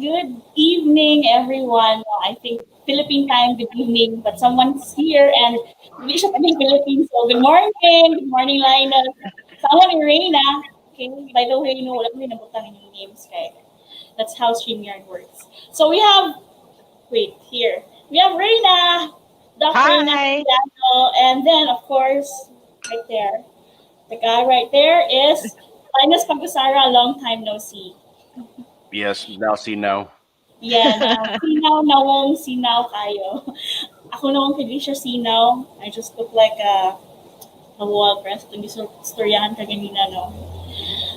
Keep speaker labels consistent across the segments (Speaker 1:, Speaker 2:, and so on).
Speaker 1: good evening, everyone. I think Philippine time, good evening, but someone's here and hindi siya taga Philippines. So, good morning, Linus. Someone in Reina. Okay, by the way, wala ko rin nabutan yung names, kaya that's how StreamYard works. So, here. We have Reina, Dr. Reina
Speaker 2: Hi.
Speaker 1: Santiago, and then, of course, right there, the guy right there is Linus Pagusara, long time no see.
Speaker 3: Yes, now see now.
Speaker 1: Yeah, now, sinaw kayo. Ako nawang hindi siya sinaw. I just look like a wall press. Hindi storyahan ka ganina, no?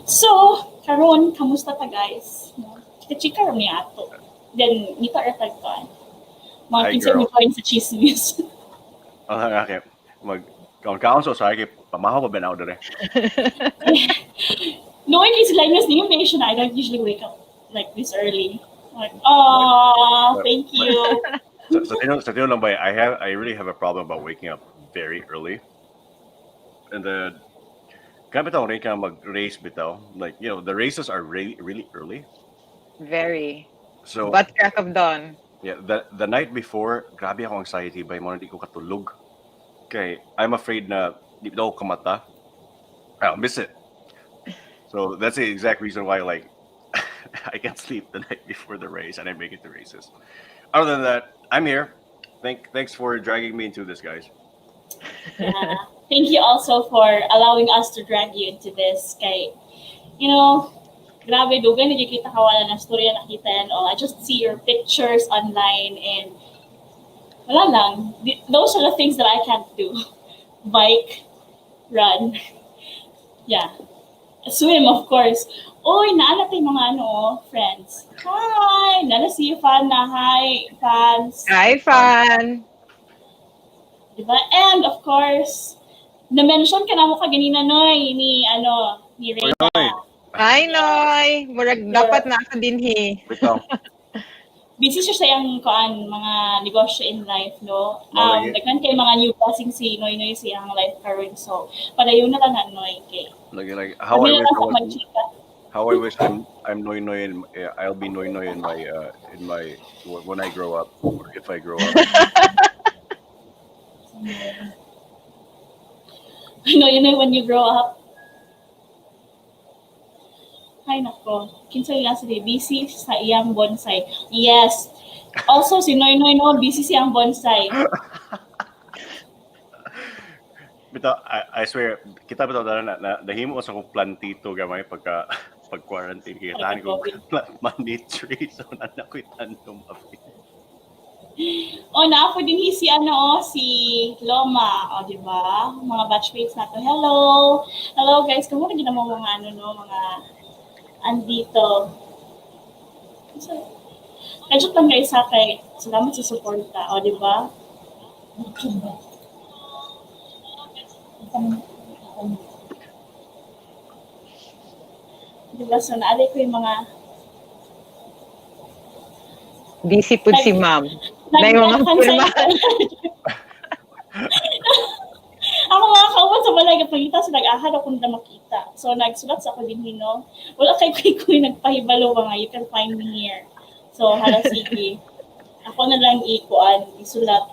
Speaker 1: So, karon kamusta ta, guys? No? Chika-chika rin niya ato. Then, nita retag ka. Mga
Speaker 3: Hi,
Speaker 1: kinsa
Speaker 3: girl.
Speaker 1: mo join sa chismis.
Speaker 3: Okay. Kaon so sa akin, pamahaw pa ba na ako dere?
Speaker 1: Knowing it's Linus new nation, I don't usually wake up like this early. Like, oh, thank you.
Speaker 3: Sa tino lang ba, I really have a problem about waking up very early. And then, kaya bitaw rin ka mag-race bitaw. Like, the races are really, really early.
Speaker 2: Very.
Speaker 3: So,
Speaker 2: But crack of dawn.
Speaker 3: yeah, the night before, grabe ako anxiety by mo hindi ko katulog. Okay, I'm afraid na di daw ako kamata. I'll miss it. So that's the exact reason why, like, I can't sleep the night before the race and I make it to races. Other than that, I'm here. Thanks for dragging me into this, guys.
Speaker 1: Yeah. Thank you also for allowing us to drag you into this. Kay, grabe, dugay na kita kawala na storya nakita and all. I just see your pictures online and wala lang. Those are the things that I can't do. Bike, run, yeah. Swim, of course. Uy, naala tayo mga friends. Hi! Nala si fan na. Hi, fans.
Speaker 2: Hi, fan.
Speaker 1: Diba? And, of course, na-mention ka na mo kaganina, Noy, ni Reyna.
Speaker 2: Hi, Noy. Murag dapat na ako din
Speaker 3: Bitaw.
Speaker 1: Busy siya sa iyang mga negosyo in life, no?
Speaker 3: Malagi.
Speaker 1: Nagkan kay mga new blessing si Noy sa iyang life karon. So, padayon na lang na Noy kay.
Speaker 3: Like
Speaker 1: Kami na lang sa magchika.
Speaker 3: how I wish I'm Noy Noy and I'll be Noy Noy in my when I grow up or if I grow up.
Speaker 1: Noy when you grow up. Ay nako, kinsa yung nasa busy sa iyang bonsai. Yes. Also, si Noy busy siyang bonsai.
Speaker 3: Bitaw, I swear, kita bitaw na nahimo sa kong plantito gamay pag-quarantine kaya tahan ko mandate tree so nanak ko itanong mapi.
Speaker 1: Na ako din si Loma, di ba? Mga batchmates nato. Hello guys, kamo na ginamo mga mga andito. So, kadyo lang guys sa kay salamat sa suporta, di ba? Diba, so naalay ko yung mga
Speaker 2: Busy po si ma'am. Na yung mga pirma.
Speaker 1: Ako mga kauban sa balay kapagita so nag-ahad ako na makita. So nagsulat sa ako din wala kay kuy nagpahibalo mga you can find me here. So hala sige. Ako na lang isulat.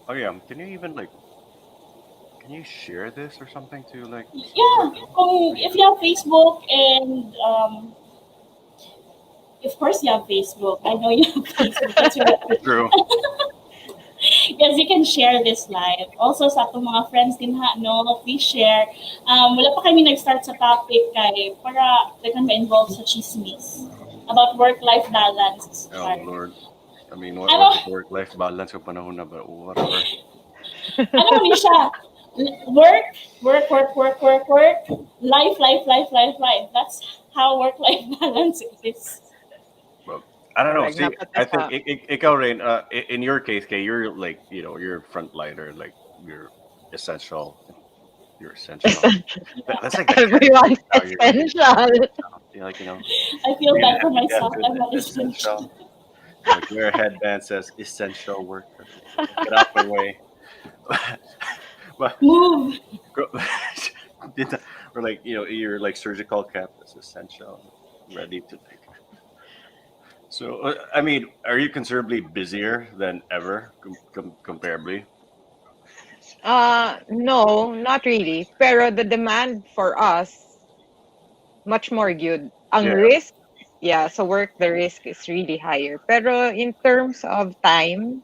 Speaker 3: Okay, can you even can you share this or something to
Speaker 1: Yeah, if you have Facebook and of course you have Facebook. I know you have Facebook. That's right.
Speaker 3: True.
Speaker 1: Yes, you can share this live. Also sa atong mga friends din please share. Wala pa kami nag-start sa topic kay para dagan ma-involve sa chismis about work-life balance.
Speaker 3: Oh Lord. I mean, what's work-life balance sa panahon na ba? Whatever.
Speaker 1: Ni siya? Work, life. That's how work-life balance is.
Speaker 3: Well, I don't know. See, I think ikaw rin, in your case, Kay, you're you're frontliner, like you're essential. You're essential. That's like
Speaker 2: Everyone's essential.
Speaker 3: Yeah,
Speaker 1: I feel bad for myself. I'm not essential.
Speaker 3: Like your headband says essential worker. Get out my way. But
Speaker 1: Move.
Speaker 3: or your surgical cap is essential, ready to take. So, I mean, are you considerably busier than ever, comparably?
Speaker 2: No, not really. Pero the demand for us much more good. Ang
Speaker 3: Yeah.
Speaker 2: risk, yeah, so work the risk is really higher. Pero in terms of time,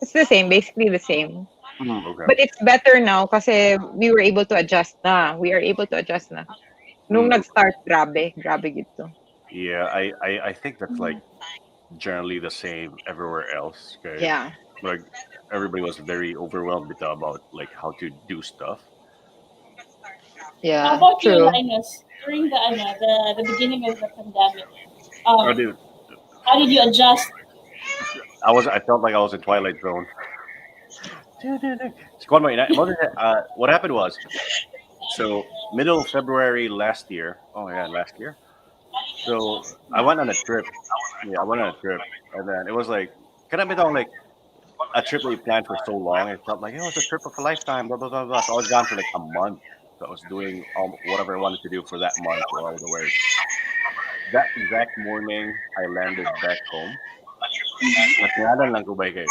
Speaker 2: it's the same, basically the same.
Speaker 3: Okay.
Speaker 2: But it's better now kasi we were able to adjust na. We are able to adjust na. Nung
Speaker 3: Okay.
Speaker 2: nag-start, grabe gito.
Speaker 3: Yeah, I think that's like generally the same everywhere else. Okay,
Speaker 2: Yeah,
Speaker 3: like everybody was very overwhelmed with about like how to do stuff.
Speaker 1: How
Speaker 2: yeah,
Speaker 1: about you,
Speaker 2: true.
Speaker 1: Linus? During the beginning of the pandemic,
Speaker 3: I
Speaker 1: um,
Speaker 3: did.
Speaker 1: how did you adjust?
Speaker 3: I felt like I was in Twilight Zone. What happened was, so middle of February last year. Oh yeah, last year. So I went on a trip. Yeah, I went on a trip, and then it was like, can I be on like a trip that you planned for so long? It felt like it was a trip of a lifetime. Blah blah blah blah. So I was gone for like a month. So I was doing whatever I wanted to do for that month while I was away. That exact morning, I landed back home. Natingalan lang ko ba kay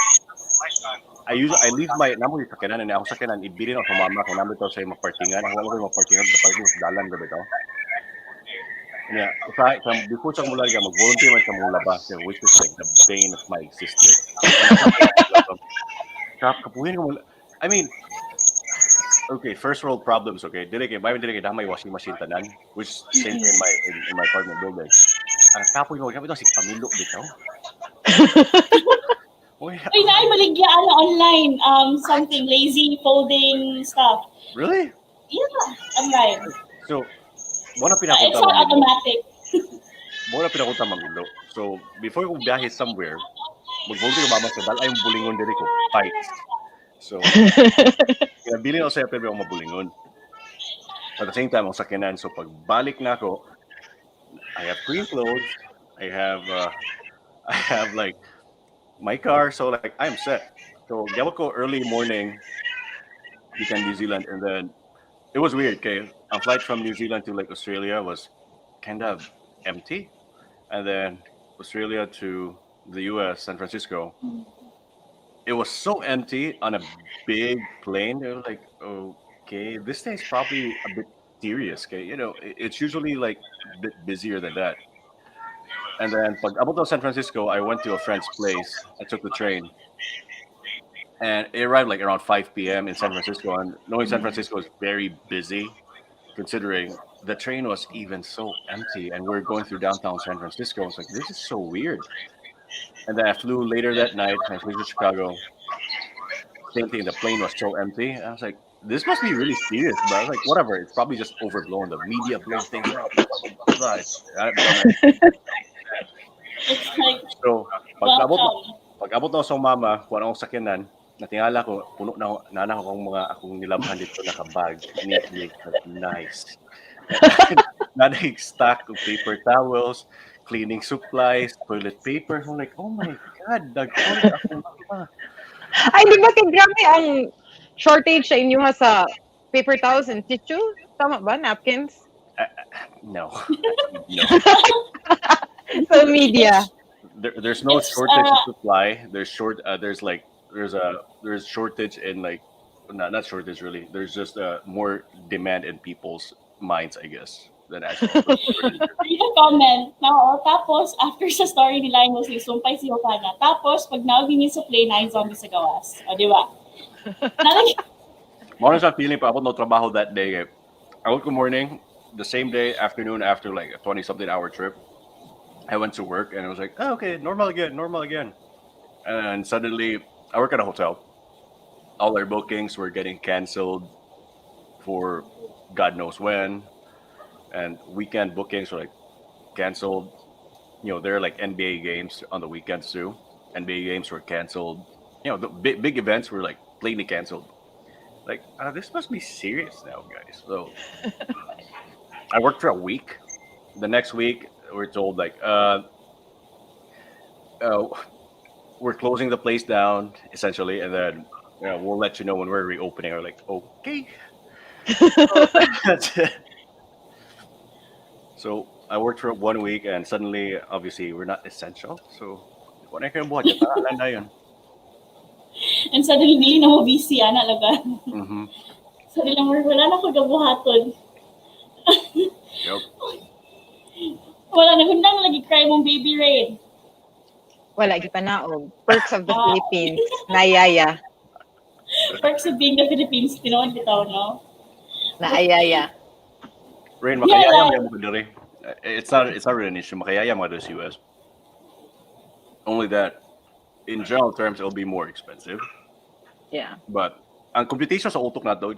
Speaker 3: I leave my namo yung sakinan and ako sakinan ibilin ako sa mama kay namo to sa mapartingan. Ako wala ko mapartingan sa parking sa dalan ba bitaw. Yeah, sa before sa mula ka mag-volunteer man sa mong labas, which is like the bane of my existence. Kapuhin ko I mean, okay, first world problems, okay. Dili kay damay washing machine tanan, which same thing in my apartment building. Ang kapoy ko gamit si pamilok bitaw. Uy,
Speaker 1: Uy, baligya ano online, something lazy folding stuff.
Speaker 3: really?
Speaker 1: Yeah, online.
Speaker 3: So, mo na
Speaker 1: It's
Speaker 3: pinakunta
Speaker 1: not
Speaker 3: mamilo.
Speaker 1: automatic.
Speaker 3: Mo na pinakunta mamilo. So, before ko biyahe somewhere, mag-volunteer ko mama sa dal ay bulingon diri ko fights. So, pinabili ako sa pero ako mabulingon. At the same time, ako sakinan. So, pagbalik na ako, I have clean clothes. I have I have like my car. So, like, I'm set. So, gawag ko early morning, weekend New Zealand, and then it was weird. Okay, a flight from New Zealand to like Australia was kind of empty, and then Australia to the U.S. San Francisco, it was so empty on a big plane. They were like, okay, this thing's probably a bit serious. Okay, it's usually like a bit busier than that. And then pag abot ng San Francisco, I went to a friend's place. I took the train, and it arrived like around 5 p.m. in San Francisco. And knowing San Francisco is very busy, considering the train was even so empty, and we're going through downtown San Francisco. It's like this is so weird. And then I flew later that night. I flew to Chicago. Same thing. The plane was so empty. I was like, this must be really serious. But I was like, whatever. It's probably just overblown. The media blows things up.
Speaker 1: It's like,
Speaker 3: So,
Speaker 1: welcome.
Speaker 3: pag-abot na ako sa mama, kung anong sakyanan, natingala ko, puno na ako akong nilabhan dito na kabag. Neatly, nice. Nanig stack of paper towels, cleaning supplies, toilet paper. I'm like, oh my God, nag-order ako mama.
Speaker 2: Ay, di ba grabe ang shortage sa inyo sa paper towels and tissue? Tama ba? Napkins?
Speaker 3: No.
Speaker 2: So, media.
Speaker 3: There's no
Speaker 1: It's
Speaker 3: shortage of supply. There's shortage in like not shortage really. There's just more demand in people's minds, I guess, than actual shortage.
Speaker 1: read a comment na, tapos, after sa story ni Linus, sumpay si Hokana. Tapos, pag nawagin niya sa play, 9 zombies sa gawas. O, di ba?
Speaker 3: Morning sa feeling pa ako no trabaho that day. I woke up morning, the same day, afternoon after like a 20-something hour trip. I went to work and it was like, oh, okay, normal again, normal again. And suddenly, I work at a hotel. All our bookings were getting canceled for God knows when, and weekend bookings were like canceled. There are like NBA games on the weekends too. NBA games were canceled. The big events were like plainly canceled. Like, this must be serious now, guys. So I worked for a week. The next week, we're told like, we're closing the place down essentially, and then we'll let you know when we're reopening. We're like, okay. That's it. So I worked for 1 week and suddenly, obviously, we're not essential. So, kung ano kayo buhat, yata na yun.
Speaker 1: And suddenly, dili na mo busy, ana laga.
Speaker 3: Mm-hmm.
Speaker 1: Suddenly, wala na ko gabuhaton.
Speaker 3: Yep.
Speaker 1: Wala na, hundang lagi cry mong baby rain.
Speaker 2: Wala, gipanaog. Perks of the Philippines. Nayaya.
Speaker 1: Perks of being the Philippines, tinoon bitaw, no?
Speaker 2: Naayaya.
Speaker 3: Rain,
Speaker 1: Yeah,
Speaker 3: makayaya
Speaker 1: like-
Speaker 3: mo diri. It's not really an issue. Makayaya mo sa US. Only that, in general terms, it'll be more expensive.
Speaker 2: Yeah.
Speaker 3: But ang computation sa utok na daw,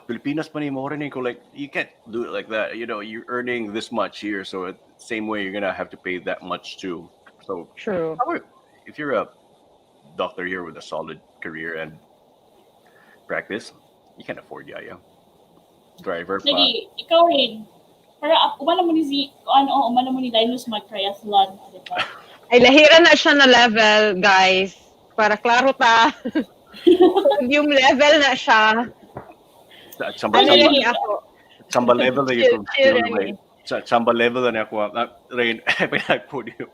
Speaker 3: Pilipinas pa ni mo rin ko, like, you can't do it like that. You know, you're earning this much here, so same way you're gonna have to pay that much too. So
Speaker 2: True.
Speaker 3: if you're a doctor here with a solid career and practice, you can afford yaya. Driver pa.
Speaker 1: Lagi, ikaw rin. Para umano mo ni umano mo ni Linus mag-triathlon, di ba?
Speaker 2: Ay, lahira na siya na level, guys. Para klaro ta. Yung level na siya.
Speaker 3: Chamba,
Speaker 2: Ano
Speaker 3: chamba,
Speaker 2: lang ako?
Speaker 3: chamba level na
Speaker 2: Chill,
Speaker 3: yung
Speaker 2: chill rin
Speaker 3: chamba level na ako. Rain, pinag-podium.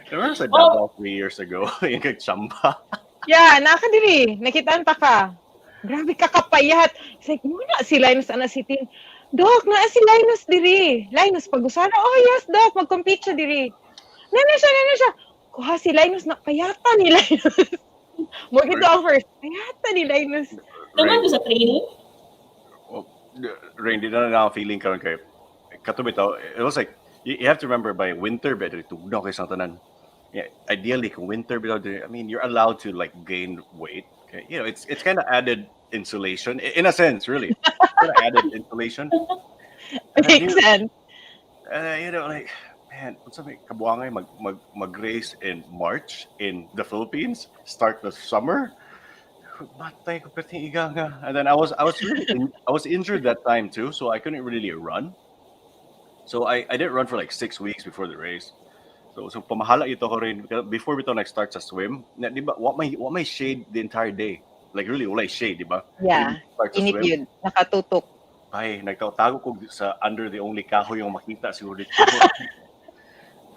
Speaker 3: Remember sa
Speaker 1: Oh.
Speaker 3: Davao 3 years ago? Yung kag-chamba.
Speaker 2: Yeah, nakadiri. Nakitaan ta ka. Grabe ka kapayat. It's like, muna si Linus sitin. Dok, na si Linus diri. Linus, pag-usara. Oh, yes, Dok. Mag-compete siya diri. Nana siya. Kuha si Linus na payata ni Linus. Mo gito ang first. Payata ni Linus.
Speaker 1: Naman doon sa training.
Speaker 3: Rain, di na na feeling karon kay katubitaw. It was like you have to remember by winter better tugnaw kay sang tanan. Yeah, ideally kung winter bitaw, I mean you're allowed to like gain weight. Okay, you know it's kind of added insulation in a sense, really. Kind of added insulation.
Speaker 2: Makes sense.
Speaker 3: You know, like man, what's something kabuangay mag-race in March in the Philippines, start the summer. Batay ko pati iga nga. And then I was really I was injured that time too, so I couldn't really run. So I didn't run for like 6 weeks before the race. So pamahala ito ko rin before we start sa swim. Na, di ba, what may shade the entire day. Like really wala shade, di ba?
Speaker 2: Yeah.
Speaker 3: Start sa
Speaker 2: Init
Speaker 3: swim.
Speaker 2: yun. Nakatutok.
Speaker 3: Ay, nagtago ko sa under the only kahoy yung makita siguro dito.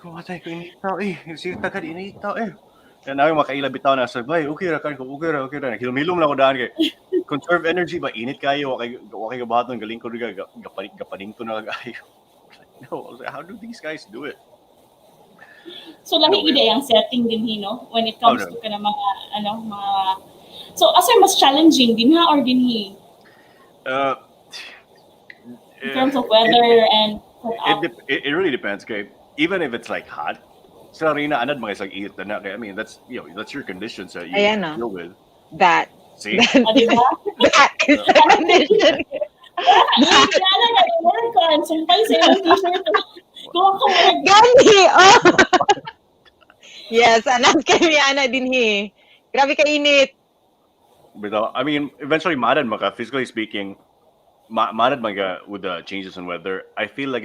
Speaker 3: Kumatay ko initaw eh. Sige tagad initaw eh. And now yung makaila bitaw na sa bay, okay ra. Hilom-hilom lang ko daan kay conserve energy ba init kayo wakay gabaton galing ko riga gapaning to na kayo. No, I was like, how do these guys do it?
Speaker 1: So lahi ide ang setting din hino when it comes
Speaker 3: no.
Speaker 1: to kana mga So asa mas challenging din ha or din hi in terms of weather and
Speaker 3: it really depends. Okay, even if it's like hot, sa arena anad mga isang init na kaya I mean that's your conditions that you
Speaker 2: Ayan na.
Speaker 3: deal with.
Speaker 2: That.
Speaker 3: See,
Speaker 1: o di ba?
Speaker 2: That is the condition.
Speaker 1: Kaya na work on sumpay sa imong t-shirt. Kuha ko work.
Speaker 2: Gani! Oh! Yes, anak kami ana din hi. Grabe ka init.
Speaker 3: but I mean eventually madad maka physically speaking, madad maka with the changes in weather. I feel like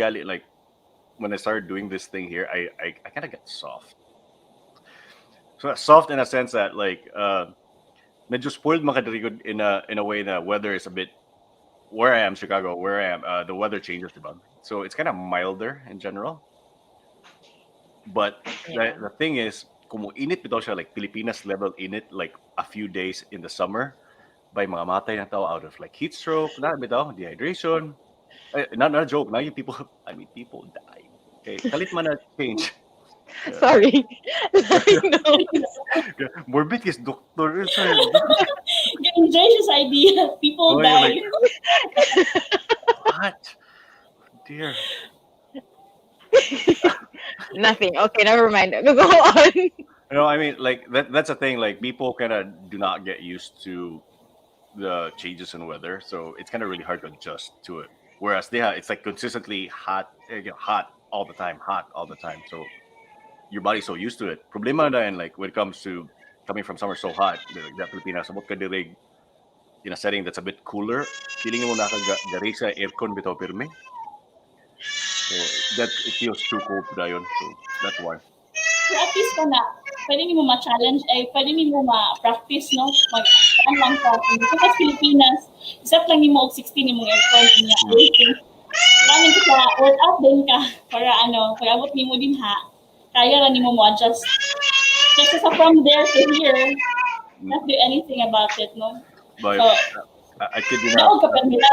Speaker 3: when I started doing this thing here, I kind of get soft. So soft in a sense that like medyo spoiled makadiri in a way that weather is a bit where I am Chicago, where I am the weather changes diba? So it's kind of milder in general. But
Speaker 2: Yeah.
Speaker 3: the thing is, kung init bitaw siya like Pilipinas level init like a few days in the summer, by mga matay na tao out of like heat stroke, na bitaw, dehydration. Not a joke. Now you people, I mean, people die. Okay, kalit man na change.
Speaker 2: Sorry. No.
Speaker 3: Morbid is doctor.
Speaker 1: Enjoy his idea. People
Speaker 3: Oh,
Speaker 1: die.
Speaker 3: you're What? Dear.
Speaker 2: Nothing. Okay, never mind. Go on.
Speaker 3: You know, I mean, like that's a thing. Like people kind of do not get used to the changes in weather, so it's kind of really hard to adjust to it. Whereas it's like consistently hot, hot all the time, So your body's so used to it. Problema na and like when it comes to coming from somewhere so hot, like that Pilipinas, sabot ka dirig in a setting that's a bit cooler, feeling mo nakagari sa aircon bitaw pirme. So that it feels too cold to dayon. So that's why.
Speaker 1: Practice ka na. Pwede mo ma-challenge, pwede mo ma-practice, no? Mag-stand lang ka. Kung dito sa Pilipinas, isat lang mo og 16 yung aircon niya. planning ka sa workout din ka para pag abot nimo din ha, kaya lang nimo mo adjust. Kasi sa from there to here, not do anything about it, no?
Speaker 3: But
Speaker 1: So,
Speaker 3: I kid you not.
Speaker 1: daog ka pa nila.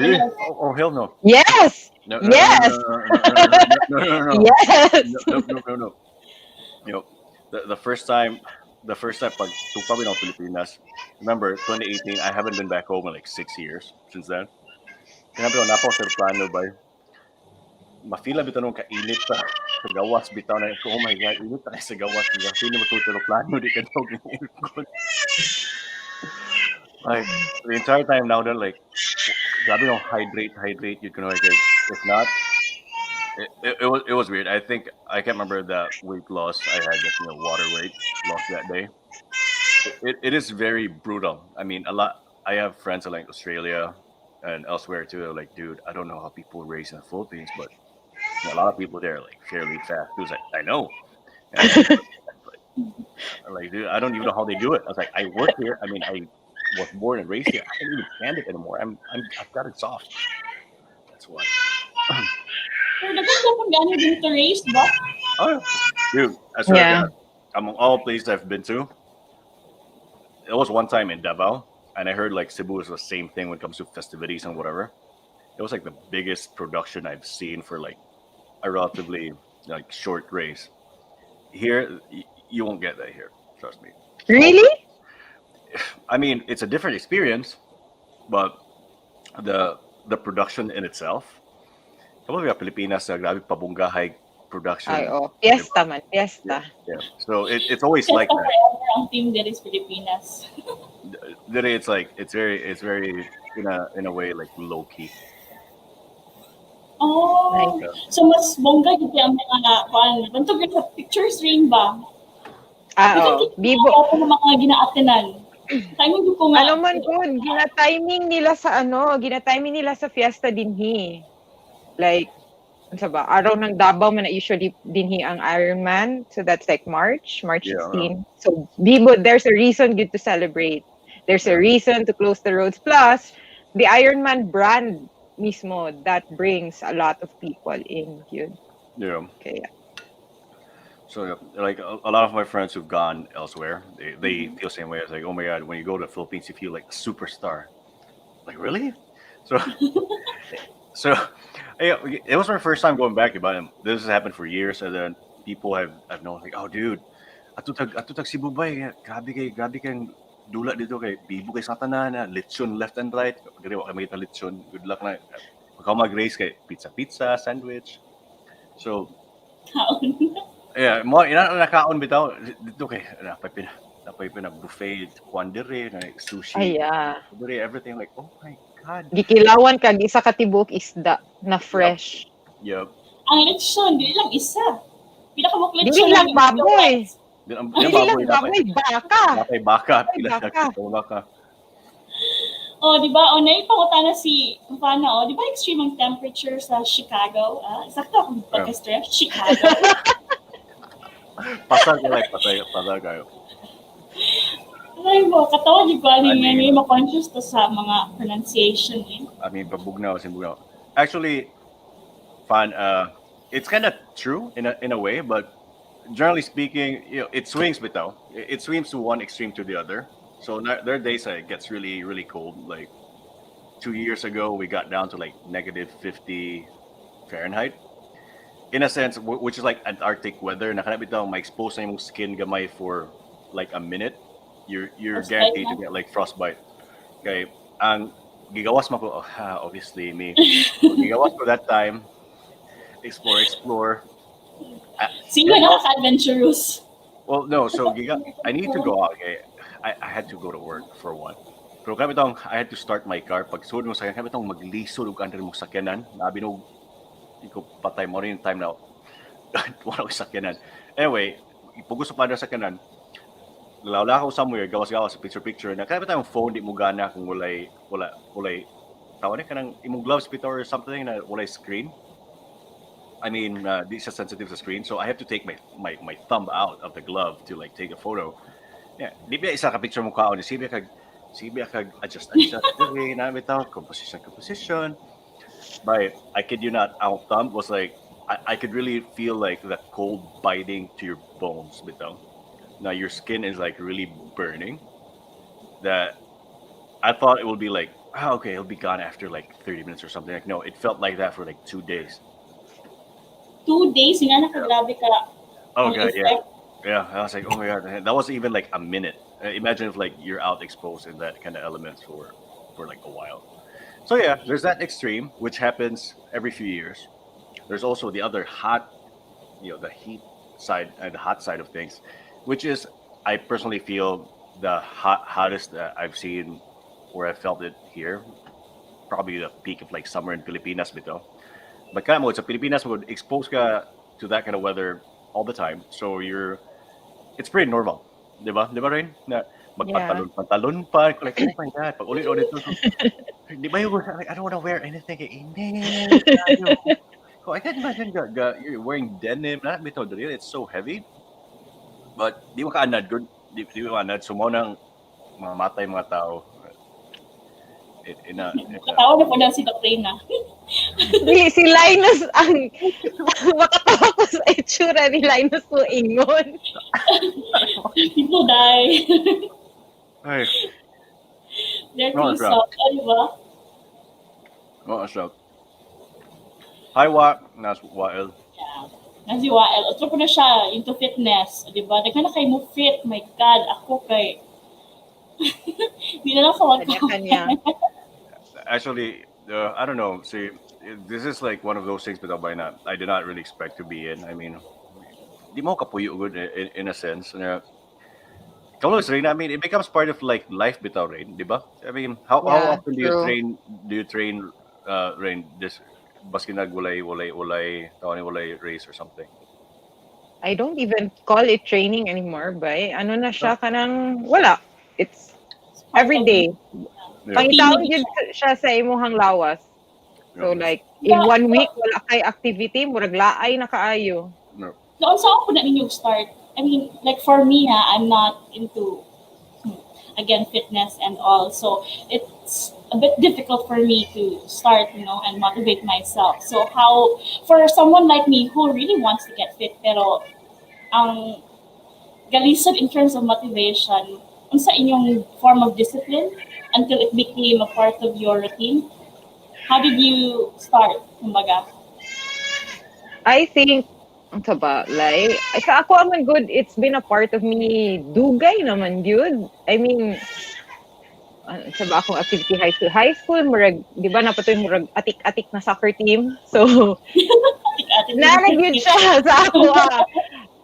Speaker 3: Dude, oh hell no.
Speaker 2: Yes!
Speaker 3: No,
Speaker 2: Yes!
Speaker 3: no.
Speaker 2: Yes!
Speaker 3: No. You know, the first time pag kami ng Pilipinas, remember 2018, I haven't been back home in like 6 years since then. Sinabi ko, napaw sa plano ba? Mafila bitaw nung kainit sa gawas bitaw na ko, oh my god, init na sa gawas. Sino mo sa plano di ka daw aircon. Like the entire time now they're like, grabe no, hydrate, you can like if not, it was weird. I think I can't remember the weight loss I had, just water weight loss that day. It is very brutal. I mean, a lot. I have friends in like Australia and elsewhere too. They're like, dude, I don't know how people raise in the Philippines, but a lot of people there are like fairly fast. Dude's like, I know. And I'm like, dude, I don't even know how they do it. I was like, I work here. I mean, I was born and raised here. I can't even stand it anymore. I've got it soft. That's why.
Speaker 1: Pero naganda kung gano'n din to race ba?
Speaker 3: Oh, dude, I swear
Speaker 2: Yeah.
Speaker 3: to God, among all places I've been to, it was one time in Davao, and I heard like Cebu is the same thing when it comes to festivities and whatever. It was like the biggest production I've seen for like a relatively like short race. Here, you won't get that here. Trust me.
Speaker 2: Really?
Speaker 3: I mean, it's a different experience, but the production in itself. Kapag yung Pilipinas, grabe pabunggahay production.
Speaker 2: Ay, oh. Fiesta man. Fiesta.
Speaker 3: Yeah. So it's always
Speaker 1: Just
Speaker 3: like that.
Speaker 1: forever ang team there is Pilipinas.
Speaker 3: Literally, it's very in a way like low key.
Speaker 1: Oh,
Speaker 3: Yeah.
Speaker 1: so mas bongga yung ang mga kuan. Bantog sa pictures rin ba?
Speaker 2: Ah, oh. Bibo.
Speaker 1: Ako ng mga gina-attenan. Timing ko nga.
Speaker 2: Ano man good, gina-timing nila sa fiesta dinhi. Like, ano sa ba? Araw ng Davao man na usually dinhi ang Ironman. So that's like March
Speaker 3: Yeah.
Speaker 2: 16. So Bibo, there's a reason good to celebrate. There's a reason to close the roads. Plus, the Ironman brand mismo that brings a lot of people in yun.
Speaker 3: Yeah.
Speaker 2: Okay.
Speaker 3: So yeah, like a lot of my friends who've gone elsewhere, they feel the same way. It's like, oh my god, when you go to the Philippines, you feel like a superstar. Like really? So so yeah, it was my first time going back. But this has happened for years, and then people have known like, oh dude, atutag Cebu bay, grabe kay dula dito kay bibo kay satanan na lechon left and right. Diri wa kay makita lechon. Good luck na. Pagka mag-race kay pizza, sandwich. So yeah, mo ina nakaon bitaw dito kay napay buffet kwan diri na sushi.
Speaker 2: Ay, yeah.
Speaker 3: Diri everything like, oh my god.
Speaker 2: Gikilawan kag isa ka tibok isda na fresh.
Speaker 3: Yep.
Speaker 1: Ang lechon, dili lang isa. Pinakabuk lechon.
Speaker 2: Dili lang baboy.
Speaker 3: Yung
Speaker 2: Dili lang baboy, baka.
Speaker 3: Napay baka.
Speaker 2: Ay,
Speaker 3: Pila
Speaker 2: baka.
Speaker 3: baka.
Speaker 1: Oh, di ba? Naipangutana si Fana, di ba extreme ang temperature sa Chicago? Sakto akong pagka-stress. Chicago.
Speaker 3: Pasar kayo.
Speaker 1: Ay mo, katawan di ba?
Speaker 3: I mean-
Speaker 1: Hindi ma-conscious to sa mga pronunciation eh.
Speaker 3: I mean, babugnaw. Actually, it's kind of true in a way, but generally speaking, it swings bitaw. It swings to one extreme to the other. So there are days that it gets really, really cold. Like 2 years ago, we got down to like -50 Fahrenheit. In a sense, which is like Antarctic weather. Nakana bitaw, ma-expose na yung skin gamay for like a minute. You're
Speaker 1: Frostbite
Speaker 3: guaranteed to
Speaker 1: na?
Speaker 3: get like frostbite. Okay, ang gigawas mo ko, obviously me. Gigawas ko that time. Explore.
Speaker 1: Sino nakaka-adventurous?
Speaker 3: Well, no. So I need to go out. Okay, I had to go to work for one. Pero kami tong I had to start my car. Pag sud mo sakyan, kami tong maglisod og under mo sakyanan. Nabi no, iko patay mo rin yung time now. Wala ko sakyanan. Anyway, ipugos sa pada sakyanan. Lawla ko somewhere, gawas-gawas, picture. Na kami tayong phone di mo gana kung walay tawag ka ng imong gloves bitaw or something na walay screen. I mean, di siya sensitive sa screen, so I have to take my thumb out of the glove to like take a photo. Yeah, di ba isa ka picture mo kaon, siya kag adjust diri na bitaw composition. I kid you not, our thumb was like I could really feel like that cold biting to your bones, bitaw. Now your skin is like really burning. That I thought it would be like, oh, okay, it'll be gone after like 30 minutes or something. Like no, it felt like that for like 2 days.
Speaker 1: 2 days, nga
Speaker 3: Yeah.
Speaker 1: nakagrabe ka
Speaker 3: Oh
Speaker 1: ang
Speaker 3: god, yeah,
Speaker 1: effect.
Speaker 3: yeah. I was like, oh my god, that was even like a minute. Imagine if like you're out exposed in that kind of elements for like a while. So yeah, there's that extreme which happens every few years. There's also the other hot, the heat side and the hot side of things, which is I personally feel the hottest that I've seen where I felt it here. Probably the peak of like summer in Pilipinas, bito. But kaya mo, sa Pilipinas, would expose ka to that kind of weather all the time. So it's pretty normal. Diba? Diba, Rain? Na
Speaker 2: Yeah.
Speaker 3: magpantalon-pantalon pa. Like, oh my God, pag ulit-ulit to. Di ba yung, like, I don't want to wear anything. Init. Oh, I can't imagine you're wearing denim. Not bito, it's so heavy. But di mo kaanad, good. Di mo kaanad. So mo nang mamatay mga tao. In a
Speaker 1: Katawa na po na si Katrina.
Speaker 2: Si Linus ang makatawa ko sa itsura ni Linus mo ingon.
Speaker 1: People die.
Speaker 3: ay,
Speaker 1: They're
Speaker 3: no,
Speaker 1: too
Speaker 3: it's
Speaker 1: soft. Ano ba?
Speaker 3: no, so. Hi, Wa. Nas Wael.
Speaker 1: Yeah. Nasi Wael. Otro po na siya into fitness. Di ba? Nagkana kayo mo fit. My God. Ako kay... Hindi na lang sa
Speaker 2: Kanya-kanya.
Speaker 3: Actually, I don't know. See, this is like one of those things, but I did not really expect to be in. I mean, di mo kapuyo good in a sense. Kaulos rin, I mean, it becomes part of like life bitaw rin, di ba? I mean, how
Speaker 2: Yeah,
Speaker 3: often
Speaker 2: true.
Speaker 3: do you train Rain this baskin walay tawani walay race or something?
Speaker 2: I don't even call it training anymore, bay. Ano na
Speaker 3: Huh?
Speaker 2: siya kanang wala. It's
Speaker 1: part
Speaker 2: every
Speaker 1: of
Speaker 2: day.
Speaker 3: Yeah.
Speaker 2: Pangitaon
Speaker 1: routine.
Speaker 2: yun siya sa imuhang lawas. So
Speaker 3: Yeah.
Speaker 2: like in
Speaker 1: Yeah.
Speaker 2: 1 week wala kay activity, murag laay na kaayo.
Speaker 3: No.
Speaker 1: Noon saan po na ninyo start? I mean, like for me, I'm not into, again, fitness and all. So it's a bit difficult for me to start, and motivate myself. So how, for someone like me who really wants to get fit, pero ang galisod in terms of motivation, unsa inyong form of discipline until it became a part of your routine? How did you start, kumbaga?
Speaker 2: I think ang ba, like, sa ako aman good, it's been a part of me dugay naman yun. I mean, sa ba akong activity high school, murag, di ba napatoy murag atik-atik na soccer team. So, nanagyud siya sa ako.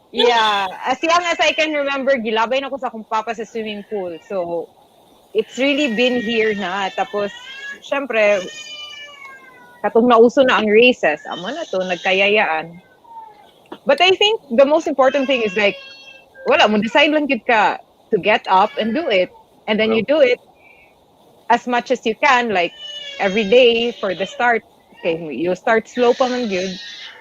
Speaker 2: Yeah, as young as I can remember, gilabay na ko sa akong papa sa swimming pool. So, it's really been here na. Tapos, syempre, katong nauso na ang races, amo na to, nagkayayaan. But I think the most important thing is like, wala, mo decide lang yun ka to get up and do it. And then you do it as much as you can, like every day for the start. Okay, you start slow pa man yun.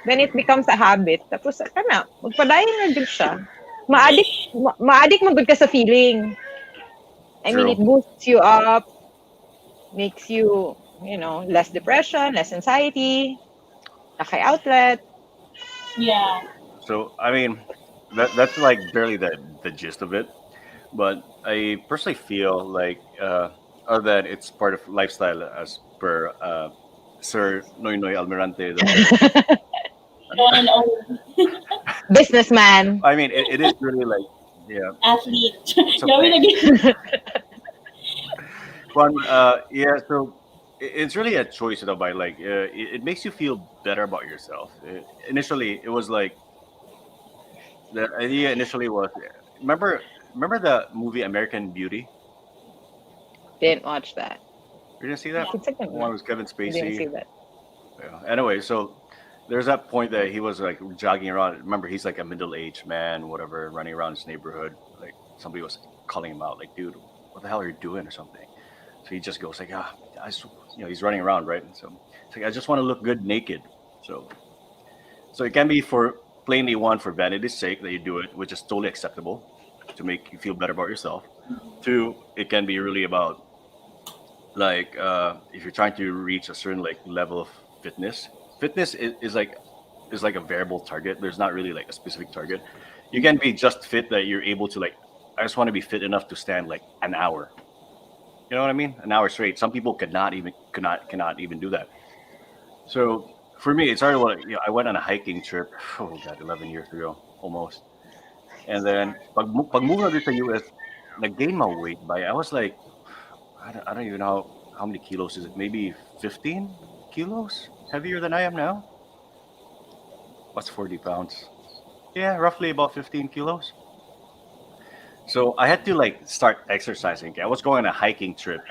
Speaker 2: Then it becomes a habit. Tapos, kana, magpadayon na yun siya. Ma-addict mo ka sa feeling. I mean,
Speaker 3: True.
Speaker 2: it boosts you up, makes you, less depression, less anxiety, naka-outlet.
Speaker 1: Yeah.
Speaker 3: So I mean, that's like barely the gist of it. But I personally feel like that it's part of lifestyle as per Sir Noynoy Almirante.
Speaker 1: The one and only
Speaker 2: Businessman.
Speaker 3: I mean, it is really like yeah.
Speaker 1: athlete.
Speaker 3: So
Speaker 1: Gawin again.
Speaker 3: fun. Yeah. So it's really a choice, by like it makes you feel better about yourself. Initially, it was like the idea initially was remember the movie American Beauty?
Speaker 2: Didn't watch that.
Speaker 3: You didn't see that?
Speaker 2: It's like
Speaker 3: One was Kevin
Speaker 2: I didn't see
Speaker 3: Spacey.
Speaker 2: that.
Speaker 3: Yeah. Anyway, so there's that point that he was like jogging around. Remember, he's like a middle-aged man, whatever, running around his neighborhood. Like somebody was calling him out, like, "Dude, what the hell are you doing?" or something. So he just goes like, he's running around, right? So it's like, I just want to look good naked. So it can be for plainly one for vanity's sake that you do it, which is totally acceptable to make you feel better about yourself. Two, it can be really about like if you're trying to reach a certain like level of fitness. Fitness is like a variable target. There's not really like a specific target. You can be just fit that you're able to like. I just want to be fit enough to stand like an hour. You know what I mean? An hour straight. Some people cannot even do that. So for me, it started when I went on a hiking trip. Oh god, 11 years ago almost. And then pag move na dito sa US, nag-gain my weight by I was like I don't even know how many kilos is it? Maybe 15 kilos heavier than I am now. What's 40 pounds? Yeah, roughly about 15 kilos. So I had to like start exercising. I was going on a hiking trip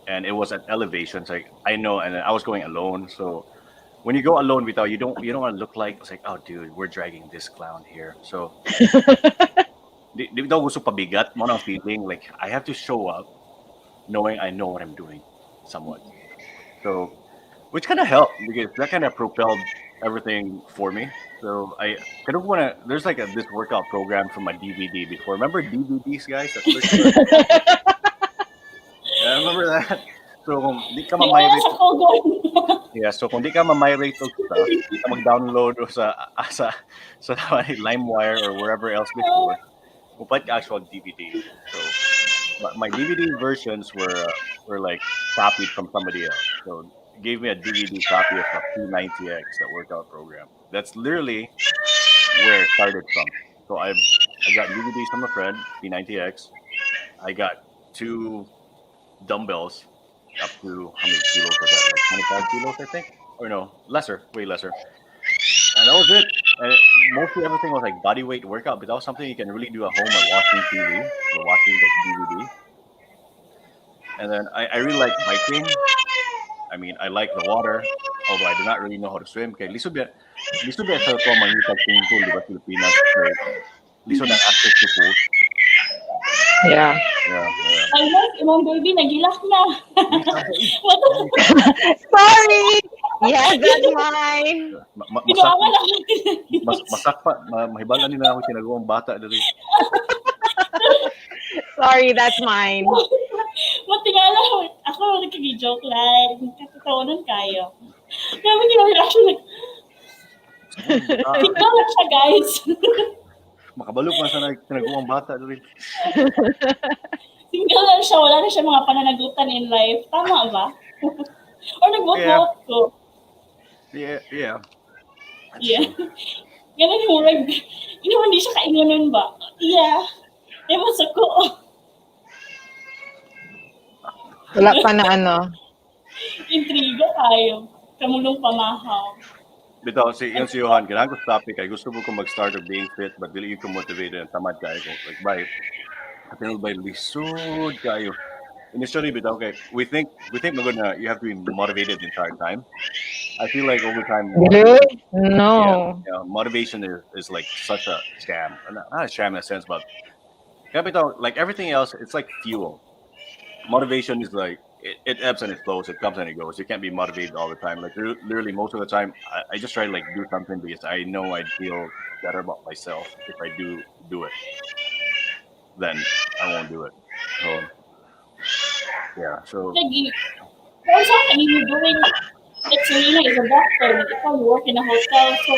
Speaker 3: and it was at elevations. Like I know, and I was going alone. So when you go alone without you don't want to look like it's like, oh dude, we're dragging this clown here. So di daw gusto pabigat mo ng feeling like I have to show up knowing I know what I'm doing somewhat. So which kind of helped because that kind of propelled everything for me. So I kind of want to. There's like this workout program from my DVD before. Remember DVDs, guys? At first, yeah, I remember that. So kung di ka
Speaker 1: Nag-aya
Speaker 3: ma-migrate,
Speaker 1: sa Kogon.
Speaker 3: yeah. So kung di ka ma-migrate og stuff, di ka mag-download o sa LimeWire or wherever else before. Upad ka actual DVD. So my DVD versions were like copied from somebody else. So gave me a DVD copy of a P90X, that workout program. That's literally where it started from. So I got DVDs from a friend, P90X. I got two dumbbells up to how many kilos was that? Like 25 kilos, I think, or no, lesser, way lesser. And that was it. And mostly everything was like body weight workout, but that was something you can really do at home while watching TV or watching the DVD. And then I really like biking. I mean, I like the water, although I do not really know how to swim. Okay, lisod ba sa ito mangitag swimming pool, di ba, Pilipinas? Like, lisod ang access to pool.
Speaker 2: Yeah.
Speaker 3: Yeah, yeah.
Speaker 1: Ay, mas, imong baby, nagilak na. What the
Speaker 2: Sorry! Yes, that's mine.
Speaker 1: Ginawa na ako.
Speaker 3: Masak pa, mahibalan nila ako kinagawang bata dali.
Speaker 2: Sorry, that's mine.
Speaker 1: Matingala ako nagkagi-joke lang. Katatawanan kayo. Kaya ginawa reaction like, tingnan lang siya, guys.
Speaker 3: Makabalog man sa kinagawang bata dali.
Speaker 1: Single lang siya, wala na siya mga pananagutan in life. Tama ba? Or nag-vote ko.
Speaker 3: Yeah, yeah.
Speaker 1: Yeah. Ganun yung reg. Hindi siya kainganon ba? Yeah. Ewan sa ko.
Speaker 2: Wala pa na ano.
Speaker 1: Intriga tayo. Kamulong pamahaw.
Speaker 3: Bitaw, yung si Johan, kailangan ko sa topic ay gusto mo kong mag-start of being fit but dili ko motivated and tamad kayo ko. Like, bye. Katinul by lisod kayo. Initially, bitaw, okay, we think magod na you have to be motivated the entire time. I feel like over time,
Speaker 2: Really? No.
Speaker 3: motivation is like such a scam. Not a scam in a sense, but bitaw, like everything else, it's like fuel. Motivation is like it ebbs and it flows, it comes and it goes. You can't be motivated all the time. Like literally most of the time I just try to like do something because I know I'd feel better about myself if I do it. Then I won't do it. So yeah, so
Speaker 1: Lagi. Kung saan ka you're doing, like Serena is a doctor. Ikaw, you work in a hotel. So,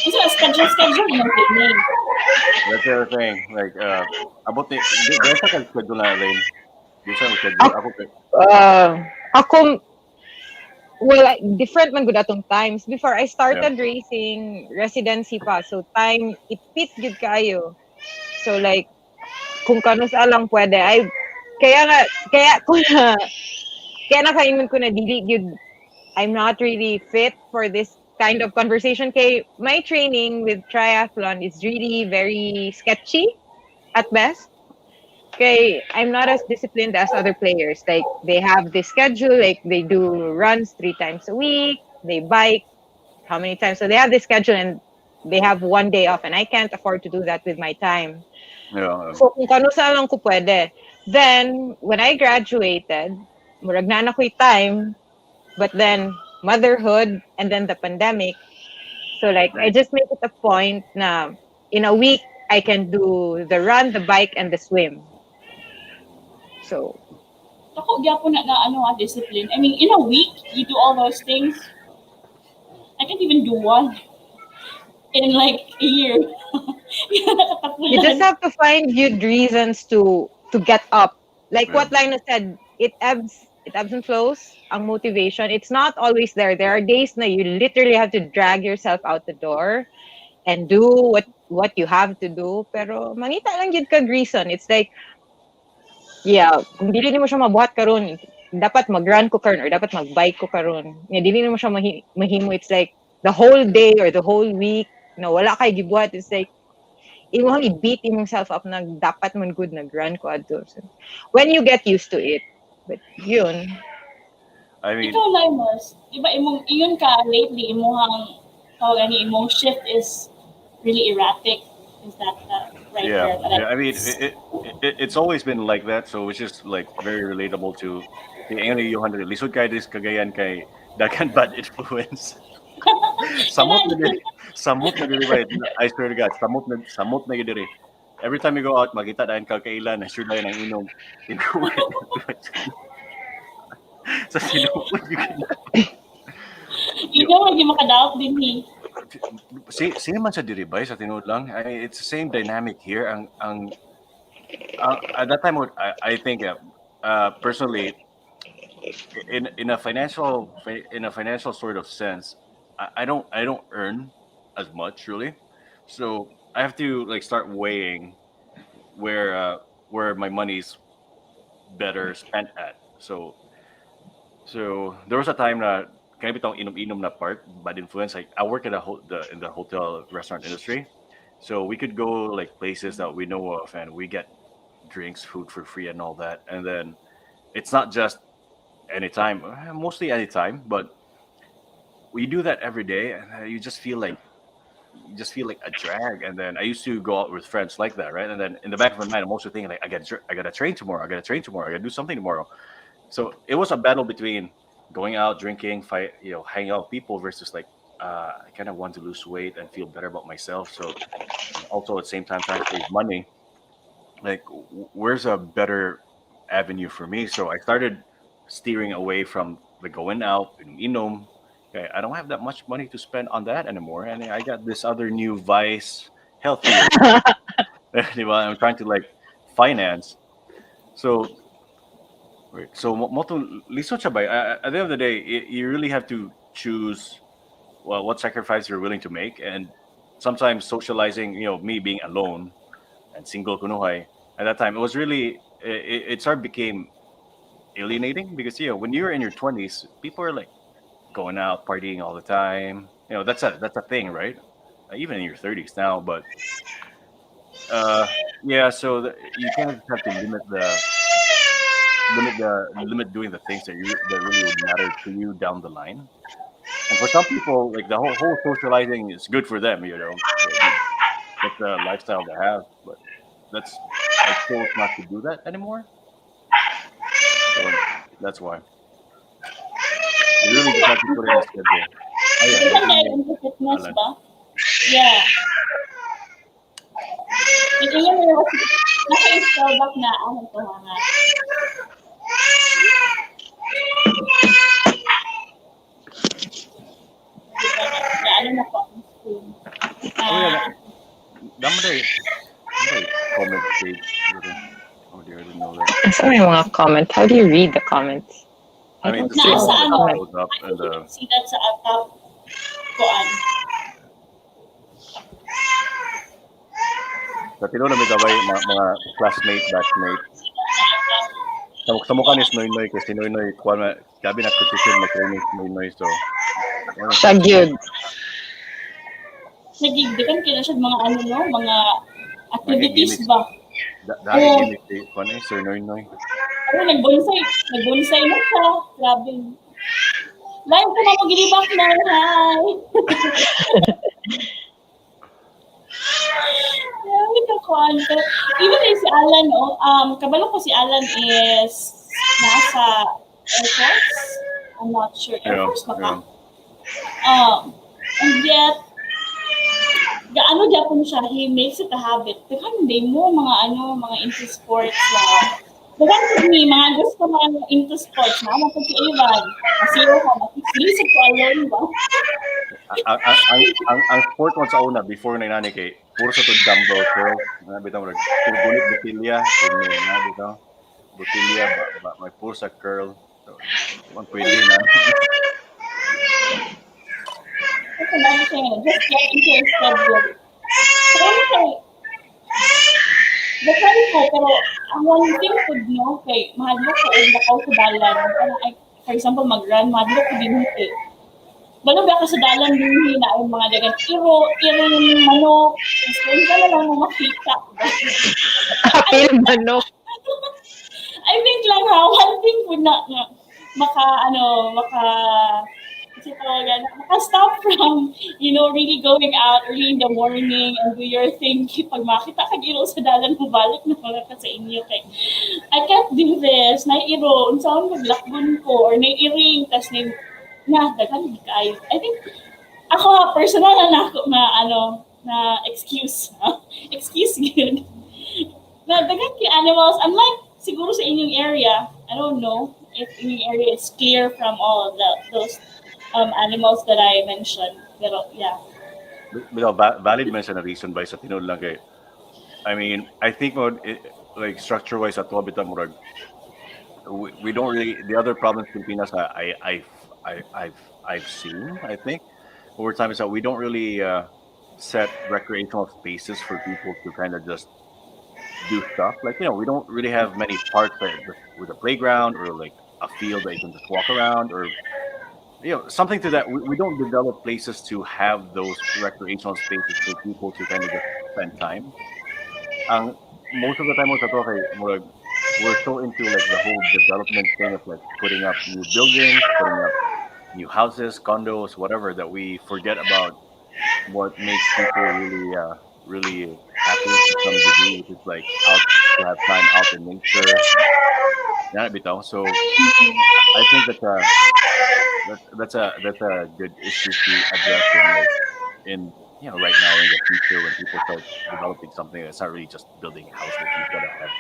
Speaker 1: it's a schedule mo din.
Speaker 3: that's the other thing. Like about the there's like a schedule na rin. There's a schedule.
Speaker 2: Ako, well, different man gud atong times. Before I started racing, residency pa. So time, it fits good kayo. So like, kung kano sa lang pwede, kaya nakaingon ko na dili yun, I'm not really fit for this kind of conversation. Kay my training with triathlon is really very sketchy at best. Okay, I'm not as disciplined as other players. Like, they have this schedule, like they do runs 3 times a week, they bike how many times. So they have this schedule and they have 1 day off, and I can't afford to do that with my time.
Speaker 3: Yeah.
Speaker 2: So kung kano sa lang ko pwede. Then, when I graduated, murag na ako'y time, but then motherhood and then the pandemic. So like, I just make it a point na in a week, I can do the run, the bike, and the swim. So,
Speaker 1: Ako, gyapon na discipline. I mean, in a week, you do all those things. can't even do one in like a year.
Speaker 2: You just have to find good reasons to get up. Like
Speaker 3: Yeah.
Speaker 2: what Lina said, it ebbs and flows. Ang motivation, it's not always there. There are days na you literally have to drag yourself out the door and do what you have to do. Pero manita lang yun kag reason. It's like, yeah, kung dili mo siya mabuhat karon, dapat mag-run ko karon or dapat mag-bike ko karon. Yeah, dili mo siya mahimo. It's like the whole day or the whole week, wala kay gibuhat. It's like imong i-beat imong self up na dapat man good nag-run ko adto. So, when you get used to it. But yun,
Speaker 3: I mean,
Speaker 1: Ikaw, Linus, di ba iyon ka lately, imong shift is really erratic. Is that right
Speaker 3: yeah,
Speaker 1: there? But
Speaker 3: yeah. I mean, it's always been like that. So it's just like very relatable to the Angry Johan. Lisod kay this kagayan kay dagan bad influence. Samot na diri ba? I swear to God, samot na diri. Every time you go out, makita dahan ka kailan, sure dahan ang inom. Sa sinupod yung
Speaker 1: hindi makadaot din ni.
Speaker 3: Same man sa diri ba sa tinuod lang. It's the same dynamic here. Ang at that time, I think personally, in a financial sort of sense, I don't earn as much really, so I have to like start weighing where my money's better spent at. So there was a time na kaya bitong inom-inom na part bad influence. Like I work at in the hotel restaurant industry, so we could go like places that we know of, and we get drinks, food for free, and all that. And then it's not just anytime, mostly anytime, but we do that every day, and you just feel like a drag. And then I used to go out with friends like that, right? And then in the back of my mind, I'm also thinking like I got to train tomorrow. I got to train tomorrow. I got to do something tomorrow. So it was a battle between going out, drinking, fight, hanging out with people versus like I kind of want to lose weight and feel better about myself. So and also at the same time trying to save money. Like, where's a better avenue for me? So I started steering away from the going out and inom. Okay, I don't have that much money to spend on that anymore, and I got this other new vice, healthier. Di ba? I'm trying to like finance. So wait, so moto liso siya ba? At the end of the day, you really have to choose well what sacrifice you're willing to make, and sometimes socializing. Me being alone and single kunuhay at that time, it was really it sort of became alienating because when you're in your 20s, people are like going out partying all the time. That's a thing, right? Even in your 30s now, but uh, yeah. So you kind of have to limit doing the things that really would matter to you down the line. And for some people, like the whole socializing is good for them. That's the lifestyle they have, but I chose not to do that anymore. So that's why you really just have to put in a schedule. Oh yeah,
Speaker 1: Iyon
Speaker 3: there's
Speaker 1: dahil
Speaker 3: no
Speaker 1: into fitness
Speaker 3: Alan.
Speaker 1: ba? Yeah. And iyon na nasa back na ang ito nga. Ano na po ang school.
Speaker 3: Oh yeah, that comment page. Oh dear, I didn't know that.
Speaker 2: sorry mga comment. How do you read the comments?
Speaker 3: I mean, the
Speaker 2: see
Speaker 1: Nasa
Speaker 3: same
Speaker 1: ano?
Speaker 3: one that goes up
Speaker 1: I
Speaker 3: and
Speaker 1: think you can see that sa top kuan.
Speaker 3: sa tinuod na may gaway mga classmate, batchmate. Sa mukha ni Noynoy kasi Noynoy kuan gabi na competition na training si Noynoy, so
Speaker 2: Siya gyud.
Speaker 1: Nagigdikan kaya siya mga mga activities
Speaker 3: gimmicks.
Speaker 1: ba?
Speaker 3: Dahil
Speaker 1: Oo.
Speaker 3: gimmick si kuan Sir Noynoy.
Speaker 1: Ano, nagbonsay na siya. Grabe. Live ko na mag-ibak na. Hi! Grabe ka, Kwan. Pero even si Alan, kabalo ko si Alan is nasa Air Force. I'm not sure. Air Force ba ka? And yet, gaano Japon siya, he makes it a habit. Pero hindi mo mga into sports na Dagan ko ni mga gusto mga into sports na ako si Ivan. Masiro ka, masisip ko alone ba?
Speaker 3: Ang sport mo sa una before na inani kay puro sa to dumbbell curls na bitaw mo gulit botilya na bitaw botilya may puro sa curl so man pwede na
Speaker 1: Kasi lagi siya yun, just get into your schedule. So, ano kay, Bakari ko, pero ang one thing ko, no, kay, mahadlo ko, o bakaw sa dalan. For example, mag-run, mahadlo ko din eh. Balog ka sa dalan din na ang mga dagan iro yung manok, mas ka na lang mo makita.
Speaker 2: Apil manok.
Speaker 1: I think lang ha, one thing po na maka-stop from, really going out early in the morning and do your thing. Pag makita ka iro sa dalan mo, balik na mga ka sa inyo. Kay, I can't do this. Nai-iro, unsaon maglakbon ko, or nai-iring, tas dagan kayo. I think, ako personal na ako na excuse. Excuse yun. Na dagan kay animals, unlike siguro sa inyong area, I don't know if inyong area is clear from all those animals that I mentioned. Pero yeah.
Speaker 3: valid man siya na reason by sa tinod lang kay I mean I think like structure wise at wa bitaw murag we don't really the other problems in Pilipinas I've seen I think over time is that we don't really set recreational spaces for people to kind of just do stuff like we don't really have many parks with a playground or like a field that you can just walk around or something to that we don't develop places to have those recreational spaces for people to kind of just spend time most of the time we're so into like the whole development thing of like putting up new buildings putting up new houses condos whatever that we forget about what makes people really happy to some degree which is like out to have time out in nature so I think that's a good issue to address in right now in the future when people start developing something that's not really just building houses. You've got to have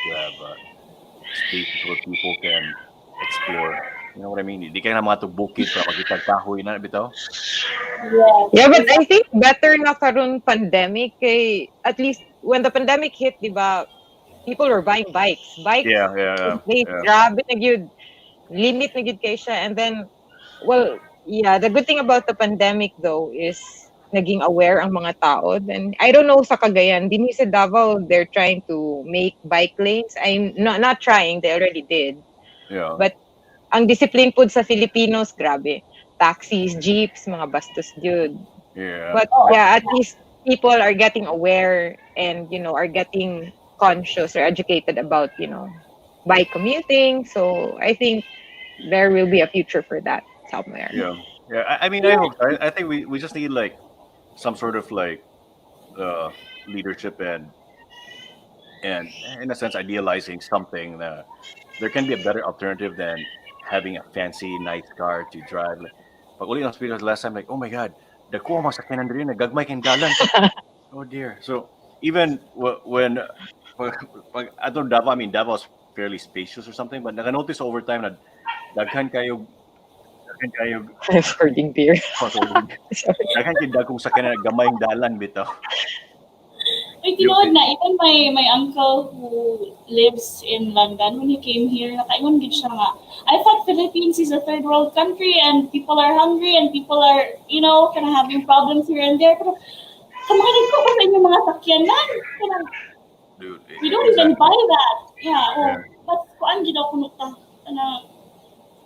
Speaker 3: spaces where people can explore. You know what I mean? Hindi ka na mga bukid para makita kahoy na bitaw.
Speaker 2: Yeah, but I think better na karon pandemic kay at least when the pandemic hit, di ba, people were buying bikes.
Speaker 3: Yeah.
Speaker 2: Grabe na gyud. Limit na gyud kay siya. And then, well, yeah, the good thing about the pandemic though is naging aware ang mga tao. And I don't know sa Cagayan, din sa Davao, they're trying to make bike lanes. I'm not trying, they already did.
Speaker 3: Yeah.
Speaker 2: But ang discipline po sa Filipinos, grabe. Taxis, jeeps, mga bastos dude.
Speaker 3: Yeah.
Speaker 2: But yeah, at least people are getting aware and, are getting conscious or educated about, bike commuting. So I think there will be a future for that somewhere.
Speaker 3: Yeah. I mean, I hope. I think we just need like some sort of like leadership and in a sense idealizing something that there can be a better alternative than having a fancy nice car to drive. Like, pag uli ng speakers last time, like, oh my God, dako ang masakyanan rin, nagagmay kang dalan. Oh dear. So even when I don't Davao, I mean Davao is fairly spacious or something, but naka-notice over time na daghan kayo
Speaker 2: Hoarding beer.
Speaker 3: daghan kayo dagkong sakyanan gamayng dalan bitaw.
Speaker 1: Wait, na, even my uncle who lives in London, when he came here, nakaingon gid siya nga, I thought Philippines is a third world country and people are hungry and people are, kind of having problems here and there. Pero, kamarin ko pa sa inyong mga sakyanan.
Speaker 3: Dude,
Speaker 1: we don't even buy that. Yeah. But kuan gid ako nuta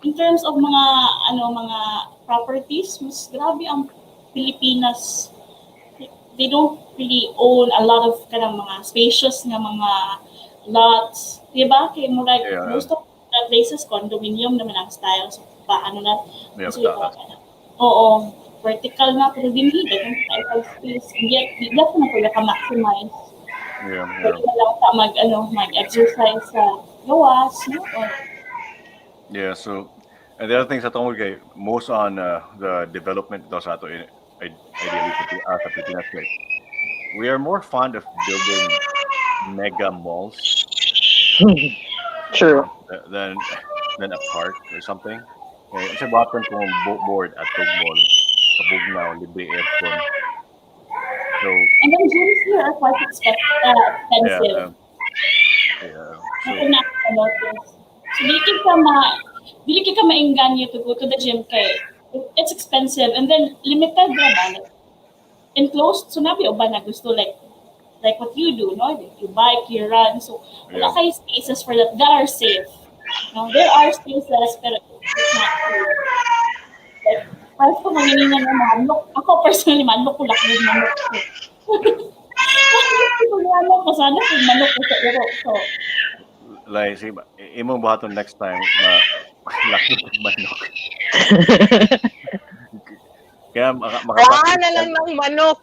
Speaker 1: in terms of mga properties, mas grabe ang Pilipinas. They don't really own a lot of mga spacious nga mga lots. Diba? Kaya mo most of the places, condominium naman ang style. So, paano na? Oo. Vertical na, pero din dagang type of space. Hindi ko na pwede ka-maximize.
Speaker 3: Yeah.
Speaker 1: Pwede na lang mag-exercise sa gawas.
Speaker 3: Yeah, so, and the other things that most on the development of sa ato ideally sa Pilipinas, we are more fond of building mega malls
Speaker 2: True.
Speaker 3: than a park or something. Okay, kasi button kung board at tugmol, kabugnaw, libre aircon. So,
Speaker 1: And then gyms here are quite
Speaker 3: yeah,
Speaker 1: expensive.
Speaker 3: yeah.
Speaker 1: Ako
Speaker 3: So,
Speaker 1: na notice. So dili ka maengganyo to go to the gym kay it's expensive and then limited ra ba like enclosed so nabi uban na gusto like what you do, no? You bike, you run. So wala
Speaker 3: yeah.
Speaker 1: kay spaces for that that are safe. No, there are spaces pero it's not safe. Like parang ko manginina ng manok. Ako personally manok ko lakbog manok ko. Kung manok ko sana kung manok ko sa uro. So
Speaker 3: Like, see, imong buhaton next time, laki ng manok. Kaya
Speaker 2: Wala na lang ng manok.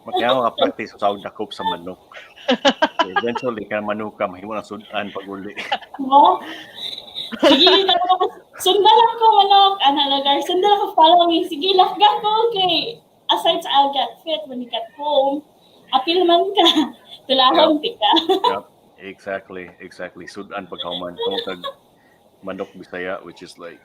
Speaker 3: kaya makapractice sa dakop sa manok. So eventually, kaya manok ka, mahimo ng sudan pag uli.
Speaker 1: no? Sige, sundan ako manok. Ana lagar, sundan ako follow me. Sige, lakga ko. Okay. Aside sa I'll get fit when you get home, apil man ka. Tulahon ka.
Speaker 3: Yep. Exactly. Sudan pagkauman. Kung kag manok Bisaya, which is like,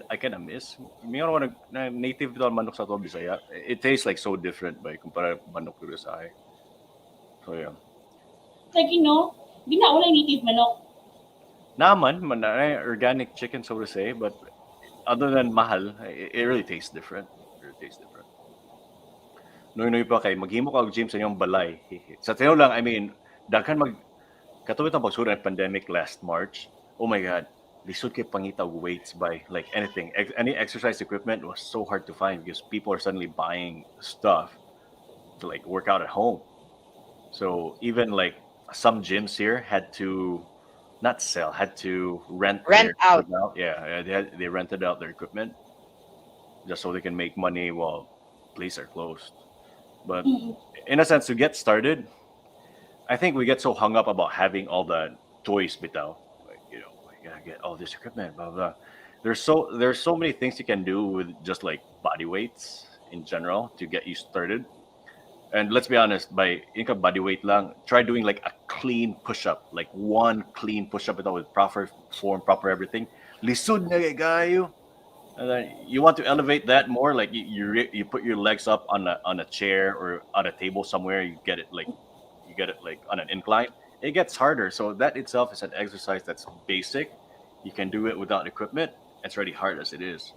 Speaker 3: I kind of miss. May ano na native dito manok sa to Bisaya. It tastes like so different by kumpara manok dito sa akin. So yeah.
Speaker 1: Like, you know, di na wala native manok.
Speaker 3: Naman, organic chicken so to say, but other than mahal, it really tastes different. Noy pa kay maghimo ka og gym sa inyong balay. Sa tiyo lang, I mean, daghan katuwid ang pagsura ng pandemic last March. Oh my God, lisod kay pangita og weights by like anything. Any exercise equipment was so hard to find because people are suddenly buying stuff to like work out at home. So even like some gyms here had to not sell, had to rent their
Speaker 2: out.
Speaker 3: equipment. Yeah, they rented out their equipment just so they can make money while places are closed. But in a sense, to get started, I think we get so hung up about having all the toys bitaw. Like, I gotta get all this equipment, blah blah. There's so many things you can do with just like body weights in general to get you started. And let's be honest, by inka body weight lang, try doing like a clean push-up, like one clean push-up with proper form, proper everything. Lisod na kay kayo. And then you want to elevate that more, like you put your legs up on a chair or on a table somewhere. You get it like on an incline. It gets harder. So that itself is an exercise that's basic. You can do it without equipment. It's already hard as it is.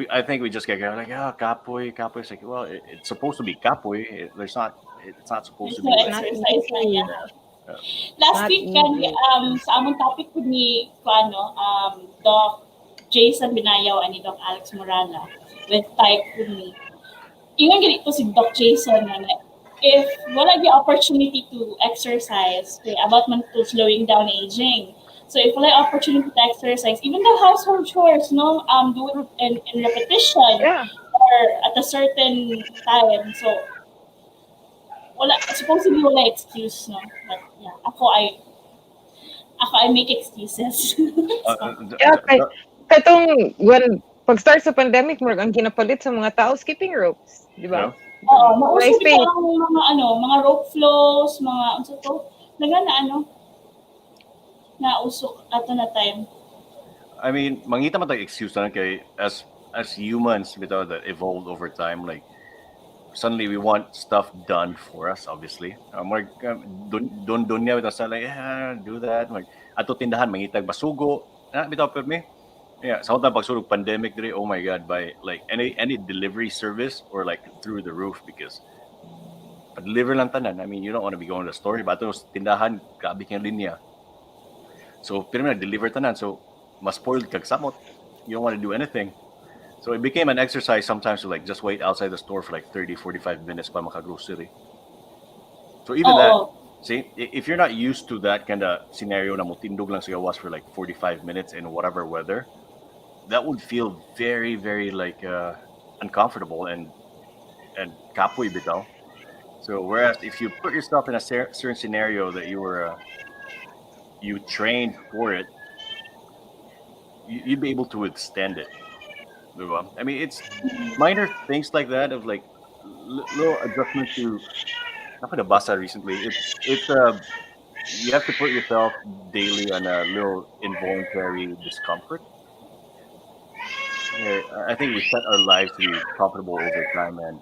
Speaker 3: I think we just get like kapoy. It's like it's supposed to be kapoy. It's not supposed to
Speaker 1: There's
Speaker 3: be
Speaker 1: no
Speaker 3: like
Speaker 1: exercise na
Speaker 2: easy.
Speaker 1: yan.
Speaker 3: uh,
Speaker 1: Last
Speaker 2: Not
Speaker 1: week, kan,
Speaker 2: easy.
Speaker 1: sa among topic ko ni, Doc Jason Binayaw and ni Doc Alex Morala with type with me. Ingon ganito si Doc Jason na if wala the opportunity to exercise, okay, about man to slowing down aging. So if wala opportunity to exercise, even the household chores, no, do it in repetition
Speaker 2: Yeah.
Speaker 1: or at a certain time. So wala supposedly wala excuse, no. But yeah, ako I make excuses.
Speaker 3: uh,
Speaker 1: So,
Speaker 3: uh,
Speaker 2: Yeah,
Speaker 3: uh, uh,
Speaker 2: katong pag-start sa pandemic, murag ang ginapalit sa mga tao, skipping ropes. Di ba?
Speaker 1: oo, mauso
Speaker 2: Nice
Speaker 1: dito
Speaker 2: thing.
Speaker 1: ang mga rope flows, mga unsa to, na usok ato na time.
Speaker 3: I mean, mangita man tayo excuse na lang kay as humans bitaw that evolved over time. Like suddenly we want stuff done for us. Obviously, more don niya bitaw sa like do that. Like ato tindahan mangitag basugo. Bitaw per me. Yeah, sa utang pagsulog pandemic diri. Oh my God, by like any delivery service or like through the roof because pa-deliver lang tanan. I mean, you don't want to be going to the store. But ato tindahan grabe kay linya. So pero nag-deliver tanan. So mas spoiled kag samot. You don't want to do anything. So it became an exercise sometimes to like just wait outside the store for like 30, 45 minutes para maka-grocery. So even that,
Speaker 1: Oo.
Speaker 3: see, if you're not used to that kind of scenario na mutindog lang sa gawas for like 45 minutes in whatever weather, that would feel very, very like uncomfortable and kapoy bitaw. So whereas if you put yourself in a certain scenario that you trained for it, you'd be able to withstand it. Diba? I mean, it's minor things like that of like little adjustments to. Not gonna basa recently. It's you have to put yourself daily on a little involuntary discomfort. Yeah, I think we set our lives to be comfortable over time, and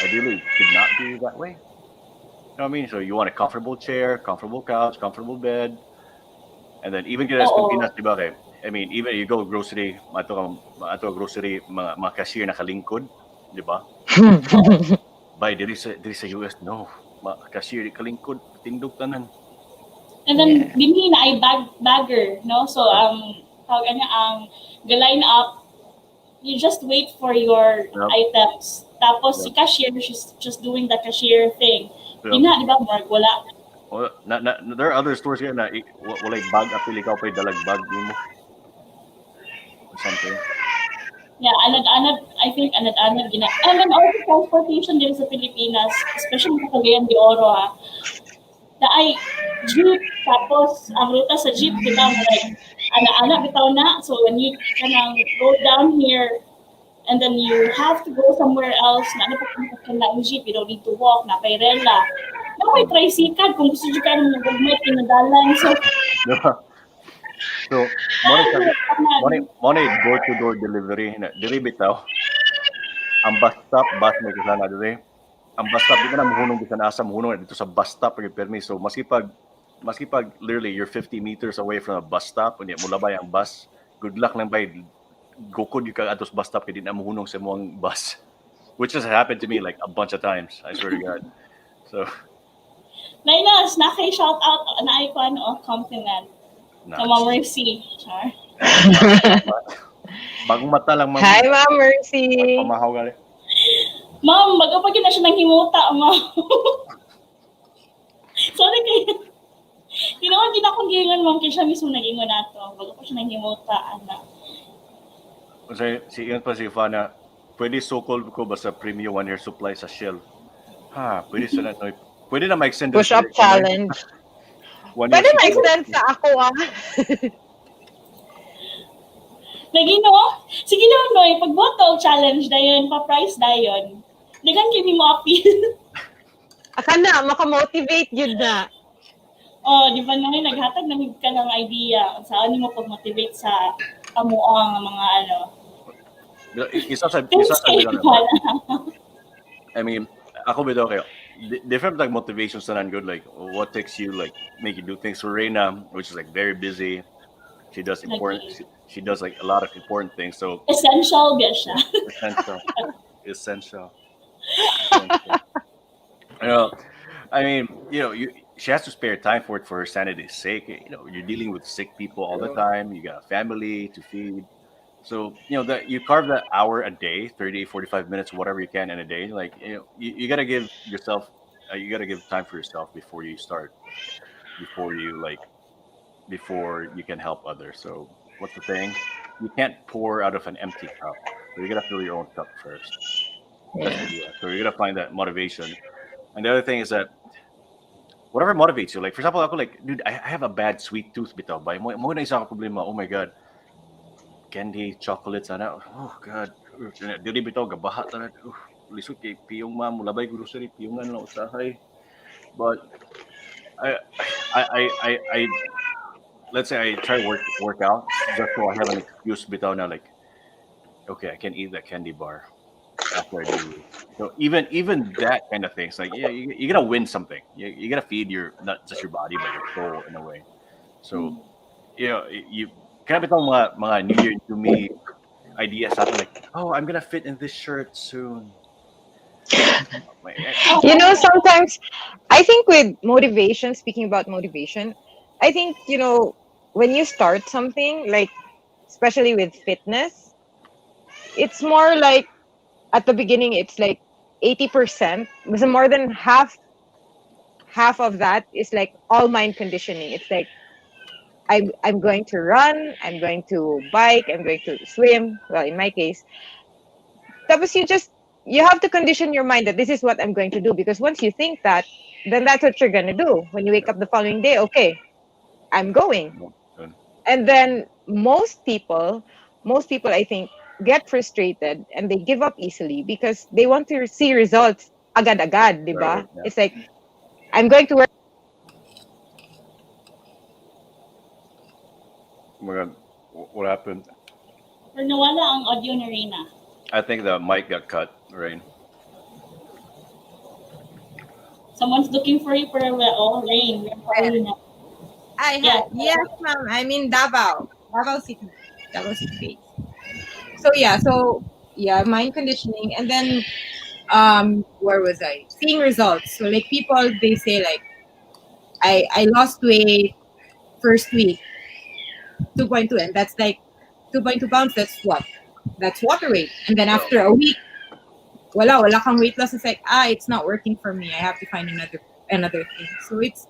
Speaker 3: ideally, it should not be that way. You know what I mean? So you want a comfortable chair, comfortable couch, comfortable bed, and then even get as
Speaker 1: Oo.
Speaker 3: Pilipinas, di ba? Okay? I mean, even you go grocery, ato grocery, mga cashier na kalingkod, di ba? By diri sa US, no. Cashier di kalingkod, tindog tanan.
Speaker 1: And then, dinhi na ay bagger, no? So, tawag niya, galine up, you just wait for your
Speaker 3: Yep.
Speaker 1: items. Tapos, si
Speaker 3: Yep.
Speaker 1: cashier, she's just doing the cashier thing.
Speaker 3: Yep.
Speaker 1: Yun na, di ba, Mark? Wala.
Speaker 3: Well, there are other stores here na walay bag apil ikaw pa'y dalag bag mo or something.
Speaker 1: Yeah, I think anad gina. And then also transportation din sa Pilipinas, especially sa Cagayan de Oro, na ay jeep, tapos ang ruta sa jeep, di ba, like, ana bitaw na. So when you kanang go down here, and then you have to go somewhere else, na ano pa na jeep, you don't need to walk, na kay Rela. Na may tricycle, kung gusto nyo ka ng gagmit, pinadalan. So,
Speaker 3: So, money door-to-door delivery. Diri bitaw, ang bus stop, bus may kasana diri. Ang bus stop, di ka na muhunong bisan asa, muhunong dito sa bus stop, pag permis. So, maski pag literally, you're 50 meters away from a bus stop, and mula ba ang bus, good luck lang ba, gukod yung atos bus stop, hindi na muhunong sa mga bus. Which has happened to me like a bunch of times, I swear to God. So,
Speaker 1: Linus, naki-shout out, naay ko ano, compliment. Sa Ma'am Mercy. Char.
Speaker 3: Bagong mata lang, ma'am.
Speaker 2: Hi, Ma'am Mercy.
Speaker 3: Pamahaw ka rin.
Speaker 1: Ma'am, bago pa na siya ng himuta, ma'am. Sorry kayo. Ginawa din akong gingan, ma'am, kaya siya mismo nag-ingon nato. Bago pa siya ng himuta, anak.
Speaker 3: Kasi si Ian pa si Fana, pwede so-called ko basta premium 1 year supply sa Shell. Pwede sa natin. Pwede na ma-extend.
Speaker 2: Push-up challenge. Pwede ma-extend sa ako,
Speaker 1: Nagino, sige na, Noy, pag-bottle challenge na yun, pa-price na yun. Dagan kayo mo appeal.
Speaker 2: Aka na, makamotivate yun na.
Speaker 1: Oh, di ba naman, naghatag namin ka ng idea. Saan mo pag-motivate sa kamuang mga ano.
Speaker 3: Isa sa I mean, ako bitaw kayo. Different like motivations na good, like what takes you like make you do things. So Reina, which is like very busy, she does important. She does like a lot of important things. So
Speaker 1: essential, ba siya?
Speaker 3: Essential. I mean, she has to spare time for it for her sanity's sake. You're dealing with sick people all the time. You got a family to feed. So, that you carve that hour a day, 30, 45 minutes, whatever you can in a day. Like, you got to give yourself, you got to give time for yourself before you start, before you can help others. So, what's the thing? You can't pour out of an empty cup. So, you got to fill your own cup first. So, you got to find that motivation. And the other thing is that whatever motivates you, like, for example, dude, I have a bad sweet tooth bitaw. Mo na isa ka problema. Oh my God. Candy, chocolate, sana. Oh God. Dili bitaw gabaha tanan. Lisod kay piyong ma'am, mulabay grocery, piyongan lang usahay. But I let's say I try to work out just so I have an excuse bitaw na like, okay, I can eat that candy bar after I do. So even that kind of things, like you gotta win something. You gotta feed not just your body but your soul in a way. So you kaya bitong mga New Year to me ideas happen like, oh, I'm gonna fit in this shirt soon.
Speaker 2: Sometimes I think with motivation, speaking about motivation, I think, when you start something, like especially with fitness, it's more like at the beginning it's like 80%, more than half of that is like all mind conditioning. It's like I'm going to run, I'm going to bike, I'm going to swim. Well, in my case, tapos you have to condition your mind that this is what I'm going to do, because once you think that, then that's what you're gonna do. When you wake up the following day, okay, I'm going. And then most people I think get frustrated and they give up easily because they want to see results agad-agad, di ba?
Speaker 3: Right, yeah.
Speaker 2: It's like, I'm going to work
Speaker 3: my God, what happened?
Speaker 1: Or nawala ang audio ni Reina.
Speaker 3: I think the mic got cut, right?
Speaker 1: Someone's looking for you for a oh, Rain. We're calling you now.
Speaker 4: Yes, ma'am. I'm in Davao City. Davao City. So mind conditioning, and then where was I? Seeing results. So like people, they say like I lost weight first week, 2.2, and that's like 2.2 pounds. That's what? That's water weight. And then after a week, wala kang weight loss. It's like it's not working for me. I have to find another thing. So it's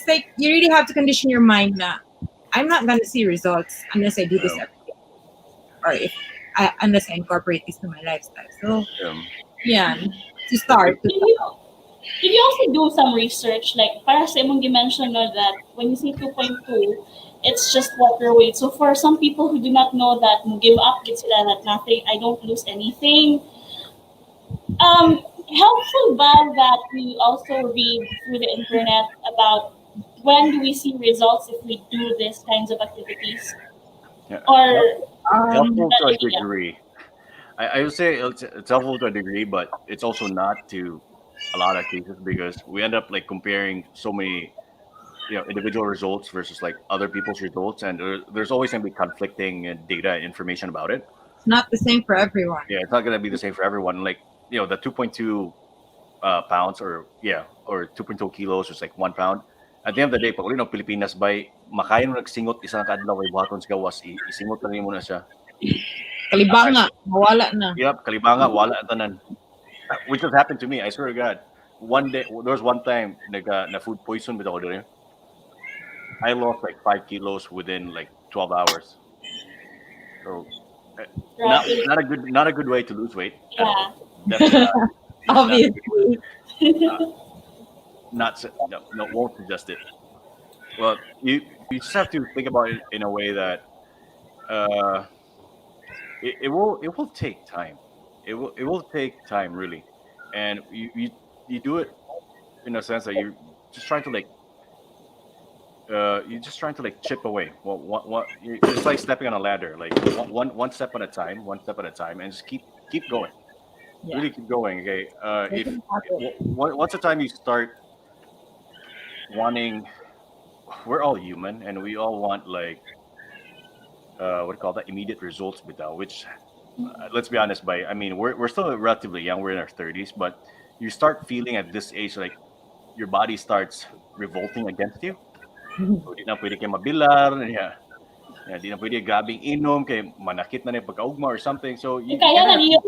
Speaker 4: like you really have to condition your mind na I'm not gonna see results unless I do this every day, or unless I incorporate this to my lifestyle. So yeah, to start.
Speaker 1: Did you also do some research, like para sa imong dimension no, that when you say 2.2, it's just water weight. So for some people who do not know that, give up, gid sila that nothing, I don't lose anything. Helpful ba that we also read through the internet about when do we see results if we do these kinds of activities?
Speaker 3: Yeah.
Speaker 1: Or
Speaker 3: Helpful to a
Speaker 1: that idea?
Speaker 3: degree. I would say it's helpful to a degree, but it's also not to a lot of cases because we end up like comparing so many individual results versus like other people's results, and there's always going to be conflicting data and information about it.
Speaker 4: It's not the same for everyone.
Speaker 3: Yeah, it's not going to be the same for everyone. Like the 2.2 pounds or 2.2 kilos is like 1 pound. At the end of the day, pag uli ng Pilipinas by makain mo nagsingot isa na kadlaw ay buhaton sa gawas isingot na mo na siya.
Speaker 4: Kalibanga, mawala na.
Speaker 3: Yep, kalibanga wala na tanan. Which has happened to me. I swear to God. One day, there was one time na food poison with ako dito. I lost like 5 kilos within like 12 hours. So not a good way to lose weight.
Speaker 1: Yeah.
Speaker 3: Definitely not.
Speaker 4: Obviously.
Speaker 3: Won't suggest it. Well, you just have to think about it in a way that it will take time. It will take time really, and you do it in a sense that you're just trying to like chip away. Well, it's like stepping on a ladder, like one step at a time, and just keep going.
Speaker 4: Yeah.
Speaker 3: Really keep going. Okay. Once the time you start wanting, we're all human, and we all want like what do you call that, immediate results with that. Which let's be honest, we're still relatively young. We're in our 30s, but you start feeling at this age like your body starts revolting against you. So, di na pwede kayo mabilar, di na pwede grabing inom, kay manakit na yung pagkaugma or something. So you
Speaker 1: Kaya na niyo.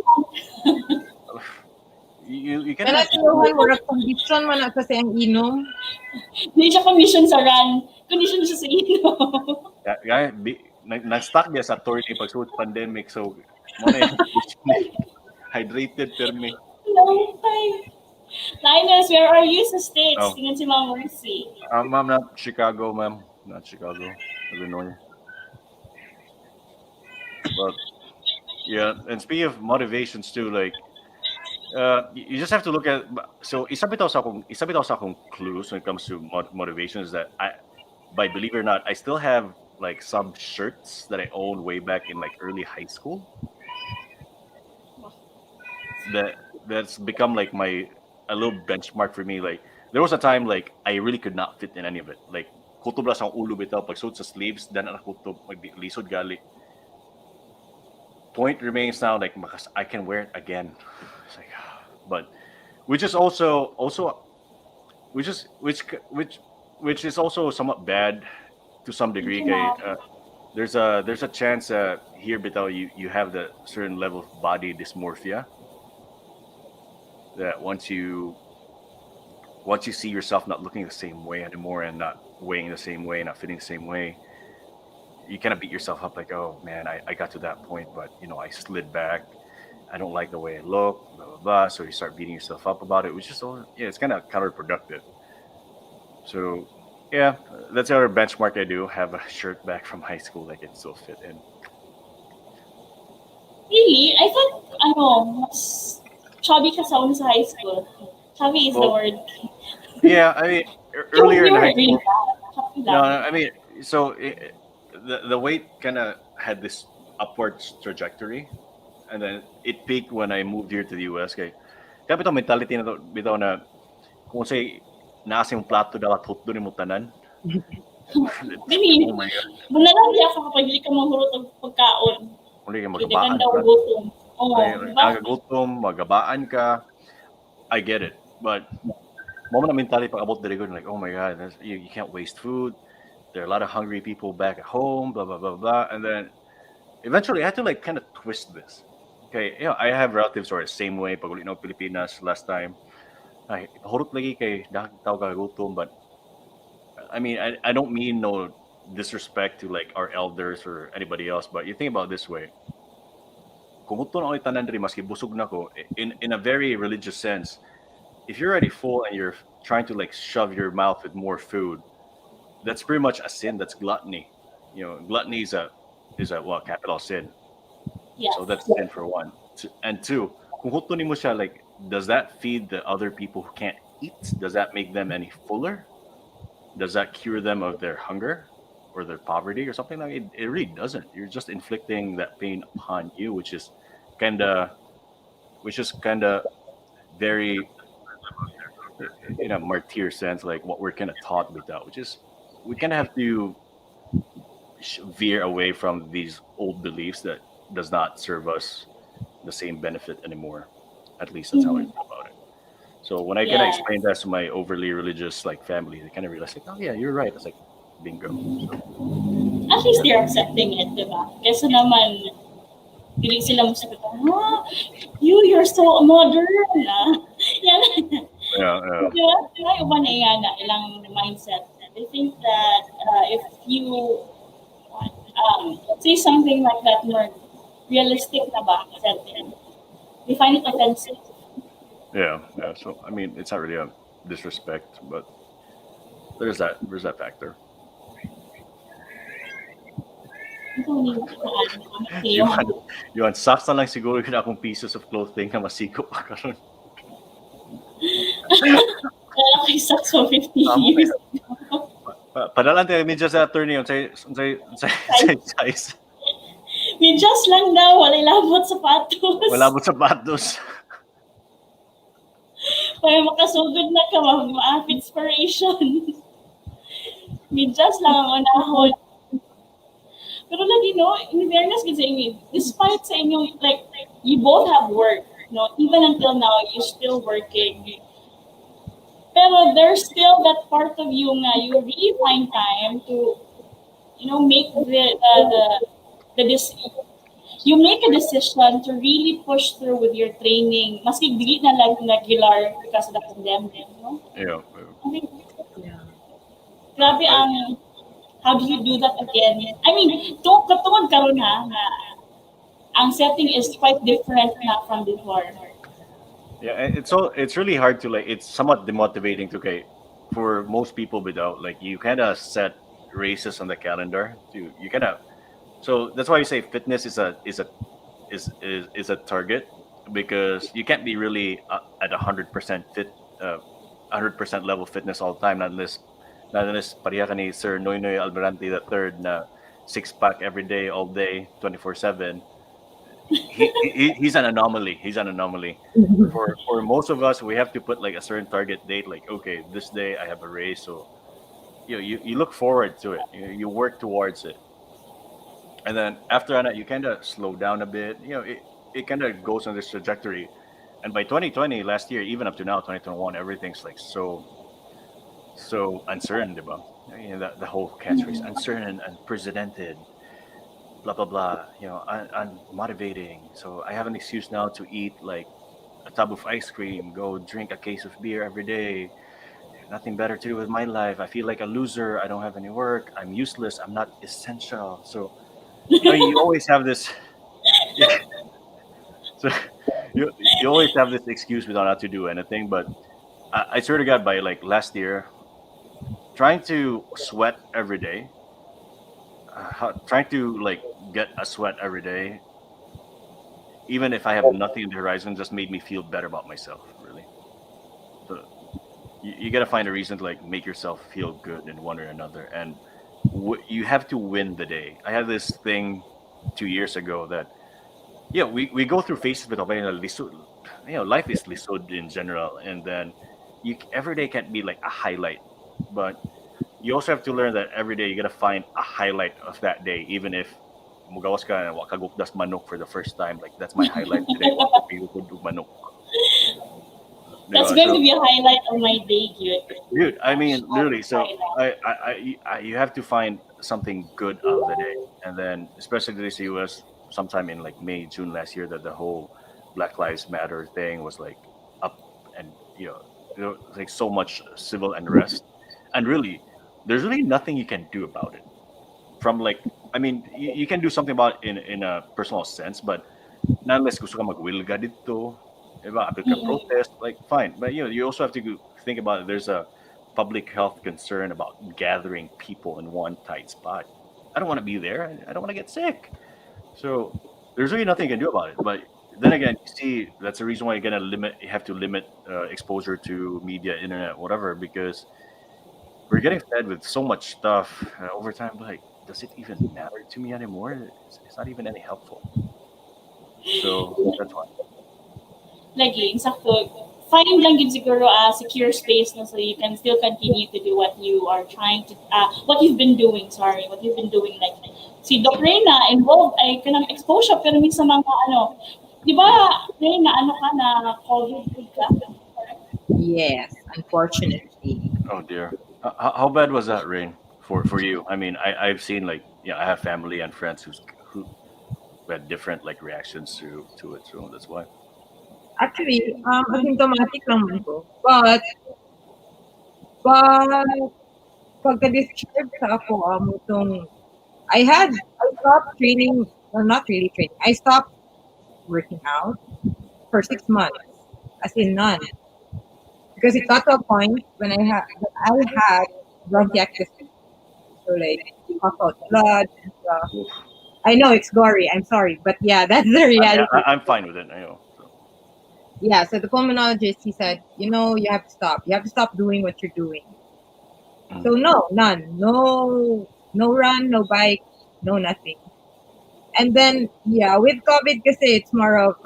Speaker 3: you can
Speaker 4: Kaya sinuhan mo condition man na kasi ang inom.
Speaker 1: Hindi siya condition sa run. Condition siya sa ino.
Speaker 3: nag-stuck niya sa tour ni pag-suot pandemic. So hydrated permi.
Speaker 1: Long time. Linus, where are you sa States?
Speaker 3: Oh.
Speaker 1: Tingnan si Ma'am Mercy.
Speaker 3: Ma'am, not Chicago, ma'am. Not Chicago, Illinois. But yeah, and speaking of motivations too, like you just have to look at. So isa bitaw sa akong clues when it comes to motivation is that believe it or not, I still have like some shirts that I owned way back in like early high school. That's become like a little benchmark for me. Like there was a time like I really could not fit in any of it. Like kutob lang sa ulo bitaw pag suot sa sleeves, dan ang kutob maglisod gali. Point remains now like I can wear it again. It's like, but which is also which is also somewhat bad to some degree. Okay, there's a chance here bitaw you have the certain level of body dysmorphia. That once you see yourself not looking the same way anymore and not weighing the same way, not fitting the same way, you kind of beat yourself up like, oh man, I got to that point, but I slid back. I don't like the way I look, blah blah blah. So you start beating yourself up about it, which is it's kind of counterproductive. So yeah, that's the other benchmark I do. Have a shirt back from high school that can still fit in.
Speaker 1: Really? I thought, mas chubby ka sa sa high school. Chubby is the word.
Speaker 3: Yeah, I mean, earlier in high school.
Speaker 1: No,
Speaker 3: No, I mean, so the weight kind of had this upward trajectory, and then it peaked when I moved here to the US. Kaya bitaw mentality na to, bitaw na kung say nasa yung plato dapat hotdo ni mo tanan.
Speaker 1: Dili,
Speaker 3: Oh my god.
Speaker 1: muna lang di ako kapag hindi ka mahurot ng pagkaon.
Speaker 3: Uli ka
Speaker 1: Hindi ka
Speaker 3: magabaan
Speaker 1: daw
Speaker 3: ka.
Speaker 1: gutom. Oo, diba?
Speaker 3: Nagagutom, magabaan ka. I get it. But moment na mentality pag abot diri ko like, oh my god, you can't waste food. There are a lot of hungry people back at home, blah blah blah blah. And then eventually I had to like kind of twist this. Okay, I have relatives who are the same way pag uli no Pilipinas last time. Ay, hurot lagi kay dahil tao kagagutom, but I mean, I don't mean no disrespect to like our elders or anybody else, but you think about it this way. Kung gusto na ako tanan diri maski busog na ko, in a very religious sense, if you're already full and you're trying to like shove your mouth with more food, that's pretty much a sin. That's gluttony. Gluttony is a well, capital sin.
Speaker 1: Yes.
Speaker 3: So that's sin for one. And two, kung gusto nimo siya, like, does that feed the other people who can't eat? Does that make them any fuller? Does that cure them of their hunger or their poverty or something like it? It really doesn't. You're just inflicting that pain upon you, which is kind of very, in a martyr sense, like what we're kind of taught with that, which is we kind of have to veer away from these old beliefs that does not serve us the same benefit anymore. At least that's how I feel about it. So when I kind of
Speaker 1: Yes.
Speaker 3: explained that to my overly religious like family, they kind of realized like, oh yeah, you're right. It's like bingo. So,
Speaker 1: At least they're accepting it, diba? Kesa naman, hindi sila masagot, you're so modern, ah. Yan.
Speaker 3: yeah, yeah.
Speaker 1: Diba? Diba? Iba na yan na ilang mindset. They think that if you say something like that more realistic na ba, setting, they find it offensive.
Speaker 3: Yeah, yeah. So I mean, it's not really a disrespect, but there's that factor.
Speaker 1: Ito hindi ko alam. Okay,
Speaker 3: Yun, sakto lang siguro yun akong pieces of clothing na masiko pa karon.
Speaker 1: Kaya kay Saks for 50 years.
Speaker 3: Padalan tayo medyo sa attorney unsay size.
Speaker 1: We just lang daw, walay labot sapatos.
Speaker 3: Wala mo sapatos.
Speaker 1: Kaya makasugod na ka, ma-have inspiration. We just lang ang unahon. Pero lagi, no, in fairness kasi inyo, despite sa inyo, like, you both have work, no, even until now, you're still working. Pero there's still that part of you nga, you really find time to, make you make a decision to really push through with your training. Maski dili na lang regular because of the pandemic, no?
Speaker 3: Yeah.
Speaker 1: Okay. Grabe ang, how do you do that again? I mean, katungod karon ha, na ang setting is quite different na from before.
Speaker 3: Yeah, and it's really hard to like. It's somewhat demotivating to for most people without like you kind of set races on the calendar. You kind of so that's why you say fitness is a target because you can't be really at 100% fit, 100% level fitness all the time. Not unless pareha ka ni Sir Noynoy Almirante the third na 6-pack every day, all day, 24/7. He's an anomaly. For most of us, we have to put like a certain target date. Like, okay, this day I have a race, so you look forward to it. You work towards it, and then after that, you kind of slow down a bit. It kind of goes on this trajectory, and by 2020, last year, even up to now, 2021, everything's like so uncertain, diba? The whole catchphrase, uncertain, unprecedented. Blah blah blah, unmotivating. So I have an excuse now to eat like a tub of ice cream, go drink a case of beer every day. Nothing better to do with my life. I feel like a loser. I don't have any work. I'm useless. I'm not essential. So you always have this. So you always have this excuse without not to do anything. But I swear to God, by like last year, trying to sweat every day. Trying to like get a sweat every day, even if I have nothing in the horizon, just made me feel better about myself. Really, so you gotta find a reason to like make yourself feel good in one or another. And you have to win the day. I had this thing 2 years ago that yeah, we go through phases with lisod. Life is lisod in general, and then every day can't be like a highlight, but you also have to learn that every day you gotta find a highlight of that day, even if mugawas ka na wakagukdas manok for the first time. Like that's my highlight today. Wakagukdas manok.
Speaker 1: That's
Speaker 3: Diba?
Speaker 1: going to
Speaker 3: So
Speaker 1: be a highlight of my day, dude.
Speaker 3: dude, I mean, literally. So
Speaker 1: Highlight.
Speaker 3: you have to find something good out of the day, and then especially this U.S. sometime in like May, June last year, that the whole Black Lives Matter thing was like up, and like so much civil unrest, and really, there's really nothing you can do about it. From like, I mean, you can do something about it in a personal sense, but not unless gusto ka magwilga dito, diba? Apil ka
Speaker 1: Mhm.
Speaker 3: protest, like fine. But you also have to think about it. There's a public health concern about gathering people in one tight spot. I don't want to be there. I don't want to get sick. So there's really nothing you can do about it. But then again, you see, that's the reason why you have to limit exposure to media, internet, whatever, because we're getting fed with so much stuff over time. Like, does it even matter to me anymore? It's not even any helpful. So that's why.
Speaker 1: Lagi, insakto. Find lang yun siguro a secure space no, so you can still continue to do what you are trying to, what you've been doing, sorry, what you've been doing. Like, si Doc Reyna, involved, ay, kanang exposure, pero minsan mga ano, di ba, Reyna, ano ka na, COVID ka?
Speaker 4: Yes, unfortunately.
Speaker 3: Oh dear. How bad was that, Rain, for you? I mean, I've seen like I have family and friends who had different like reactions to it, so that's why.
Speaker 4: Actually, asymptomatic naman ko. But, pagka-discharge sa ako, I stopped training, well, not really training. I stopped working out for 6 months, as in none. Because it got to a point when I had bronchiectasis. So like, cough out blood and stuff.
Speaker 3: Oof.
Speaker 4: I know it's gory. I'm sorry, but yeah, that's the
Speaker 3: I mean,
Speaker 4: reality.
Speaker 3: I'm fine with it. I know. So.
Speaker 4: Yeah. So the pulmonologist, he said, you have to stop. You have to stop doing what you're doing. So
Speaker 3: Mm.
Speaker 4: no, none. No, no run, no bike, no nothing. And then yeah, with COVID, kasi it's more of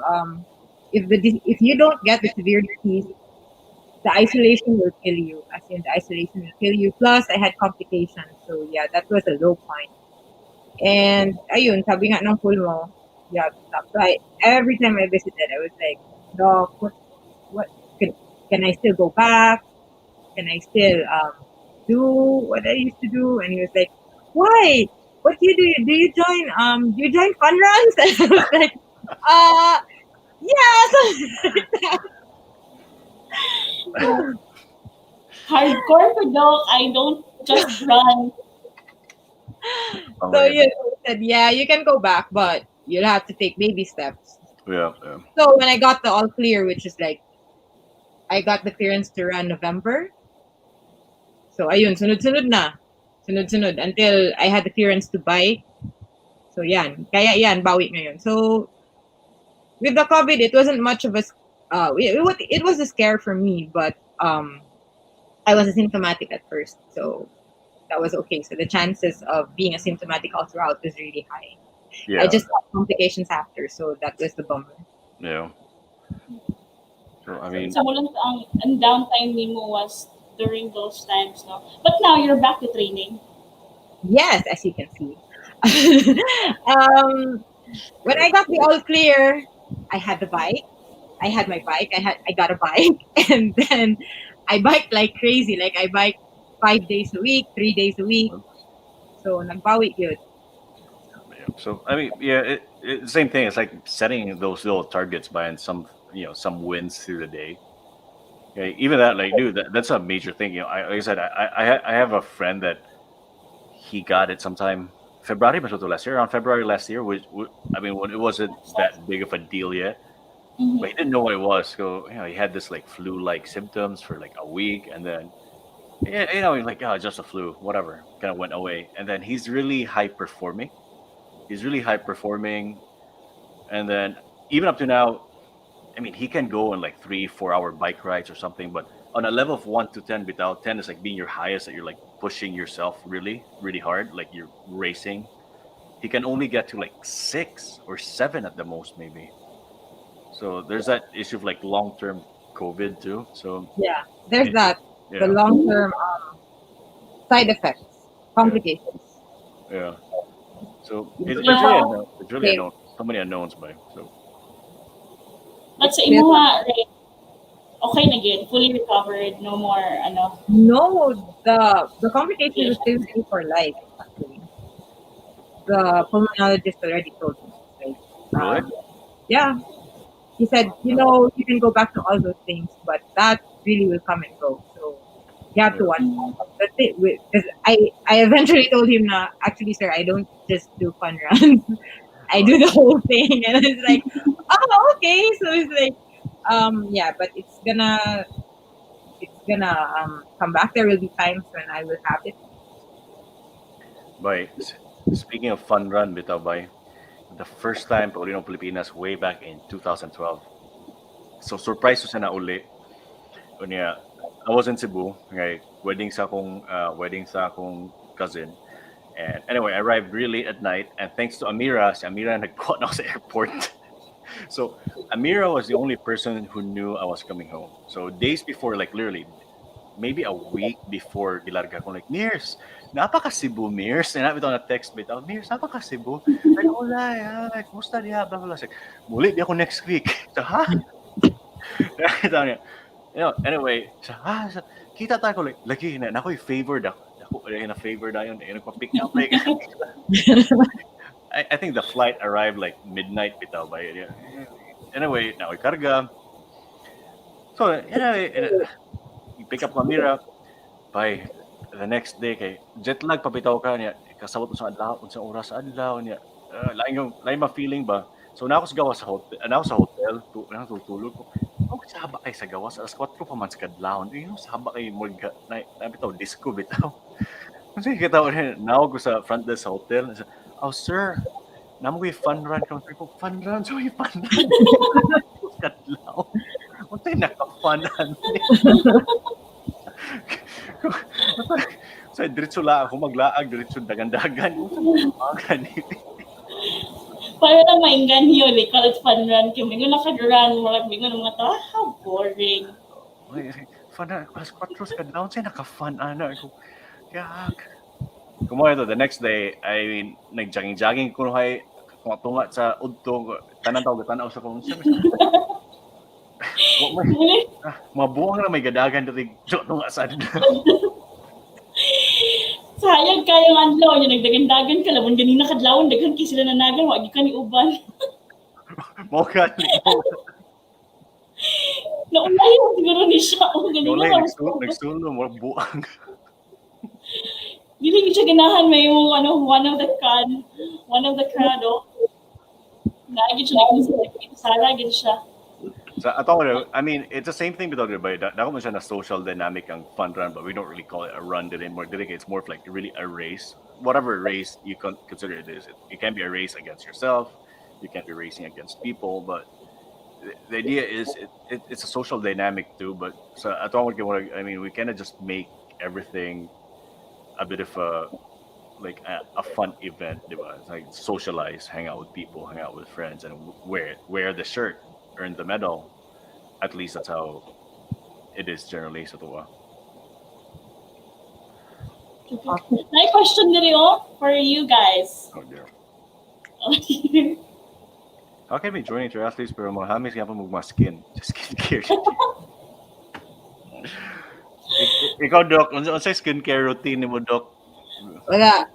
Speaker 4: if you don't get the severe disease, the isolation will kill you. As in, the isolation will kill you. Plus, I had complications. So yeah, that was a low point. And ayun, sabi nga ng pulmo, you have to stop. So every time I visited, I was like, Doc, what can I still go back? Can I still do what I used to do? And he was like, why? What do you do? Do you join fun runs? And I was like, yeah.
Speaker 1: Hardcore for Doc, I don't just run.
Speaker 3: Oh,
Speaker 4: So
Speaker 3: my
Speaker 4: you
Speaker 3: God.
Speaker 4: said, yeah, you can go back, but you'll have to take baby steps.
Speaker 3: Yeah, yeah.
Speaker 4: So when I got the all clear, which is like, I got the clearance to run November. So ayun, sunod-sunod na. Sunod-sunod until I had the clearance to bike. So yan, kaya yan, bawi ngayon. So with the COVID, it wasn't much of a, it was a scare for me, but I was asymptomatic at first. So that was okay. So the chances of being asymptomatic all throughout was really high.
Speaker 3: Yeah,
Speaker 4: I just had complications after, so that was the bummer.
Speaker 3: yeah. So I mean,
Speaker 1: So, mulang ang downtime mo was during those times, no? But now you're back to training.
Speaker 4: Yes, as you can see. When I got the all clear, I had the bike. I had my bike. I got a bike, and then I biked like crazy. Like I bike 5 days a week, 3 days a week. So nagbawi yun.
Speaker 3: yeah. So I mean, yeah, same thing. It's like setting those little targets by some some wins through the day. Okay, even that, like, dude, that's a major thing. Like I said, I have a friend that he got it sometime February, but last year, around February last year, which I mean, when it wasn't that big of a deal yet, but he
Speaker 1: Mhm.
Speaker 3: didn't know what it was. So he had this like flu-like symptoms for like a week, and then yeah, he's like, oh, just a flu, whatever, kind of went away, and then he's really high performing. He's really high performing, and then even up to now, I mean, he can go on like 3, 4 hour bike rides or something, but on a level of 1 to 10, without 10 is like being your highest that you're like pushing yourself really, really hard, like you're racing, he can only get to like 6 or 7 at the most, maybe. So there's that issue of like long term COVID too. So
Speaker 4: Yeah, there's
Speaker 3: it,
Speaker 4: that. The
Speaker 3: yeah,
Speaker 4: long term side effects,
Speaker 3: yeah,
Speaker 4: complications.
Speaker 3: yeah. So it's really
Speaker 1: Yeah.
Speaker 3: unknown. It's really
Speaker 4: Okay.
Speaker 3: unknown. So many unknowns, by so
Speaker 1: But sa imuha, right, okay na gid, fully recovered, no more,
Speaker 4: No, the complications are still really for life. Actually, the pulmonologist already told me. Like,
Speaker 3: really,
Speaker 4: yeah, he said, you can go back to all those things, but that really will come and go. So you have to watch. That's it. Because I eventually told him, actually, sir, I don't just do fun runs. I do the whole thing. And it's like, oh, okay. So it's like, yeah, but it's gonna come back. There will be times when I will have it.
Speaker 3: by speaking of fun run, bitaw by the first time Paulino Pilipinas way back in 2012. So surprise ko sa na uli. Unya, I was in Cebu, right? Wedding sa akong cousin. And anyway, I arrived really late at night, and thanks to Amira, si Amira nagkuha na ako sa airport. So Amira was the only person who knew I was coming home. So days before, like literally, maybe a week before gilarga ko, like, Mears, napaka Cebu, Mears. And nabitaw na text bitaw, Mears, napaka Cebu. Like, wala, kumusta diha, blah, blah, blah. Like, muli di ako next week. So, ha? Sabi niya, anyway, kita tayo ko, like, lagi, na ako'y favored ako. Na favored na yun, nagpa-pick up, like, I think the flight arrived like midnight bitaw ba. Anyway, na ako'y karga. So, anyway, you pick up Amira, by the next day, kay jet lag pabitaw ka niya, kasabot mo sa adlaw, sa oras sa adlaw niya. Lain ma-feeling ba? So, na ako sa gawas sa hotel, tulog ko. Sa haba kay sa gawas, alas 4 pa man sa kadlawon. Sa haba kay morga, na bitaw, disco bitaw. Kasi kita ko rin, nawag ko sa front desk sa hotel. Oh, sir, namo ko yung fun run. Fun run? So, yung fun run. Kadlaw. Untay naka-funan. So, diretso lang ako maglaag, diretso dagan-dagan. Mga ganito.
Speaker 1: para lang mainggan yun, like, college fun run, kaya mingo nakag-run, mingo ng mga tao, how boring.
Speaker 3: Fun run, alas 4 sa kadlaw, sa'yo naka-fun, Yak. Kumuha ito, the next day, I mean, nag-jogging-jogging ko hay, tunga sa udto, tanaw sa kung mabuang na may gadagan dito, tunga sa
Speaker 1: Sayang kayong adlaw, yung nagdagan-dagan ka, labon ganina kadlawon, daghan kayo sila nanagan, wag ka ni uban.
Speaker 3: Mokan.
Speaker 1: Naulay mo siguro ni siya, ganina.
Speaker 3: Nagsulo, mo buang.
Speaker 1: Hindi siya ganahan, may yung one of the crowd, Naagin siya, Sara, agin siya.
Speaker 3: So, I mean, it's the same thing with other, but that was a social dynamic and fun run, but we don't really call it a run anymore. It's more of like really a race. Whatever race you consider it is. It can be a race against yourself. You can't be racing against people, but the idea is it's a social dynamic too. But so I mean, we kind of just make everything a bit of a fun event. It's like socialize, hang out with people, hang out with friends, and wear the shirt, earn the medal. At least that's how it is generally sa tuwa.
Speaker 1: My question nila for you guys.
Speaker 3: Oh dear. How can we join triathletes pero mahamis nga pa mga skin? Just skincare. Ikaw, Doc, ano sa skincare routine mo, Doc?
Speaker 4: Wala.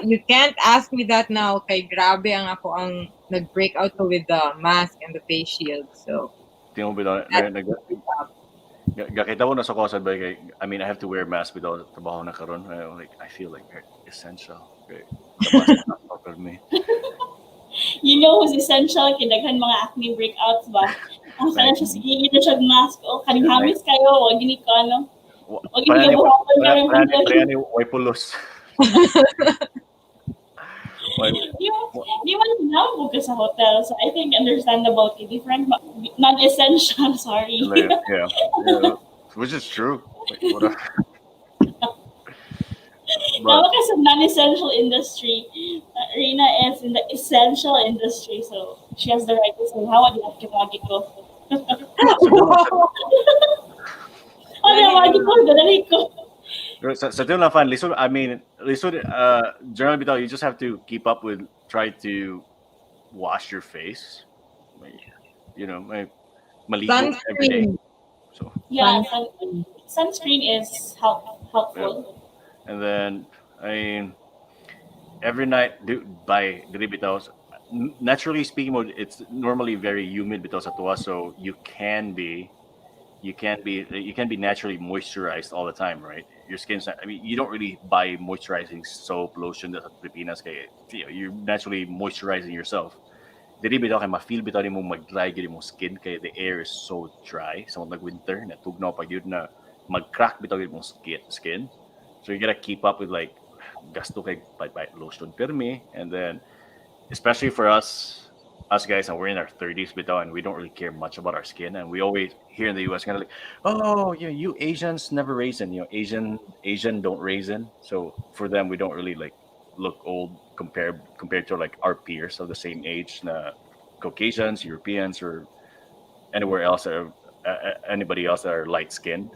Speaker 4: You can't ask me that now. Kay grabe ang ako ang nag-break out ko with the mask and the face shield. So,
Speaker 3: Tingnan mo ba gakita ko na sa kosa ba kay I mean I have to wear mask without trabaho na karon. I feel like very essential. Okay. For me.
Speaker 1: You know who's essential, kinaghan mga acne breakouts ba? Ang sana siya sige na siya mask. Kaning hamis kayo, wag gini ko wag gini ko buhaton karon
Speaker 3: Parani way pulos.
Speaker 1: Di man tinawag ka sa hotel, so I think understandable, different, non-essential, sorry.
Speaker 3: Yeah. Which is true. Like, whatever.
Speaker 1: Now, because of non-essential industry, Rina is in the essential industry, so she has the right to say, how would you like to ko? Ano yung magi ko? Dadali ko.
Speaker 3: Sa ito lang fan, lisod, I mean, lisod, generally bitaw, you just have to keep up with, try to wash your face. May, you know, may maligo every day.
Speaker 4: Sunscreen.
Speaker 3: So,
Speaker 1: Yeah, sunscreen is helpful.
Speaker 3: and then, I mean, every night, by dili bitaw, naturally speaking, it's normally very humid bitaw sa tuwa, so you can be naturally moisturized all the time, right? Your skin's not, I mean, you don't really buy moisturizing soap, lotion that sa Pilipinas kay you're naturally moisturizing yourself. Dili bitaw kay ma-feel bitaw nimo mag-dry gyud imong skin kay the air is so dry sa mga winter na tugnaw pag yun na mag-crack bitaw gyud imong skin. So you gotta keep up with like gasto kay by lotion pirmi, and then especially for us guys, and we're in our 30s bitaw, and we don't really care much about our skin, and we always here in the US kind of like, oh, you Asians never raisin, Asian don't raisin, so for them we don't really like look old compared to like our peers of the same age, na Caucasians, Europeans, or anywhere else, or anybody else that are light skinned.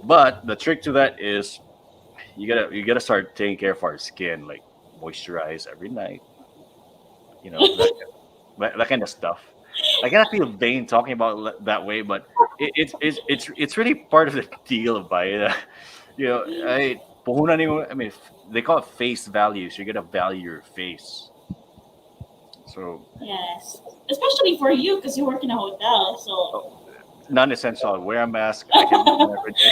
Speaker 3: But the trick to that is you gotta start taking care of our skin, like moisturize every night, that kind of stuff. I kind of feel vain talking about it that way, but it's really part of the deal of buying. Puhunan nimo, I mean, they call it face value, so you gotta value your face. So
Speaker 1: Yes, especially for you because you work in a hotel. So
Speaker 3: non-essential. Wear a mask. I can do it every day.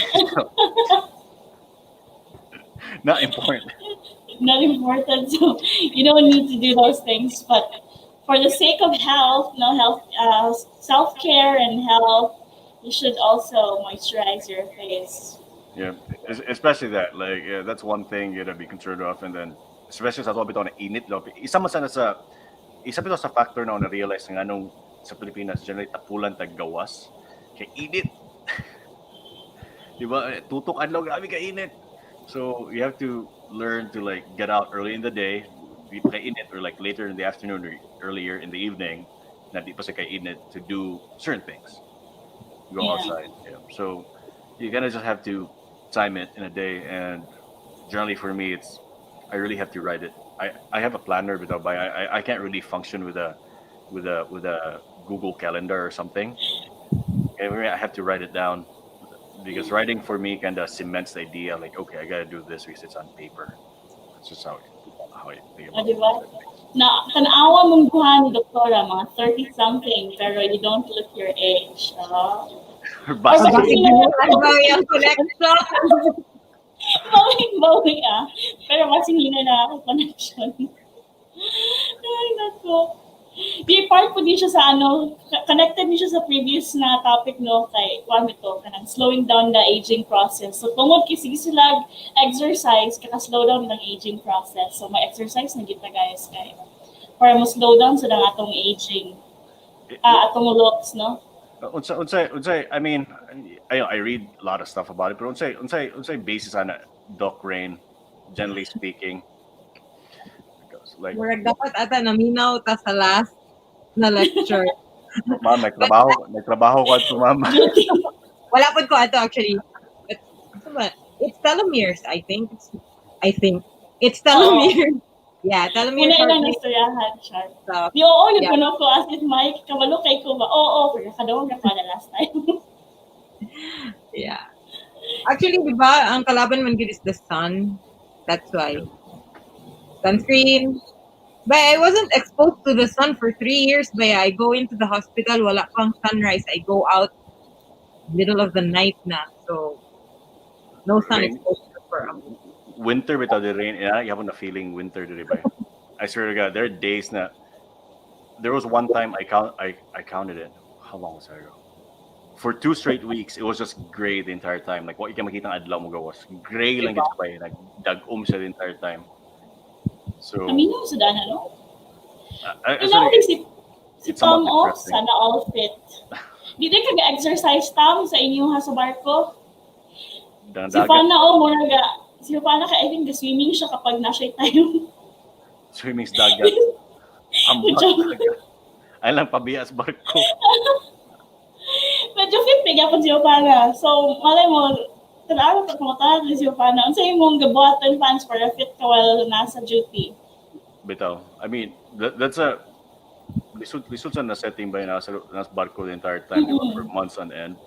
Speaker 3: Not important.
Speaker 1: not important. So you don't need to do those things. But for the sake of health, self-care and health, you should also moisturize your face.
Speaker 3: Yeah, especially that. Like, yeah, that's one thing you gotta be concerned of, and then especially sa bitaw na init daw. Isa bitaw sa factor na na-realize nga nung sa Pilipinas generally tapulan tag gawas kay init. Di ba? Tutok adlaw grabe ka init. So you have to learn to like get out early in the day, be pa init, or like later in the afternoon or earlier in the evening, na di pa sa kay init, to do certain things. Go
Speaker 1: Yeah.
Speaker 3: outside. Yeah. So you kind of just have to time it in a day, and generally for me I really have to write it. I have a planner but I can't really function with a Google Calendar or something. I have to write it down because writing for me kind of cements the idea, like, okay, I gotta do this because it's on paper. That's just how I think
Speaker 1: O,
Speaker 3: about
Speaker 1: di ba?
Speaker 3: it.
Speaker 1: Na tanawa mong buha ni doktora, mga 30-something, pero you don't look your age.
Speaker 3: Or basta-
Speaker 1: Or
Speaker 4: Bakit ginuhan ba yung connection?
Speaker 1: Bawing pero masing hina na ako connection. Ay, nako. Di part po din siya sa connected din siya sa previous na topic kay Kwame to, kanang slowing down the aging process. So tungod kisig sila exercise, slow down ng aging process. So may exercise na kita guys kay para mo slow down sa atong aging atong looks, no?
Speaker 3: unsay I mean, I read a lot of stuff about it, but unsay basis on Doc Rain, generally speaking. Because, like,
Speaker 4: Murag dapat ata naminaw ta sa last na lecture.
Speaker 3: ma'am, nagtrabaho ko to, ma'am.
Speaker 4: Wala pod ko ato actually. It's telomeres, I think. It's telomeres. Yeah, telomeres.
Speaker 1: Muna ilang nastoryahan, Char.
Speaker 4: So,
Speaker 1: Di oo, yung
Speaker 4: Yeah.
Speaker 1: puno ko as if Mike, kabalo kay ko ba? Oo, pero kadawag na pala last time.
Speaker 4: yeah. Actually, di ba, ang kalaban man gid is the sun. That's why. Sunscreen. But I wasn't exposed to the sun for 3 years. But I go into the hospital, wala pang sunrise. I go out middle of the night na. So, no sun
Speaker 3: Rain.
Speaker 4: exposure for
Speaker 3: Winter without the rain, you have na feeling winter, di ba? I swear to God, there are days na. There was one time I counted it. How long was it ago? For 2 straight weeks, it was just gray the entire time. Like, what you can makita ang adlaw mo gawas. Gray lang gito pa eh. Nagdag-um siya the entire time. So,
Speaker 1: Amino sa dana, no?
Speaker 3: I
Speaker 1: Kailangan
Speaker 3: actually,
Speaker 1: si
Speaker 3: it's somewhat
Speaker 1: Tom off,
Speaker 3: depressing.
Speaker 1: sana all fit. Di din ka exercise Tom sa inyo ha sa barko. Si
Speaker 3: dagat.
Speaker 1: Fan na muna Si Yopana I think swimming siya kapag nasa tayo.
Speaker 3: Swimming sa dagat. Ambak dagat. Ay lang pabiya sa barko.
Speaker 1: Medyo fit na gyapon si Yopana. So, malay mo, tanawa ka kumatawa si Yopana. Ang sa'yo mong gabuhatan fans para fit ka while nasa duty.
Speaker 3: Bitaw. I mean, that's a lisod sa na setting ba yun, nasa barko the entire time, di ba? For months on end.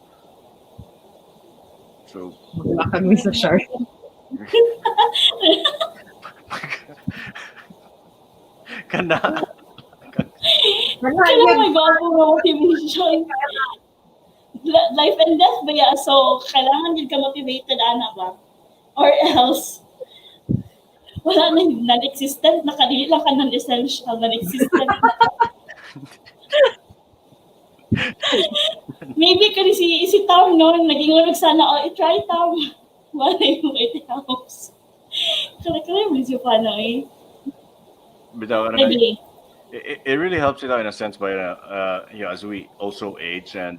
Speaker 3: So,
Speaker 4: Maglakad mo sa shark.
Speaker 3: kana
Speaker 1: Kailan may gago mo motivation. Life and death ba ya? So, kailangan din ka motivated, ana ba? Or else, wala na non-existent, nakadili lang ka non-essential, non-existent. Maybe kasi si Tom noon, naging ulag sana, i-try Tom. Wala yung it helps. Kaya mo siya paano eh.
Speaker 3: bitaw ano,
Speaker 1: Maybe.
Speaker 3: it really helps in a sense by as we also age and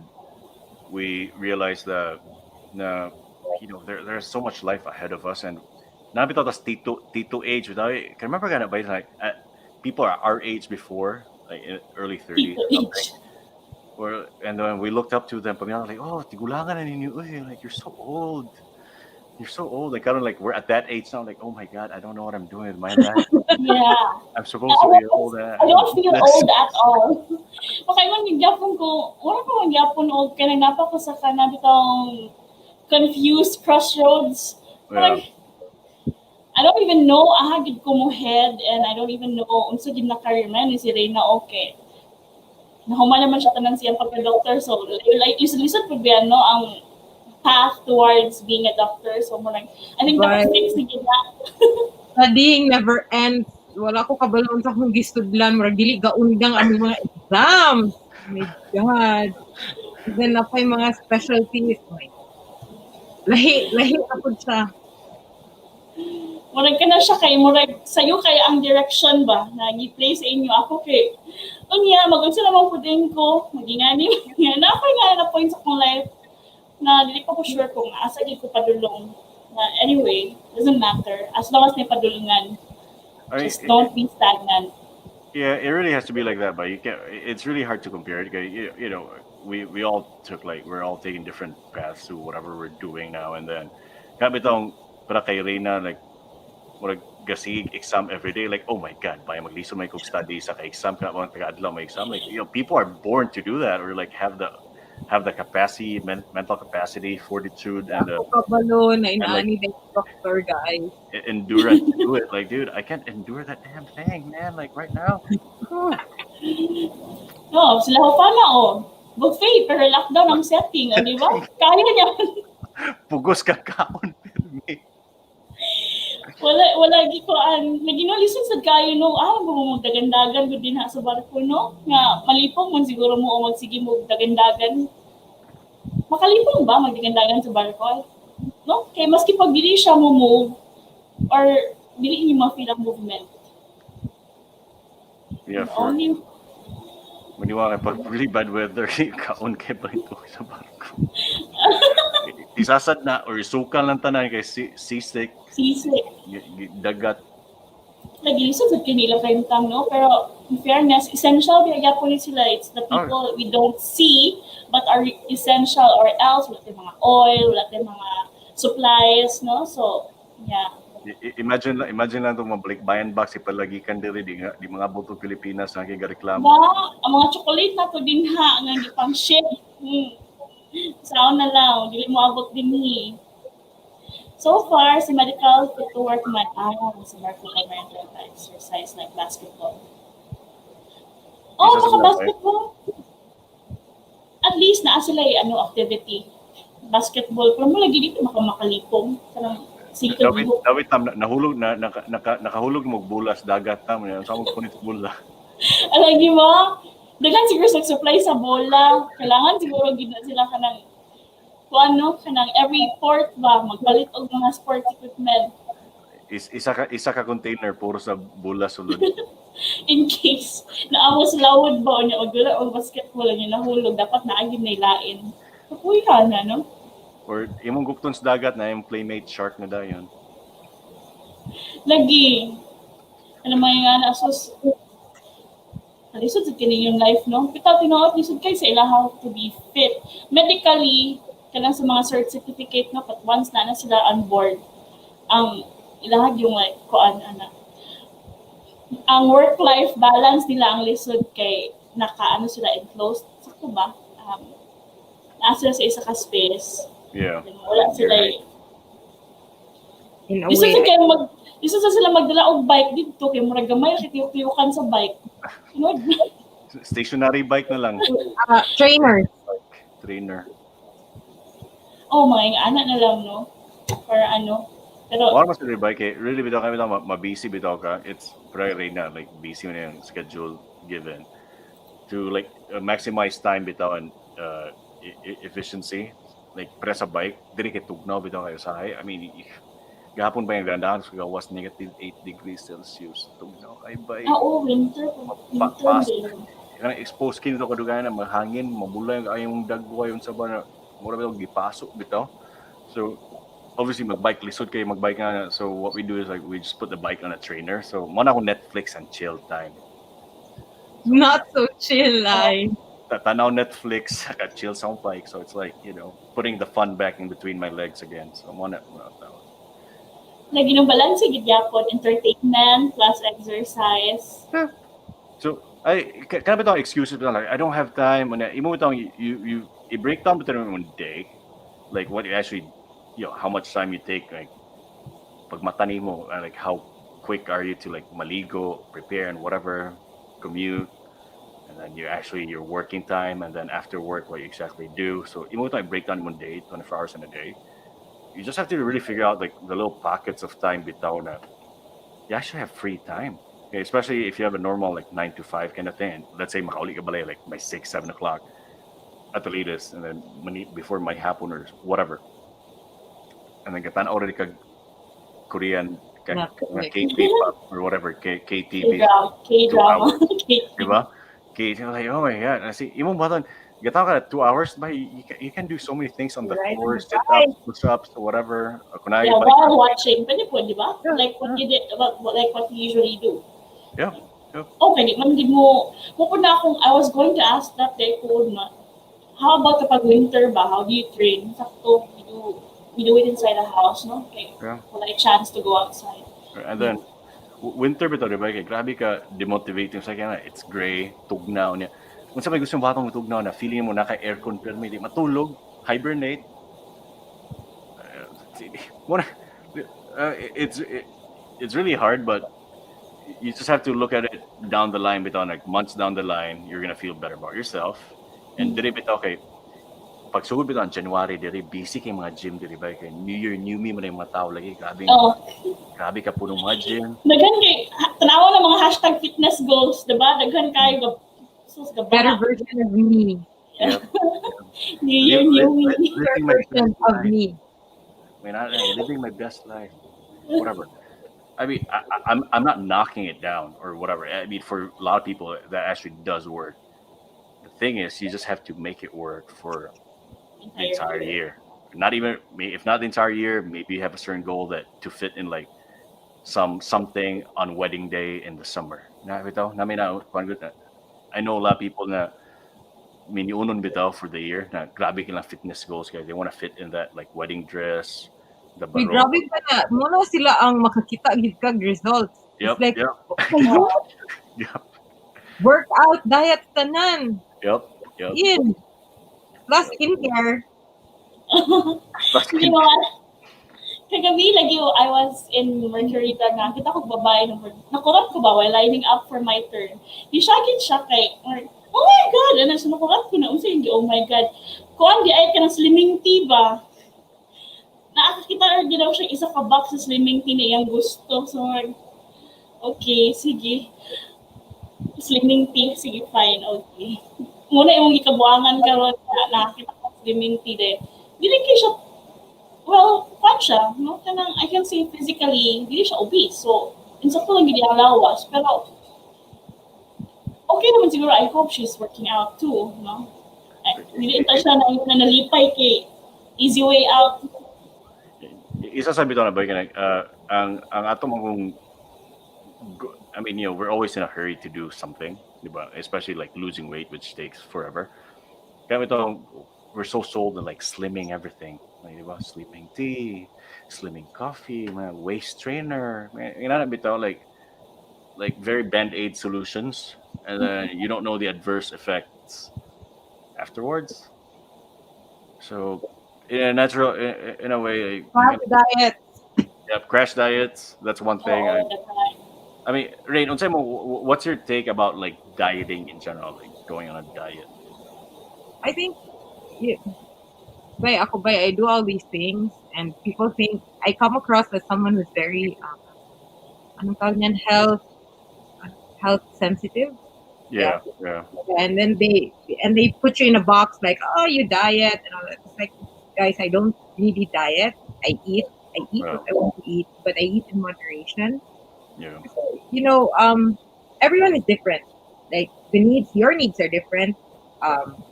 Speaker 3: we realize that there's so much life ahead of us and nabitaw tas tito age without can remember kind of by like people are our age before like in early 30s and then we looked up to them like oh tigulangan na ninyo like you're so old like kind of like we're at that age now like oh my god I don't know what I'm doing with my life.
Speaker 1: Yeah.
Speaker 3: I'm supposed to be old.
Speaker 1: I don't feel old at all. Okay, man, magyapon ko. Wala ko magyapon old. Kaya napa ko sa kana bitong confused crossroads.
Speaker 3: Yeah.
Speaker 1: Like, I don't even know ahagid ko mo head and I don't even know unsa gid na career man ni si Reyna okay. Nahuman naman siya tanan siyang pagka-doctor so like lisod pud biyan no ang path towards being a doctor so mo like I think that's fix ni gid na.
Speaker 4: Studying never ends. Wala ko kabalon sa akong gistudlan. Murag dili gaundang ang mga exams. Oh my God. Then na pa yung mga specialties. Lahi ako siya.
Speaker 1: Murag ka na siya kay murag sayo kay ang direction ba na gi-play sa inyo ako kay unya mag-unsa naman pudin ko magingani nga na ako nga na point sa akong life na dili ko sure kung asa gid ko padulong na anyway doesn't matter as long as may padulungan just don't be stagnant.
Speaker 3: Yeah, it really has to be like that, but you can't. It's really hard to compare it. We all took we're all taking different paths to whatever we're doing now, and then kabitong para kay Reyna like what gasig exam every day like oh my god by magliso may kog study sa exam ka mga taga-adlaw may exam like people are born to do that or like have the capacity mental capacity fortitude and
Speaker 4: kabalo na inaani din doctor guys
Speaker 3: endurance to do it like dude I can't endure that damn thing man like right now.
Speaker 1: No, sila ho pa na buffet pero lockdown ang setting di ba kaya niya.
Speaker 3: Pugos ka kaon
Speaker 1: wala gi ko an naginalisod sad kayo no mo dagandagan gud din ha sa barko no nga malipong man siguro mo o magsige mo dagandagan makalipong ba magdagandagan sa barko no kay maski pag dili siya mo move or dili niyo ma-feel ang movement
Speaker 3: only maniwala pag really bad weather kaon kay ba ito sa barko isasad na or isukan lang tanan kay seasick dagat
Speaker 1: nagilisod sa kanila kay tang no pero in fairness essential biya po ni sila it's the people we don't see but are essential or else wala tayong mga oil wala tayong mga supplies no so yeah
Speaker 3: imagine lang itong mabalik bayan box ipalagikan diri di mga buto Pilipinas na kigareklamo
Speaker 1: ang mga chocolate na to din ha nga gipang ship sauna lang dili mo abot din ni. So far, si medical fit to work man sa barko like exercise like basketball. Basketball. At least naa sila activity. Basketball, pero mo lagi dito makamalipong.
Speaker 3: Dawit tam nahulog nakahulog mo bulas dagat tam sa mo punit bola.
Speaker 1: Alagi mo, daghan siguro sa supply sa bola. Kailangan siguro gid sila kanang kanang every port ba magpalit og mga sports equipment.
Speaker 3: Isa ka container puro sa bola sulod.
Speaker 1: In case naamos lawod ba niya og dula og basketball niya nahulog dapat naagid na ilain. Kapuy ka na no?
Speaker 3: Or imong gukton sa dagat na yung playmate shark na dayon.
Speaker 1: Lagi. Ano may nga na sus. Lisod sa kini yung life, no? Kita tinuot lisod kay sa ilaha to be fit. Medically, kanang sa mga certificate, no? But once na sila on board, ilahag yung like, kuan, ang work-life balance nila ang lisod kay naka, sila enclosed. Sakto ba? Nasa sa isa ka space.
Speaker 3: Yeah.
Speaker 1: Wala
Speaker 3: You're
Speaker 1: sila
Speaker 3: right.
Speaker 2: In a
Speaker 1: Isa sa
Speaker 2: way.
Speaker 1: kay isa sa sila magdala og bike dito kay murag gamay kitiyok-tiyokan sa bike. Sunod.
Speaker 3: Stationary bike na lang.
Speaker 4: Trainer.
Speaker 3: Trainer.
Speaker 1: Oh, mga anak na lang, no? Para Pero,
Speaker 3: Wala mas bike eh. Really bitaw kami bitaw ma-busy bitaw ka. It's right na like busy na yung schedule given to like maximize time bitaw and efficiency. Like press a bike, dili kay tugnaw bitaw kayo sa hay. I mean, gahapon ba yung gandahan so was negative 8 degrees Celsius. Tugnaw kay bike.
Speaker 1: winter.
Speaker 3: Fast.
Speaker 1: Winter.
Speaker 3: Kana expose kini to kadugayan na mahangin, mabulay ang dagwa yung saba na mura bitaw gipasok bitaw. So obviously magbike lisod kayo magbike nga. So what we do is like we just put the bike on a trainer. So mo na ako Netflix and chill time.
Speaker 4: Not so chill, like.
Speaker 3: Tanaw Netflix, chill sa akong bike. So it's like, putting the fun back in between my legs again. So mo na
Speaker 1: Lagi ng balance gid yapon entertainment plus exercise.
Speaker 3: So kana bitaw excuses bitaw like I don't have time and imo bitaw you break down between one day like what you actually how much time you take like pag mata nimo like how quick are you to like maligo, prepare and whatever, commute, and then your working time and then after work what you exactly do. So imo bitaw break down one day 24 hours in a day. You just have to really figure out like the little pockets of time bitaw na you actually have free time. Okay, especially if you have a normal like 9 to 5 kind of thing. Let's say makauli ka balay like by 6-7 o'clock at the latest, and then before my hapon or whatever. And then katan already kag Korean K-pop or whatever KTV.
Speaker 1: K-drama.
Speaker 3: Diba? Like, oh my god. I see imong baton gataw ka 2 hours ba you can do so many things on the floor, sit ups, push ups, whatever.
Speaker 1: Yeah, while watching. Pwede po, di ba? Like what you did, like what you usually do.
Speaker 3: Yeah.
Speaker 1: Okay, man, di mo po na akong, I was going to ask that day po na, how about kapag winter ba? How do you train? Sakto, we do it inside the house, no? Okay,
Speaker 3: Yeah.
Speaker 1: wala a chance to go outside.
Speaker 3: And then winter bitaw diba kay grabe ka demotivating sa kanya it's gray tugnaw niya kung sa may gusto mong batong tugnaw na feeling mo naka aircon pero may di matulog hibernate it's really hard but you just have to look at it down the line bitaw like months down the line you're gonna feel better about yourself and diri bitaw kay pag sugod bitaw January diri busy kay mga gym diri ba kay New Year new me man yung mga tao lagi grabe ka punong mga gym
Speaker 1: Daghan kay tanawa ng mga hashtag fitness goals, diba? Daghan kayo
Speaker 4: Better version of me.
Speaker 3: Yep.
Speaker 1: New Year, new me.
Speaker 4: Better version of me.
Speaker 3: I mean, I'm living my best life. Whatever. I mean, I'm not knocking it down or whatever. I mean, for a lot of people, that actually does work. The thing is, you just have to make it work for the entire year. Not even, if not the entire year, maybe you have a certain goal that to fit in like something on wedding day in the summer. I know a lot of people na unon bitaw for the year na grabe kailang fitness goals kaya they want to fit in that like wedding dress, the
Speaker 4: Uy,
Speaker 3: barong.
Speaker 4: grabe pa na. Muna sila ang makakita gid kag results.
Speaker 3: Yep,
Speaker 4: It's like,
Speaker 3: yep, yep,
Speaker 4: workout, diet, tanan.
Speaker 3: yep.
Speaker 4: In. Plus skincare.
Speaker 1: You know what? Kagabi lagi I was in Mercury nga. Kita ko babae nakurat ko ba while lining up for my turn. Di siya kay oh my god, ano sa nakurat ko na unsa hindi oh my god. Kuan di ay kanang slimming tea ba? Nakakita or ginaw siya isa ka box sa slimming tea na iyang gusto. So okay, sige. Slimming tea, sige fine, okay. Muna imong ikabuangan karon na nakita ko slimming tea din. Dili kay siya fun siya, no? Kanang I can say physically, hindi siya obese. So, insakto lang hindi ang lawas. Pero, okay naman siguro. I hope she's working out too, no? Hindi ito siya na nalipay kay easy way out.
Speaker 3: Isa sabi to na ba ang ato mong I mean, we're always in a hurry to do something, diba? Especially like losing weight, which takes forever. Kaya ito, we're so sold on like slimming everything. Like, diba? Slimming tea, slimming coffee, waist trainer. Bitaw, like very band-aid solutions, and then you don't know the adverse effects afterwards. So, in a natural, in a way, like,
Speaker 4: Carb diet.
Speaker 3: crash diets. That's one thing.
Speaker 1: all the time.
Speaker 3: I mean, Rain, unsay mo, what's your take about like dieting in general, like going on a diet?
Speaker 4: I think, yeah, I do all these things, and people think I come across as someone who's very, anong tawag niyan, health sensitive.
Speaker 3: Yeah, yeah,
Speaker 4: And then they put you in a box like, oh, you diet and all that. It's like, guys, I don't really diet. I eat
Speaker 3: yeah,
Speaker 4: what I want to eat, but I eat in moderation.
Speaker 3: yeah,
Speaker 4: You know, everyone is different. Like your needs are different. Um,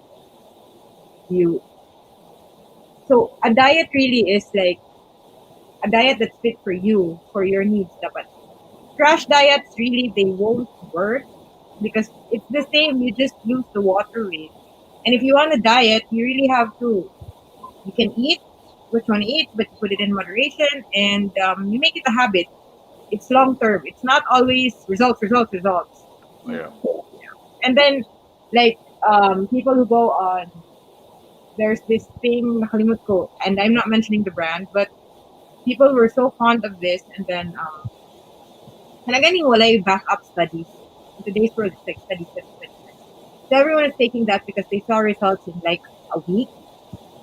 Speaker 4: you so a diet really is like a diet that's fit for you, for your needs. Dapat crash diets really they won't work because it's the same. You just lose the water weight. And if you want a diet, you really have to. You can eat what you want to eat, but you put it in moderation, and you make it a habit. It's long term. It's not always results.
Speaker 3: yeah.
Speaker 4: And then, like people who go on, there's this thing nakalimut ko, and I'm not mentioning the brand, but people were so fond of this, and then Halaganing wala yung backup studies. In today's world, it's like studies. So everyone is taking that because they saw results in like a week.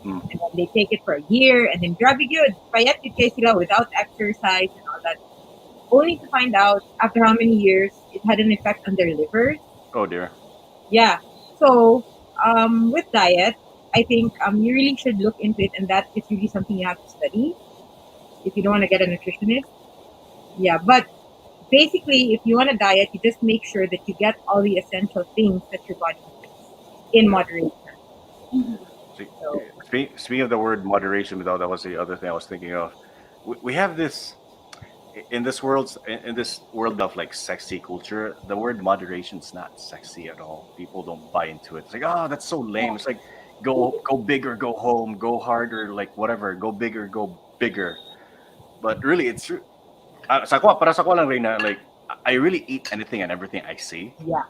Speaker 3: Mm.
Speaker 4: And then they take it for a year. And then grabe yun. Payat yun kayo sila without exercise and all that. Only to find out after how many years it had an effect on their livers.
Speaker 3: Oh dear.
Speaker 4: Yeah. So with diet, I think you really should look into it. And that is really something you have to study if you don't want to get a nutritionist. Yeah. But basically, if you want to diet, you just make sure that you get all the essential things that your body needs in moderation.
Speaker 3: See,
Speaker 4: So,
Speaker 3: speaking of the word moderation, without that was the other thing I was thinking of. We have this in this world of like sexy culture. The word moderation is not sexy at all. People don't buy into it. It's like, oh, that's so lame. It's like go big or go home, go harder, like whatever, go bigger, go bigger. But really, it's true. Para sa ko lang, Reyna, like I really eat anything and everything I see.
Speaker 4: yeah,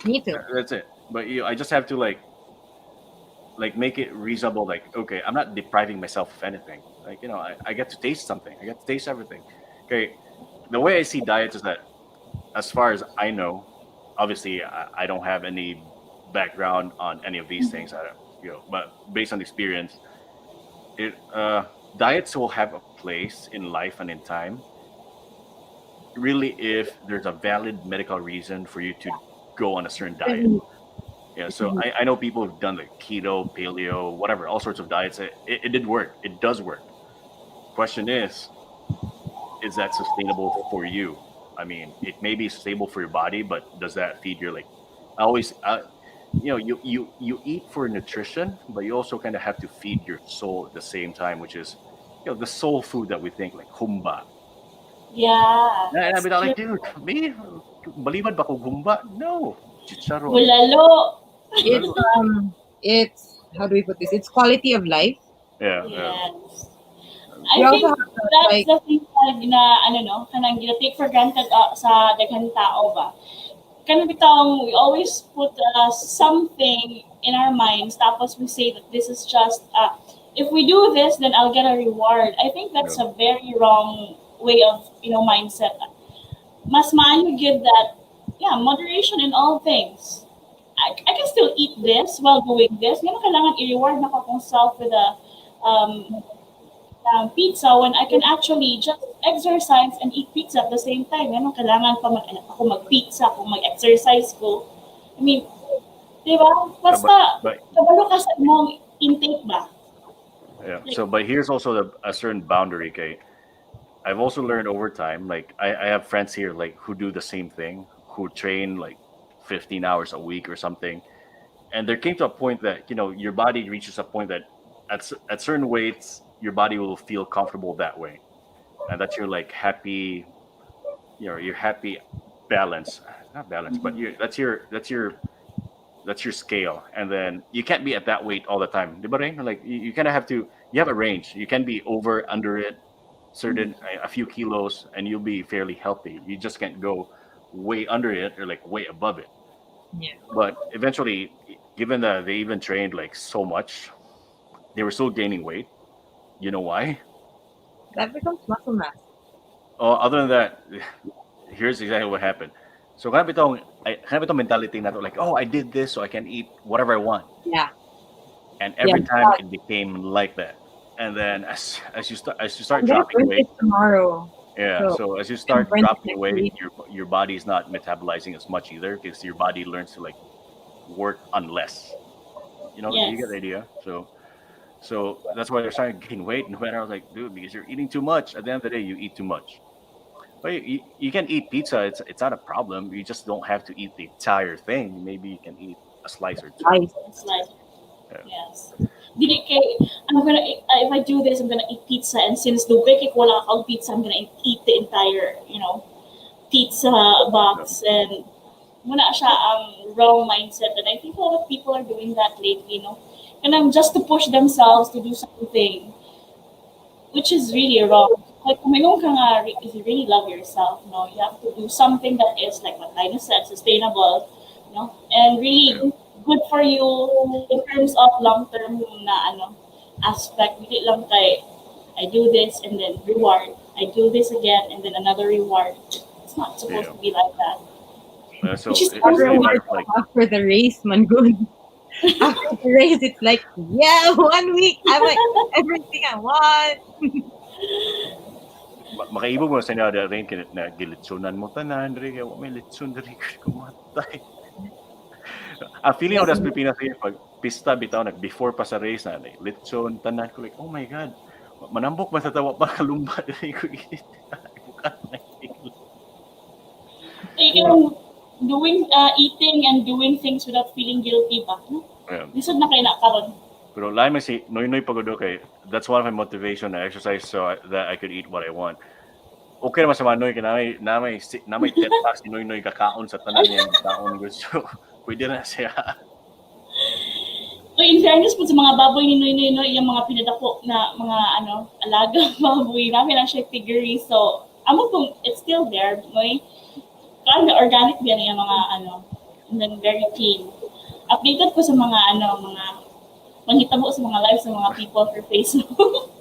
Speaker 4: me too.
Speaker 3: That's it. But I just have to like make it reasonable. Like, okay, I'm not depriving myself of anything. Like, I get to taste something. I get to taste everything. Okay, the way I see diets is that, as far as I know, obviously I don't have any background on any of these things. But based on experience, it diets will have a place in life and in time. Really, if there's a valid medical reason for you to go on a certain diet. Yeah, so I know people who've done like keto, paleo, whatever, all sorts of diets. It did work. It does work. Question is that sustainable for you? I mean, it may be sustainable for your body, but does that feed your like? I always, you eat for nutrition, but you also kind of have to feed your soul at the same time, which is, the soul food that we think like humba.
Speaker 1: Yeah,
Speaker 3: And I'd
Speaker 1: that's
Speaker 3: be like,
Speaker 1: true.
Speaker 3: dude, me, balibad ba kung humba? No, chicharon.
Speaker 1: Bulalo.
Speaker 4: It's it's how do we put this? It's quality of life.
Speaker 3: Yeah, yeah,
Speaker 1: Yes.
Speaker 4: You
Speaker 1: I
Speaker 4: also
Speaker 1: think
Speaker 4: have to
Speaker 1: that's
Speaker 4: like
Speaker 1: the thing ano no, kanang gina-take for granted sa daghang tao ba. Kanang bitong we always put something in our minds tapos we say that this is just if we do this then I'll get a reward. I think that's
Speaker 3: yeah,
Speaker 1: a very wrong way of, mindset. Mas maayo give that moderation in all things. I can still eat this while doing this. Hindi mo kailangan i-reward na akong self with a um, pizza when I can actually just exercise and eat pizza at the same time. Ano, kailangan pa ako mag-pizza, kung mag-exercise ko. I mean, di ba?
Speaker 3: yeah,
Speaker 1: Basta,
Speaker 3: but
Speaker 1: kabalo ka sa mong intake ba?
Speaker 3: yeah.
Speaker 1: Like,
Speaker 3: So, but here's also a certain boundary. Okay, I've also learned over time. Like, I have friends here like who do the same thing, who train like 15 hours a week or something, and there came to a point that your body reaches a point that at certain weights your body will feel comfortable that way. and that's your like happy, your happy balance, not balance, but that's your scale, and then you can't be at that weight all the time. Di ba rin? Like you kind of have to, you have a range. You can be over under it, certain a few kilos, and you'll be fairly healthy. You just can't go way under it or like way above it.
Speaker 4: Yeah.
Speaker 3: But eventually, given that they even trained like so much, they were still gaining weight. You know why?
Speaker 4: That becomes muscle mass.
Speaker 3: Oh, other than that, here's exactly what happened. So kind of itong mentality na to, like, oh, I did this so I can eat whatever I want.
Speaker 4: Yeah.
Speaker 3: And
Speaker 4: Yeah.
Speaker 3: every time it became like that. And then as you start
Speaker 4: I'm gonna
Speaker 3: dropping
Speaker 4: burn
Speaker 3: weight,
Speaker 4: it tomorrow.
Speaker 3: yeah.
Speaker 4: So
Speaker 3: So as you start
Speaker 4: burn it
Speaker 3: dropping
Speaker 4: next
Speaker 3: weight,
Speaker 4: week.
Speaker 3: your body is not metabolizing as much either because your body learns to like work on less. You get
Speaker 1: Yes.
Speaker 3: the idea. So that's why they're starting to gain weight. No matter, I was like, dude, because you're eating too much. At the end of the day, you eat too much. But you can eat pizza. It's not a problem. You just don't have to eat the entire thing. Maybe you can eat a slice or two.
Speaker 4: Nice.
Speaker 1: It's like,
Speaker 3: Yeah.
Speaker 1: yes. Dili kay, if I do this, I'm gonna eat pizza, and since dubek ik wala akong pizza, I'm gonna eat the entire, pizza box, and muna siya wrong mindset, and I think a lot of people are doing that lately, and just to push themselves to do something, which is really wrong. Like, kumingon ka nga, if you really love yourself, you have to do something that is, like what Linus said, sustainable, and
Speaker 3: Yeah.
Speaker 1: really good for you in terms of long-term na, aspect. Hindi lang kay, I do this and then reward. I do this again and then another reward. It's not supposed
Speaker 3: Yeah.
Speaker 1: to be like that.
Speaker 3: So
Speaker 1: Which is
Speaker 3: it's really a matter of like,
Speaker 4: After the race, man, good. After the race, it's like, yeah, 1 week. I'm like everything I want.
Speaker 3: makaibo mo sa inyo rin na gilitsunan mo tanan diri kay wa may litsun diri ko kumatay. Ang feeling ako das Pilipinas ngayon pag pista bitaw before pa sa race na litsun tanan ko, like, oh my god. Manambok ba sa tawa pa kalumba diri ko git.
Speaker 1: Yung eating and doing things without feeling guilty ba?
Speaker 3: Yeah.
Speaker 1: Lisod na kayo na karon.
Speaker 3: Pero lain man si noy pagodo kay, that's one of my motivation na exercise so that I could eat what I want. Okay naman sa manoy kay namay tetas si noy kakaon sa tanan niya kaon gusto. Pwede na siya.
Speaker 1: In fairness po sa mga baboy ni Noy, yung mga pinadako na mga alaga baboy, namin lang siya piggery. So, it's still there, Noy. Kind of organic din yung mga and then very clean. Updated ko sa mga manghitabo sa mga lives ng mga people for Facebook.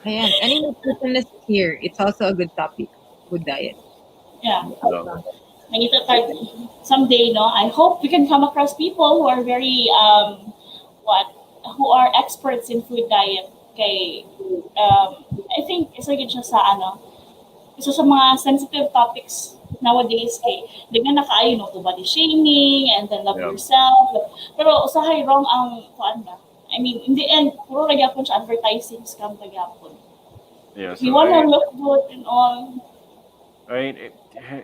Speaker 4: Ayan. Any nutritionist here, it's also a good topic. Good diet.
Speaker 1: Yeah.
Speaker 3: So,
Speaker 1: Someday, I hope we can come across people who are very who are experts in food diet. Okay, I think isa yun siya isa sa mga sensitive topics nowadays kay di nga nakaayo to body shaming and then love
Speaker 3: Yeah.
Speaker 1: yourself. Pero usahay wrong ang I mean, in the end, puro nagyapon siya advertising scam nagyapon.
Speaker 3: yeah,
Speaker 1: If you
Speaker 3: so
Speaker 1: wanna look good and all,
Speaker 3: I mean,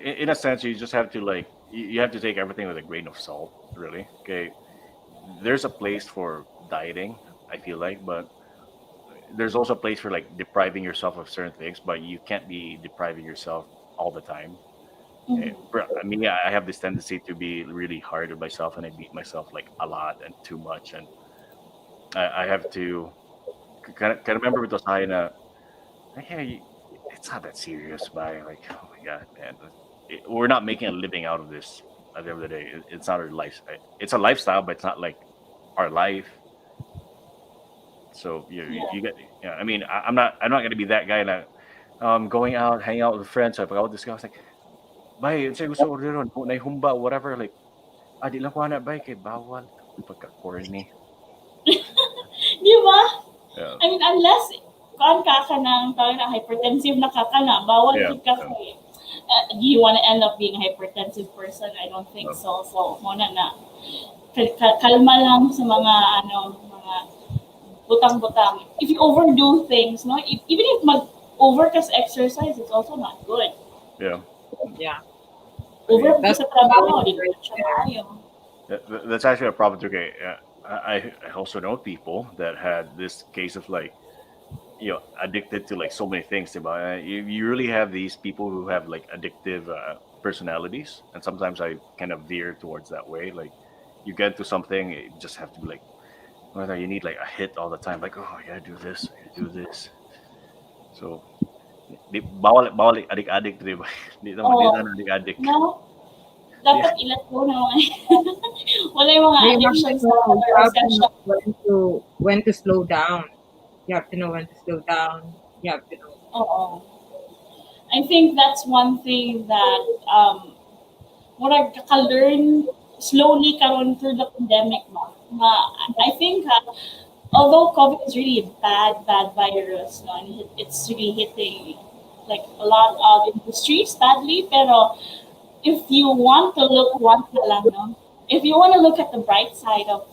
Speaker 3: in a sense, you just have to like you have to take everything with a grain of salt, really. Okay, there's a place for dieting, I feel like, but there's also a place for like depriving yourself of certain things, but you can't be depriving yourself all the time. I mean, yeah, I have this tendency to be really hard on myself, and I beat myself like a lot and too much, and I have to kind of remember with those high na, hey, it's not that serious, but like, oh my god, man, we're not making a living out of this. At the end of the day, it's not our life. It's a lifestyle, but it's not like our life. So you get, yeah. I mean, I'm not gonna be that guy that going out, hanging out with friends. So I forgot this guy. I was like, "Bay, say gusto order ron, na humba, whatever." Like, di lang ko na bay kay bawal pagka corny.
Speaker 1: di ba?
Speaker 3: Yeah.
Speaker 1: I mean, unless ka ng hypertensive na bawal
Speaker 3: Yeah,
Speaker 1: ka kay. Do you want to end up being a hypertensive person? I don't think so. So, muna na. Kalma lang sa mga mga butang-butang. If you overdo things, even if over exercise, it's also not good.
Speaker 3: Yeah.
Speaker 4: Yeah.
Speaker 1: Over
Speaker 4: That's
Speaker 1: sa trabaho, di ba siya maayo.
Speaker 3: That's actually a problem too. Okay, I also know people that had this case of like addicted to like so many things. Diba? You really have these people who have like addictive personalities, and sometimes I kind of veer towards that way. Like you get into something, you just have to be like, whether you need like a hit all the time, like, oh, I gotta do this, I gotta do this. So bawal adik-adik, di ba? Di naman
Speaker 1: Oo.
Speaker 3: adik-adik.
Speaker 1: No?
Speaker 3: Yeah,
Speaker 1: Dapat ilat ko na mga wala yung mga
Speaker 4: You have to
Speaker 1: addictions na
Speaker 4: know. You
Speaker 1: are
Speaker 4: have to know
Speaker 1: essential.
Speaker 4: when to slow down. You have to know when to slow down. You have to know.
Speaker 1: Oo. I think that's one thing that murag ka-learn slowly karon through the pandemic ba. I think although COVID is really a bad virus, no, and it's really hitting like a lot of industries badly, pero if you want to look one na lang, no? If you want to look at the bright side of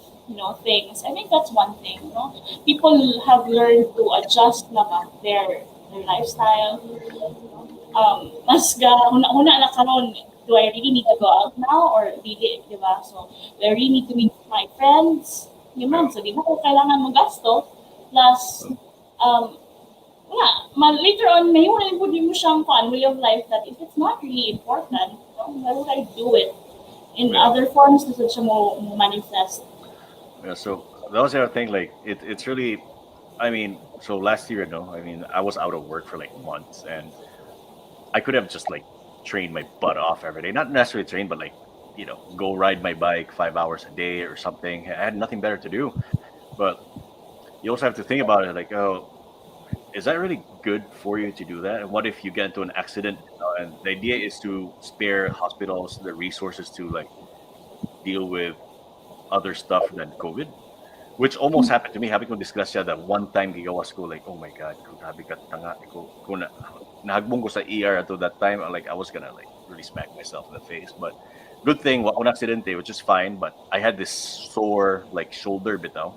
Speaker 1: things, I think that's one thing. No, people have learned to adjust na ba their lifestyle. Mas una na karon, do I really need to go out now or dili, di ba? So, do I really need to meet my friends? Yun
Speaker 3: yeah,
Speaker 1: man, so di ba kung kailangan mo gasto? Plus, um, wala, later on, may wala po din mo siyang way of life that if it's not really important, why would I do it? In
Speaker 3: yeah.
Speaker 1: other forms, na siya mo manifest.
Speaker 3: Yeah, so that was the other thing. Like it's really, I mean, so last year, no, I mean, I was out of work for like months, and I could have just like trained my butt off every day. Not necessarily train, but like go ride my bike 5 hours a day or something. I had nothing better to do. But you also have to think about it, like, oh, is that really good for you to do that? And what if you get into an accident? And the idea is to spare hospitals the resources to like deal with other stuff than COVID, which almost happened to me. Happy kong discuss siya that one time gigawas ko like, oh my God, grabe ka tanga. Kung nahagbong ko sa ER at that time, like I was gonna like really smack myself in the face. But good thing, wa akong aksidente, which is fine. But I had this sore like shoulder bitaw,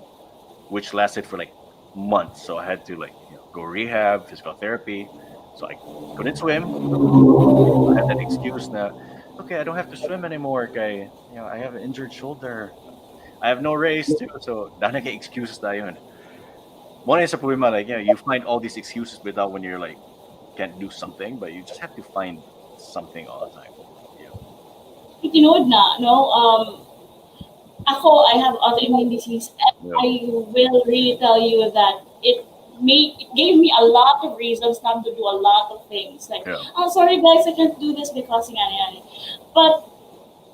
Speaker 3: which lasted for like months. So I had to like go rehab, physical therapy. So I couldn't swim. I had that excuse na, okay, I don't have to swim anymore. Kay, I have an injured shoulder. I have no race too. So dahil naging excuses na yun. Mo na yun sa problema, like, you find all these excuses without when you're like, can't do something, but you just have to find something all the time. Yeah.
Speaker 1: Itinood na, no? Ako, I have autoimmune disease, and
Speaker 3: Yeah.
Speaker 1: I will really tell you that it gave me a lot of reasons not to do a lot of things. Like,
Speaker 3: Yeah.
Speaker 1: oh, sorry guys, I can't do this because nga yan. But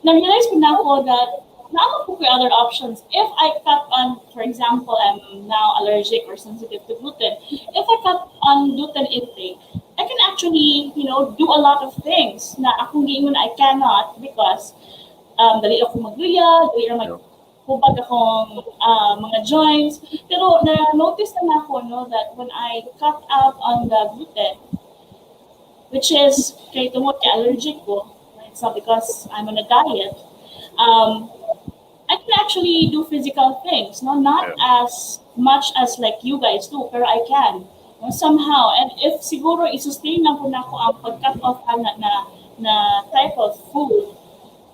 Speaker 1: na-realize ko na ako that naano po ko other options. If I cut on, for example, I'm now allergic or sensitive to gluten. If I cut on gluten intake, I can actually, do a lot of things na akong giingon I cannot because dali ako magluya, dali ra
Speaker 3: Yeah.
Speaker 1: hubag akong mga joints. Pero na-notice na ako, no, that when I cut out on the gluten, which is kay tungod kay allergic ko, it's not because I'm on a diet, um, I can actually do physical things, no, not
Speaker 3: Yeah.
Speaker 1: as much as like you guys do, pero I can, no, somehow. And if siguro i-sustain na po na ako ang pag-cut off na type of food,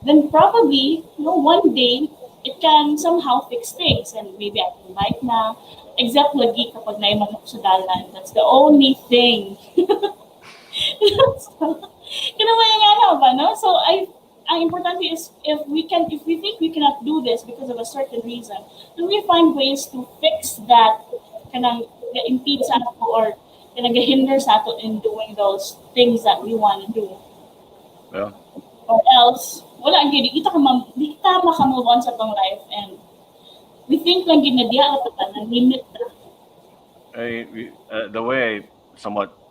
Speaker 1: then probably, one day, it can somehow fix things and maybe I can bike na. Except lagi kapag naimamok sa dalan. That's the only thing. So, kinamayangan ba, no? So, ang importante is if we think we cannot do this because of a certain reason, then we find ways to fix that kanang impede sa ato or kanang hinder sa ato in doing those things that we want to do.
Speaker 3: Yeah.
Speaker 1: Or else, wala, di kita maka-move on sa tong life and we think lang ginadiya ka ta ng limit na.
Speaker 3: The way I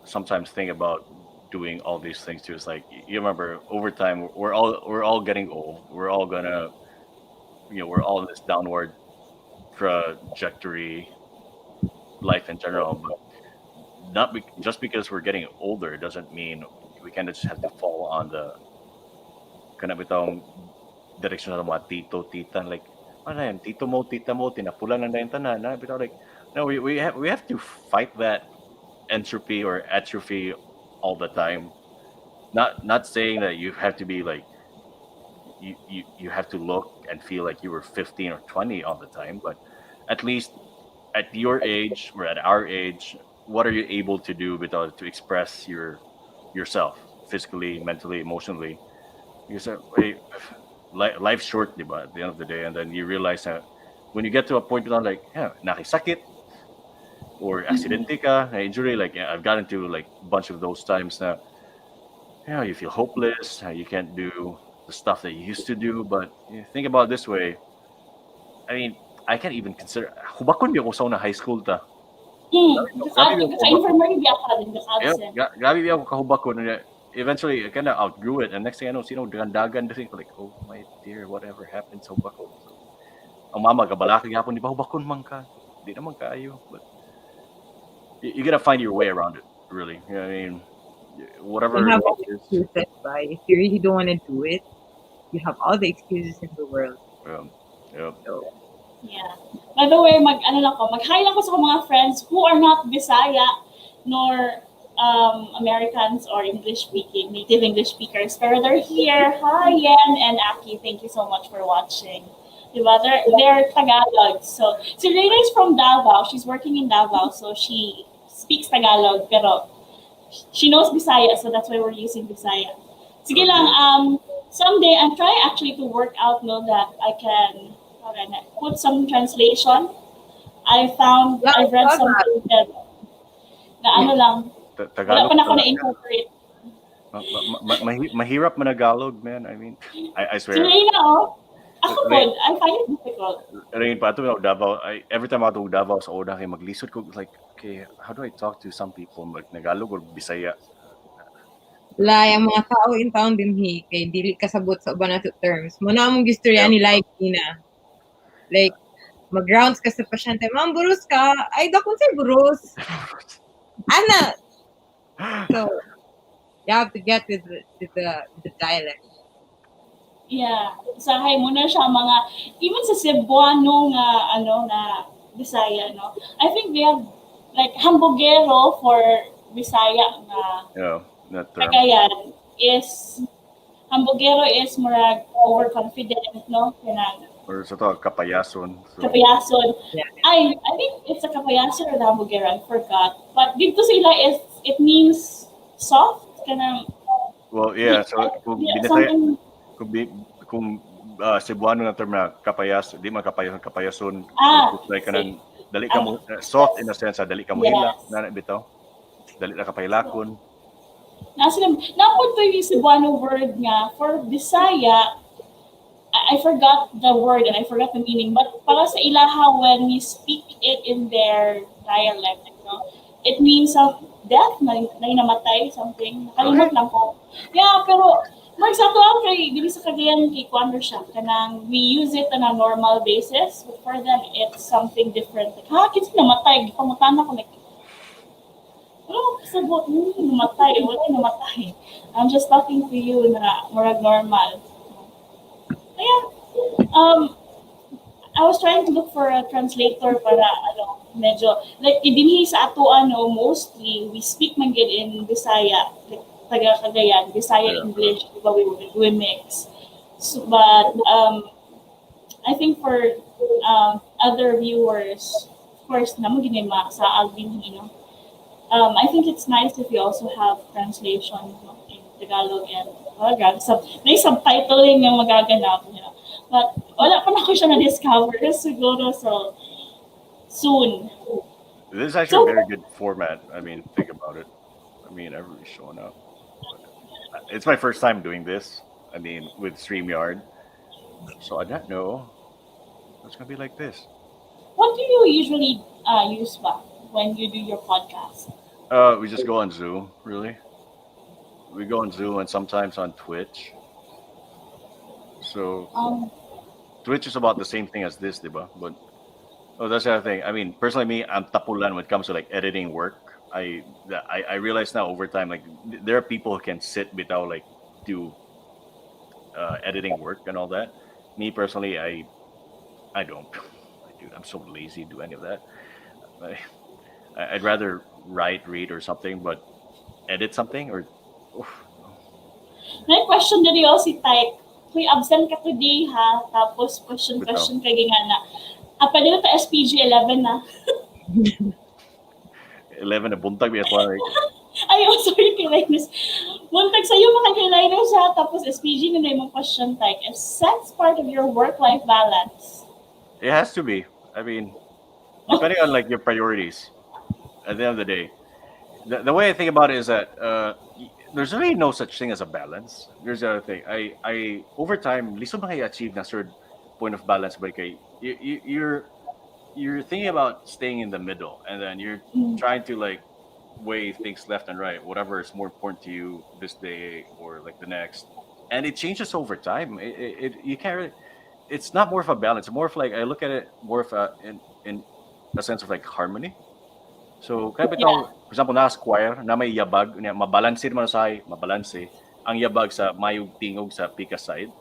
Speaker 3: sometimes think about doing all these things too is like, you remember over time we're all getting old. We're all gonna we're all in this downward trajectory, life in general. But just because we're getting older doesn't mean we kind of just have to fall on the kind of itong direction ng mga tito, tita, like, ano yan, tito mo, tita mo, tinapulan lang na yung tanan, na, but like, no, we have to fight that entropy or atrophy all the time. Not saying that you have to be like, you have to look and feel like you were 15 or 20 all the time, but at least at your age or at our age, what are you able to do without to express yourself physically, mentally, emotionally? Because life's short, diba, at the end of the day, and then you realize that when you get to a point na like, yeah, nakisakit or accidente ka, na injury, like yeah, I've gotten to like a bunch of those times na, yeah, you feel hopeless, you can't do the stuff that you used to do. But you think about it this way, I mean, I can't even consider, hubakon di ako sa una high school ta. Grabe yung kahubakon.
Speaker 1: Ka-infirmary di ako din
Speaker 3: Yep,
Speaker 1: ka-absent.
Speaker 3: grabe yung kahubakon. Eventually, I kind of outgrew it. And next thing I know, sino dagan din ko like, oh my dear, whatever happened sa hubakon. So, ang mama, kabalaki yapon, di ba hubakon man ka? Di naman kaayo. But you gotta find your way around it, really. You know what I mean? Whatever
Speaker 4: You have all
Speaker 3: it
Speaker 4: the
Speaker 3: is.
Speaker 4: excuses, right? If you really don't want to do it, you have all the excuses in the world.
Speaker 3: Yeah.
Speaker 4: So,
Speaker 1: Yeah. By the way, mag-hi lang ko sa mga friends who are not Bisaya nor Americans or English speaking, native English speakers. Pero they're here. Hi, Yen and Aki. Thank you so much for watching. Diba? They're Tagalog. So, si Reina is from Davao. She's working in Davao, so she speaks Tagalog. Pero she knows Bisaya, so that's why we're using Bisaya. Sige lang, someday I'm trying actually to work out that I can put some translation. I've read something that na ano lang, wala
Speaker 3: Tagalog.
Speaker 1: pa na ako na-incorporate.
Speaker 3: Mahirap managalog, man. I mean, I
Speaker 1: Si
Speaker 3: swear.
Speaker 1: Reina, ako po, I find it difficult.
Speaker 3: Rin pa ito Davao. Every time ako Davao sa una kay maglisod ko like, okay, how do I talk to some people like Nagalog or Bisaya?
Speaker 4: Like, ang mga tao in town din kay dili kasabot sa uban nato terms. Muna among gistorya ni live na. Like, mag-rounds ka sa pasyente, ma'am, burus ka. Ay, dakon say burus. Ana. So, you have to get with the dialect.
Speaker 1: Yeah. Usahay mo na siya mga, even sa Cebuano na Bisaya, no? I think we have like hambogero for Bisaya na
Speaker 3: Yeah, that term.
Speaker 1: Cagayan is hambogero is murag overconfident, no? Kanang
Speaker 3: Or sa to, kapayason. So,
Speaker 1: kapayason.
Speaker 4: Yeah.
Speaker 1: I think it's a kapayason or hambogero, I forgot. But dito sila is it means soft, kanang
Speaker 3: well, yeah. So kung
Speaker 1: yeah,
Speaker 3: binasaya,
Speaker 1: something.
Speaker 3: kung Cebuano na term na kapayas, di man kapayason. Like kanang dali ka mo soft in a sense, dali ka mo hila na bitaw. Dali na kapaylakon.
Speaker 1: Napunto yung Cebuano word nga for Bisaya. I forgot the word and I forgot the meaning, but para sa ilaha when you speak it in their dialect, no? It means death, na namatay, something. Nakalimot lang ko. Yeah, pero eksakto lang kay dili sa Cagayan kay Kwando siya. Kanang we use it on a normal basis, but for them it's something different. Like, kinsa namatay? Gipamutan ako like, sabot mo namatay, wala namatay. I'm just talking to you na murag normal. Kaya, I was trying to look for a translator para medyo like dinhi sa ato mostly we speak man gid in Bisaya, like taga Cagayan, Bisaya English, diba, we mix. So, but I think for other viewers, of course, naman ginima sa Alvin, I think it's nice if you also have translation in Tagalog and may subtitling yung magaganap. But wala pa na ko siya na-discover siguro, so soon.
Speaker 3: This is actually a very good format. I mean, think about it. I mean, everybody's showing up. It's my first time doing this. I mean, with StreamYard. So I don't know. It's gonna be like this.
Speaker 1: What do you usually use when you do your podcast?
Speaker 3: We just go on Zoom, really. We go on Zoom and sometimes on Twitch. So Twitch is about the same thing as this, diba? But that's the other thing. I mean, personally, me, I'm tapulan when it comes to like editing work. I realize now over time, like there are people who can sit without like do editing work and all that. Me personally, I don't. Dude, I'm so lazy to do any of that. I'd rather write, read, or something, but edit something or.
Speaker 1: May question na rin si Tyke. Kuy absent ka today ha, tapos question kay nga na. Pwede na ta SPG 11 na.
Speaker 3: 11 na buntag biya ko like
Speaker 1: Ay, oh, sorry kay Linus. Buntag sa'yo mga kay Linus ha. Tapos SPG na yung question like, if sex part of your work-life balance?
Speaker 3: it has to be. I mean, depending on like your priorities at the end of the day. The way I think about it is that there's really no such thing as a balance. There's the other thing. I over time, listo ba kayo achieve na certain point of balance ba kay you're thinking about staying in the middle and then you're trying to like weigh things left and right, whatever is more important to you this day or like the next. And it changes over time. You can't really, it's not more of a balance, more of like I look at it more of a in a sense of like harmony. So, kaya bitaw, for example, nasa choir, na may yabag, mabalanse naman sa mabalanse, ang yabag sa mayong tingog sa pika side.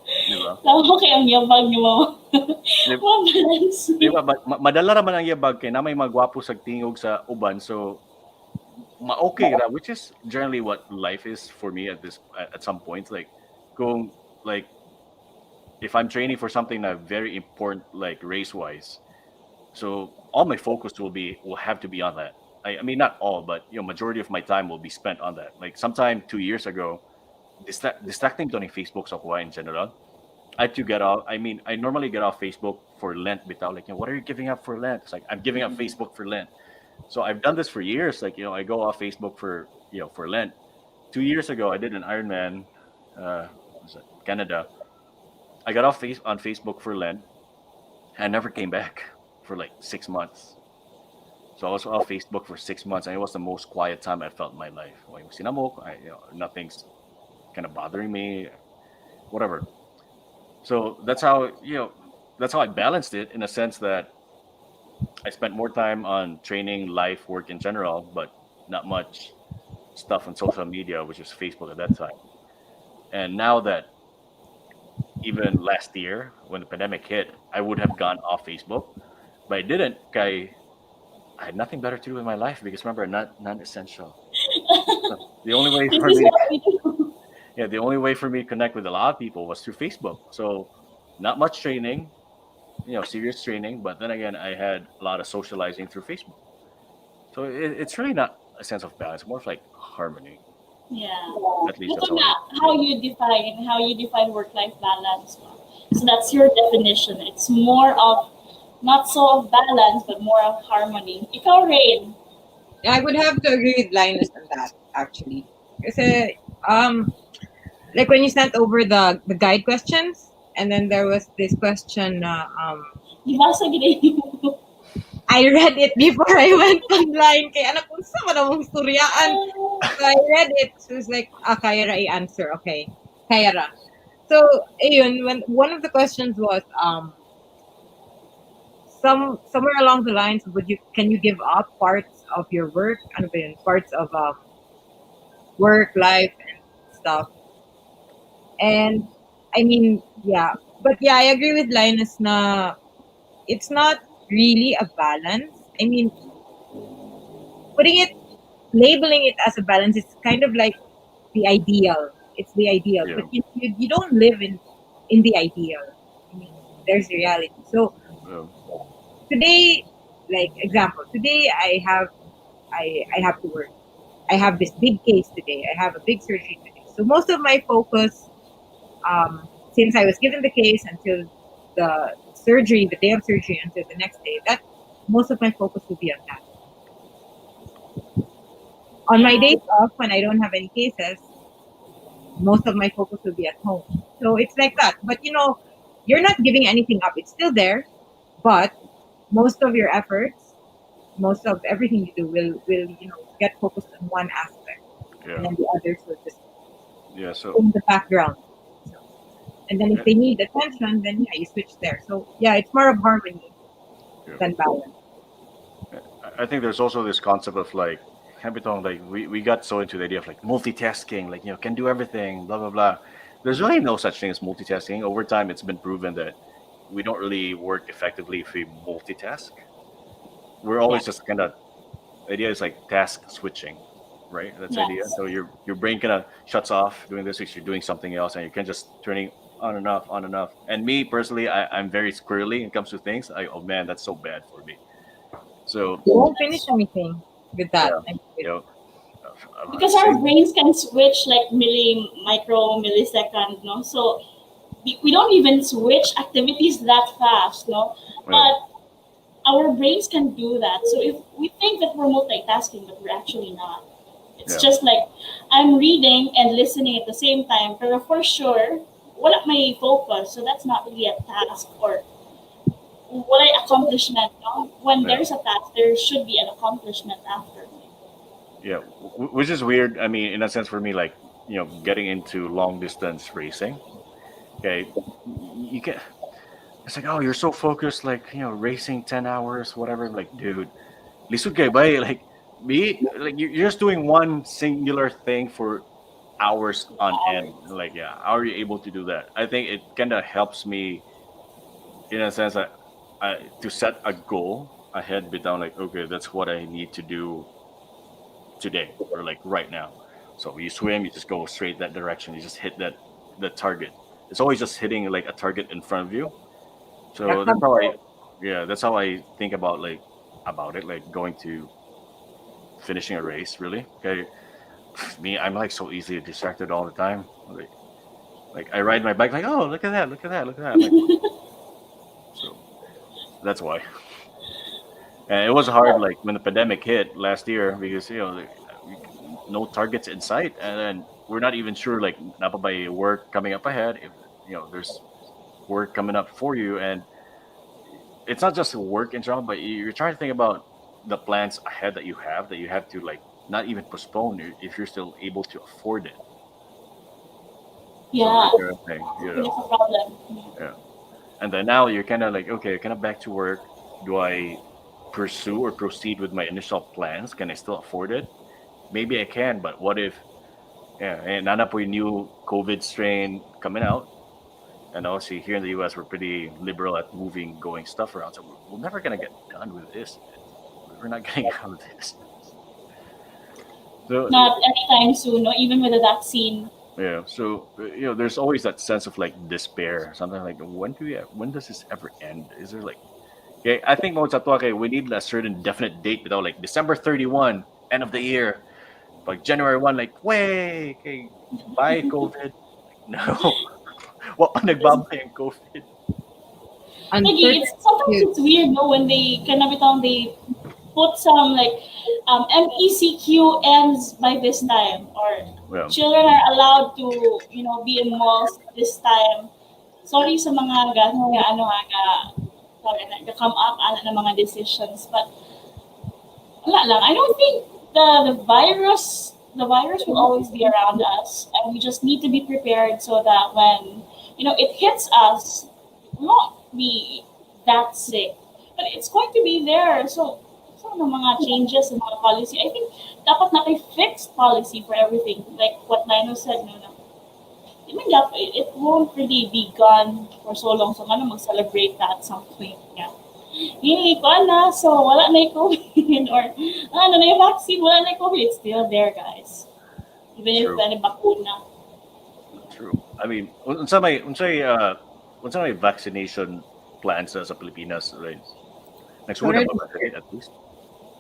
Speaker 3: Di ba?
Speaker 1: Tama kay ang yabag ni mo.
Speaker 3: Di,
Speaker 1: Mabalance.
Speaker 3: di ba? Madala naman ang yabag kay na may magwapo sa tingog sa uban. So, okay ra, which is generally what life is for me at some point. Like, kung, like, if I'm training for something that very important, like race-wise, so all my focus will have to be on that. I mean, not all, but majority of my time will be spent on that. Like sometime 2 years ago, distracting to Facebook sa kuha in general. I had to get off. I mean, I normally get off Facebook for Lent. Bitaw, like, what are you giving up for Lent? It's like I'm giving up Facebook for Lent. So I've done this for years. Like I go off Facebook for Lent. 2 years ago, I did an Ironman, was it Canada. I got off on Facebook for Lent. I never came back for like 6 months. So I was off Facebook for 6 months, and it was the most quiet time I felt in my life. Like, nothing's kind of bothering me, whatever. So that's how I balanced it in a sense that I spent more time on training, life, work in general, but not much stuff on social media, which was Facebook at that time. And now that even last year when the pandemic hit, I would have gone off Facebook, but I didn't. I had nothing better to do with my life because remember, not non-essential. So the only way
Speaker 1: This
Speaker 3: for
Speaker 1: is
Speaker 3: me,
Speaker 1: what we do.
Speaker 3: yeah, the only way for me to connect with a lot of people was through Facebook. So not much training, serious training, but then again, I had a lot of socializing through Facebook. So it's really not a sense of balance, more of like harmony.
Speaker 1: Yeah.
Speaker 3: At least
Speaker 1: Ito
Speaker 3: that's how
Speaker 1: na, how you define work-life balance. So that's your definition. It's more of, not so of balance, but more of harmony. Ikaw, Rain.
Speaker 4: I would have to agree with Linus on that, actually. Kasi, like when you sent over the guide questions, and then there was this question,
Speaker 1: Di ba sa ginayin mo?
Speaker 4: I read it before I went online. Kaya anak ko, sa manamong suryaan. So I read it. So it's like, kaya ra i-answer. Okay. Kaya ra. So, ayun, when one of the questions was, somewhere along the lines, can you give up parts of your work, ano ba yun, parts of work, life, and stuff? And I mean, yeah, but yeah, I agree with Linus na it's not really a balance. I mean, labeling it as a balance is kind of like the ideal. It's the ideal,
Speaker 3: Yeah.
Speaker 4: but you don't live in the ideal. I mean, there's reality. So today, like example, today I have to work. I have this big case today. I have a big surgery today. So most of my focus, since I was given the case until the surgery, the day of surgery until the next day, that most of my focus will be on that. On my days off, when I don't have any cases, most of my focus will be at home. So it's like that. But you're not giving anything up. It's still there, but most of your efforts, most of everything you do will get focused on one aspect, and then the others will just
Speaker 3: So
Speaker 4: in the background. And then if they need attention, then you switch there. So yeah, it's more of harmony than balance.
Speaker 3: I think there's also this concept of like, we got so into the idea of like multitasking, like can do everything, blah blah blah. There's really no such thing as multitasking. Over time, it's been proven that we don't really work effectively if we multitask. We're always just kind of, the idea is like task switching, right? That's the idea.
Speaker 1: Yes.
Speaker 3: So your brain kind of shuts off doing this if you're doing something else, and you can just turning on and off, on and off. And me personally, I'm very squirrely when it comes to things. Oh man, that's so bad for me. So
Speaker 4: You won't finish anything. with that.
Speaker 3: Yeah.
Speaker 4: I'm
Speaker 3: You
Speaker 4: good.
Speaker 3: know,
Speaker 1: Because our
Speaker 3: same.
Speaker 1: brains can switch like millisecond, no? So we don't even switch activities that fast, no?
Speaker 3: Yeah.
Speaker 1: But our brains can do that. So if we think that we're multitasking, but we're actually not. It's
Speaker 3: Yeah.
Speaker 1: just like I'm reading and listening at the same time, but for sure, wala may focus. So that's not really a task or wala accomplishment. No? When
Speaker 3: Yeah.
Speaker 1: there's a task, there should be an accomplishment after.
Speaker 3: Yeah. Which is weird. I mean, in a sense, for me, like getting into long distance racing. Okay, you can. It's like, oh, you're so focused, like racing 10 hours, whatever. Like, dude, lisod kay ba? Like, me, like you're just doing one singular thing for hours on end. Like, yeah, how are you able to do that? I think it kind of helps me in a sense that to set a goal ahead, be down like, okay, that's what I need to do today or like right now. So you swim, you just go straight that direction. You just hit that target. It's always just hitting like a target in front of you. So that's how I,
Speaker 4: Yakab.
Speaker 3: yeah, that's how I think about about it, like going to finishing a race. Really, okay. Me, I'm like so easily distracted all the time. Like I ride my bike, like, oh, look at that, look at that, look at that. Like, so that's why. And it was hard, like when the pandemic hit last year, because no targets in sight, and then we're not even sure, like, napa by work coming up ahead, if there's work coming up for you, and it's not just work in general, but you're trying to think about the plans ahead that you have to like not even postpone if you're still able to afford it. So
Speaker 1: Yeah,
Speaker 3: that kind of thing,
Speaker 1: it's a problem.
Speaker 3: yeah. And then now you're kind of like, okay, kind of back to work. Do I pursue or proceed with my initial plans? Can I still afford it? Maybe I can, but what if, yeah, and nana po yung new COVID strain coming out. And obviously here in the US, we're pretty liberal at moving, going stuff around. So we're never going to get done with this. We're not getting out of this. So,
Speaker 1: Not anytime soon, no, even with the vaccine.
Speaker 3: yeah. So, there's always that sense of like despair. Something like, when does this ever end? Is there like, okay, I think most okay, we need a certain definite date without like December 31, end of the year. Like January 1, like, way, okay, bye COVID. No. What pa nagbabay ang COVID?
Speaker 1: Lagi, it's sometimes
Speaker 4: Uncertainty.
Speaker 1: it's weird, no, when they kind of they put some like MECQ ends by this time, or
Speaker 3: Well,
Speaker 1: children are allowed to be in malls this time. Sorry sa mga ano sorry na come up ana ng mga decisions, but wala lang. I don't think the virus will always be around us, and we just need to be prepared so that when it hits us, we won't be that sick. But it's going to be there. So ng mga changes in mga policy, I think dapat na fixed policy for everything. Like what Lino said, no, na, I mean, it won't really be gone for so long. So, ano, mag-celebrate that at some point. Yeah. Yay, ko na. So, wala na yung COVID. Or, ano na yung vaccine, wala na yung COVID. It's still there, guys. Even if
Speaker 3: true,
Speaker 1: ano, bakuna.
Speaker 3: true. I mean, unsa may vaccination plans sa Pilipinas, right? Next una
Speaker 4: Already
Speaker 3: ba ba,
Speaker 4: here.
Speaker 3: right, at least?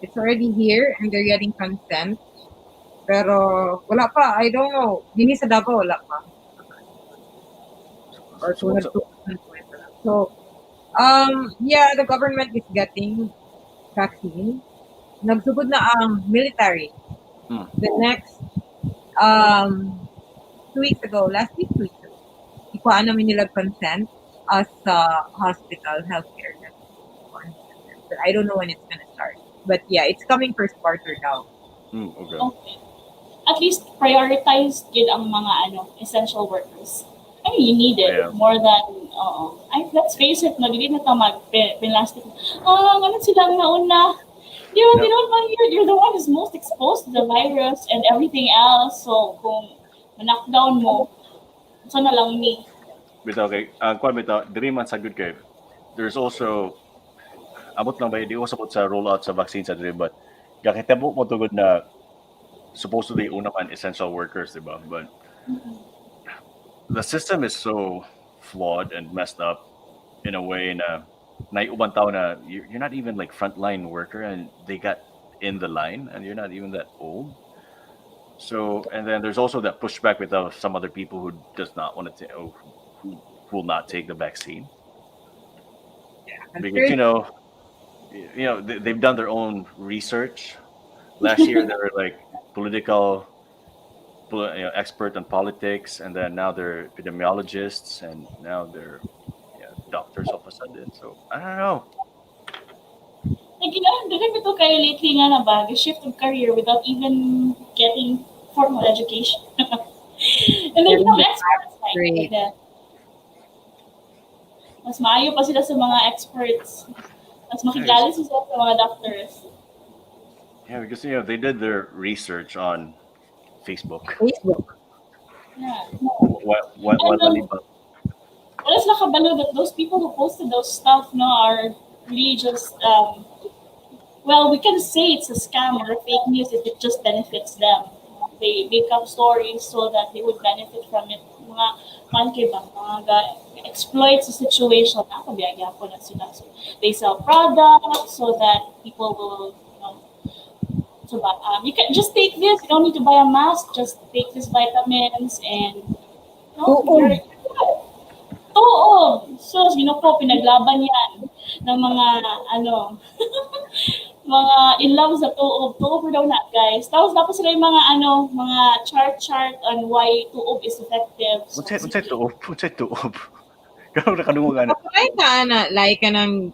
Speaker 4: It's already here and they're getting consent. Pero wala pa. I don't know. Dini sa Davao, wala pa. Or
Speaker 3: So what's up?
Speaker 4: 200%. So, yeah, the government is getting vaccine. Nagsugod na ang military.
Speaker 3: Hmm.
Speaker 4: The next, um, 2 weeks ago, last week, 2 weeks ago, ikuha namin nila consent as hospital, healthcare. But I don't know when it's gonna start. But yeah, it's coming first quarter now.
Speaker 3: Okay.
Speaker 1: Okay. At least prioritize yun ang mga essential workers. I mean, you need it
Speaker 3: Yeah.
Speaker 1: more than, let's face it, no, dili na ito mag-pinlastic. Ano silang nauna?
Speaker 3: Yeah.
Speaker 1: You know what, you're the one who's most exposed to the virus and everything else. So, kung knockdown mo, sana lang me.
Speaker 3: Bitaw kay kuan bitaw diri man sagud kay there's also abot lang ba di ko sabot sa rollout sa vaccine sa diri, but gakitabo mo tugod na supposedly una man essential workers, diba? But the system is so flawed and messed up in a way na naiubang tao na you're not even like frontline worker and they got in the line, and you're not even that old. So, and then there's also that pushback with some other people who does not want to take, who will not take the vaccine
Speaker 4: That's
Speaker 3: because
Speaker 4: true.
Speaker 3: they've done their own research. Last year they were like political, expert on politics, and then now they're epidemiologists, and now they're doctors all of a sudden. So I don't know.
Speaker 1: Like, dili ba to kayo lately nga na ba, shift of career without even getting formal education. And then
Speaker 4: Getting
Speaker 1: some
Speaker 4: the
Speaker 1: experts like
Speaker 4: grade.
Speaker 1: that. Mas maayo pa sila sa mga experts. Mas makilala sila sa mga doctors.
Speaker 3: Yeah, because they did their research on Facebook.
Speaker 4: Facebook.
Speaker 1: Yeah.
Speaker 3: What maliban?
Speaker 1: Wala sila kabalo that those people who posted those stuff are really just well, we can say it's a scam or a fake news if it just benefits them. They make up stories so that they would benefit from it. Mga manke ba, mga exploit the situation. Ako biyaya ko na sila. So they sell products so that people will, so you can just take this. You don't need to buy a mask. Just take these vitamins and you're good. Oo. So, po, pinaglaban yan ng mga, mga in love sa tuob. Tuob daw na, guys. Tapos sila yung mga chart on why tuob is effective. So,
Speaker 3: Unsay tuob? Kano na kanungan.
Speaker 4: Kapag like kanang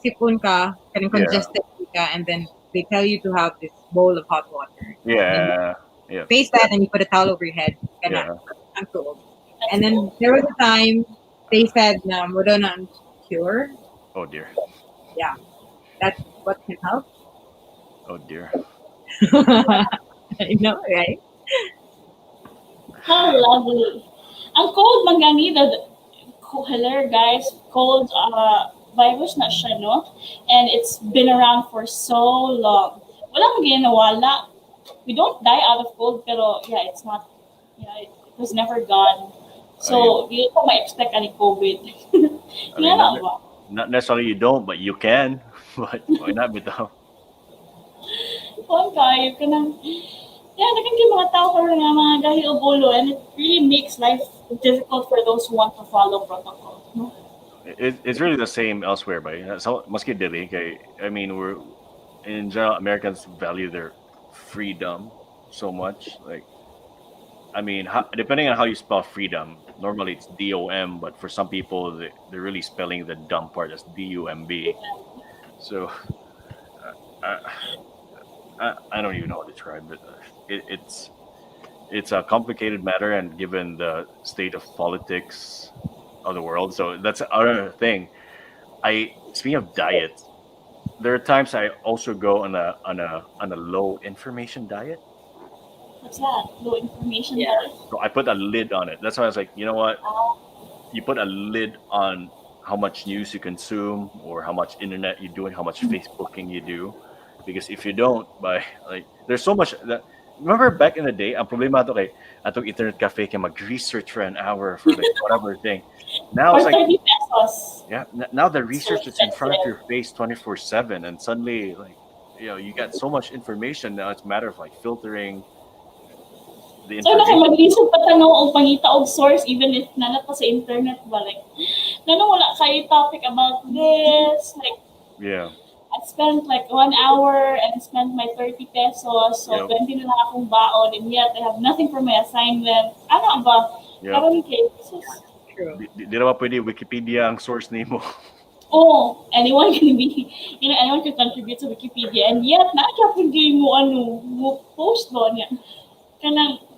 Speaker 4: sipon ka, kanang congested ka, and then they tell you to have this bowl of hot water.
Speaker 3: Yeah.
Speaker 4: Face that and you put a towel over your head.
Speaker 3: Yeah.
Speaker 4: Ang tuob. And then there was a time they said na mo daw na cure.
Speaker 3: Oh dear.
Speaker 4: Yeah. That's what can help.
Speaker 3: Oh dear.
Speaker 4: I know, right?
Speaker 1: how lovely. Ang cold man ganito, hello guys, cold virus na siya, no? And it's been around for so long. Walang ginawala. We don't die out of cold, pero it's not, it was never gone. So, you don't expect any COVID.
Speaker 3: Not necessarily you don't, but you can. But why not bitaw?
Speaker 1: Kung kayo ka nang, naging mga tao ka rin nga mga gahi o bolo, and it really makes life difficult for those who want to follow protocol. No?
Speaker 3: It's really the same elsewhere, but so maski dili kay I mean we're in general Americans value their freedom so much. Like I mean, depending on how you spell freedom, normally it's DOM, but for some people they're really spelling the dumb part as DUMB. So I don't even know how to describe it. It's a complicated matter, and given the state of politics of the world, so that's another thing. Speaking of diet, there are times I also go on a low information diet.
Speaker 1: What's that? Low information
Speaker 4: Yeah.
Speaker 1: diet?
Speaker 3: So I put a lid on it. That's why I was like, you know what? You put a lid on how much news you consume, or how much internet you do, and how much Facebooking you do. Because if you don't, there's so much that. Remember back in the day, ang problema to kay atong internet cafe kay mag-research for an hour for whatever thing. Now
Speaker 1: Or
Speaker 3: it's like
Speaker 1: 30 pesos.
Speaker 3: now the research is in front of your face 24/7, and suddenly you got so much information now. It's a matter of filtering the
Speaker 1: So,
Speaker 3: information.
Speaker 1: mag-research pa tanong o pangita og source even if nanat pa sa internet ba? Like, wala kayo topic about this. Like,
Speaker 3: Yeah.
Speaker 1: I spent like 1 hour and spent my 30 pesos. So,
Speaker 3: Yep.
Speaker 1: 20 na lang akong baon, and yet I have nothing for my assignment. Ano ba?
Speaker 3: Yeah.
Speaker 1: Karon kay Jesus.
Speaker 4: True.
Speaker 3: Di na ba pwede Wikipedia ang source nimo?
Speaker 1: Oh, anyone can be, anyone can contribute to Wikipedia. And yet, nakakapagay mo post doon yan. Kanang,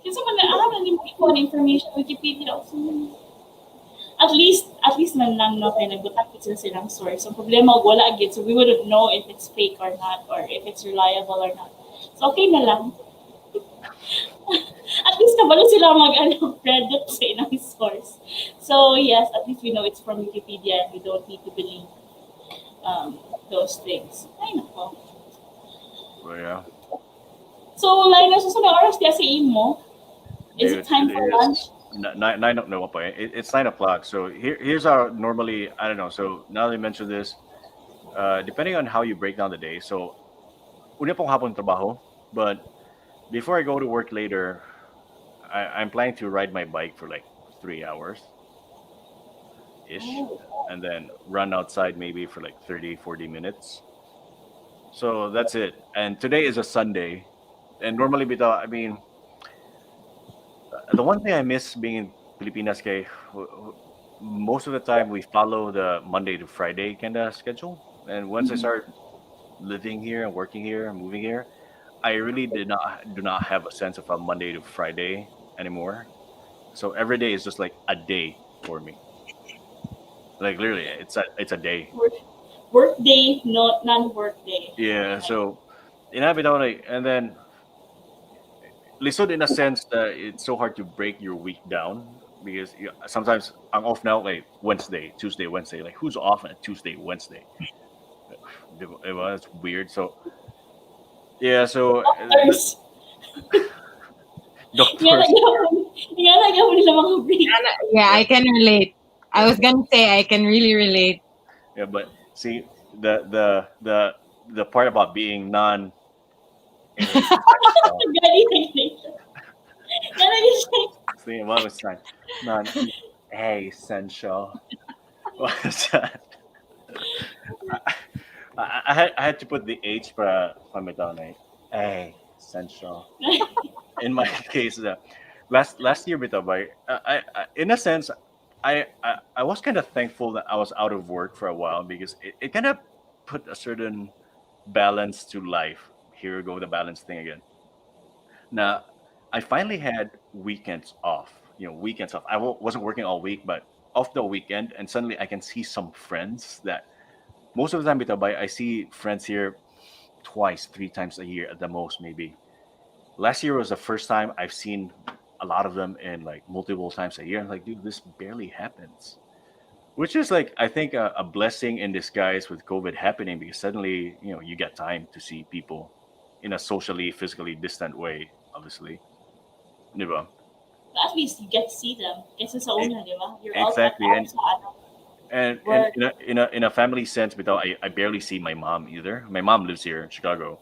Speaker 1: kasi man na ni mo ikaw ang information Wikipedia. So, at least man lang kay nagbutak sila silang source. So, problema wala agad. So, we wouldn't know if it's fake or not, or if it's reliable or not. So, okay na lang. At least kabalo sila credit sa ilang source. So, yes, at least we know it's from Wikipedia and we don't need to believe those things. Ay, nako.
Speaker 3: Well, yeah.
Speaker 1: So, Linus, so na oras diya sa imo? Is
Speaker 3: Dude,
Speaker 1: it time for lunch?
Speaker 3: Nine no pa. It's 9 o'clock. So here's our normally I don't know. So now that you mentioned this, depending on how you break down the day, so una pong hapon trabaho, but before I go to work later, I'm planning to ride my bike for like 3 hours ish,
Speaker 1: Oh.
Speaker 3: and then run outside maybe for like 30, 40 minutes. So that's it. And today is a Sunday. And normally, I mean, the one thing I miss being in Pilipinas, kay, most of the time we follow the Monday to Friday kind of schedule. And once I
Speaker 1: Mhm.
Speaker 3: started living here and working here and moving here, I really did not do not have a sense of a Monday to Friday anymore. So every day is just like a day for me. Like literally, it's a day.
Speaker 1: Work, work day, not non-work day.
Speaker 3: Yeah.
Speaker 1: Okay.
Speaker 3: So inabitaw like, and then lisod in a sense that it's so hard to break your week down because sometimes I'm off now like Wednesday, Tuesday, Wednesday. Like who's off on Tuesday, Wednesday? It's weird. So yeah. So
Speaker 1: Doctors. Yan
Speaker 3: doctors.
Speaker 1: nagyapon. Yan nagyapon nila mga break.
Speaker 4: Yeah,
Speaker 3: Yeah.
Speaker 4: I can relate. I was gonna say I can really relate.
Speaker 3: Yeah. But see the part about being non essential.
Speaker 1: Gani nag-nation. Yan nag-nation.
Speaker 3: See what was that? Non essential. What was that? I had to put the H para pamitone. A essential. In my case, last year bitaw ba, in a sense, I was kind of thankful that I was out of work for a while because it kind of put a certain balance to life. Here we go, the balance thing again. Now, I finally had weekends off. Weekends off. Wasn't working all week, but off the weekend, and suddenly I can see some friends that most of the time bitaw ba, I see friends here twice, 3 times a year at the most, maybe. Last year was the first time I've seen a lot of them in like multiple times a year. I'm like, dude, this barely happens. Which is like, I think a blessing in disguise with COVID happening because suddenly, you get time to see people in a socially, physically distant way, obviously. Di ba?
Speaker 1: At least you get to see them. Kesa sa
Speaker 3: E-
Speaker 1: una, di ba? You're
Speaker 3: Exactly.
Speaker 1: out sa ano,
Speaker 3: And
Speaker 1: work.
Speaker 3: in a family sense, but I barely see my mom either. My mom lives here in Chicago,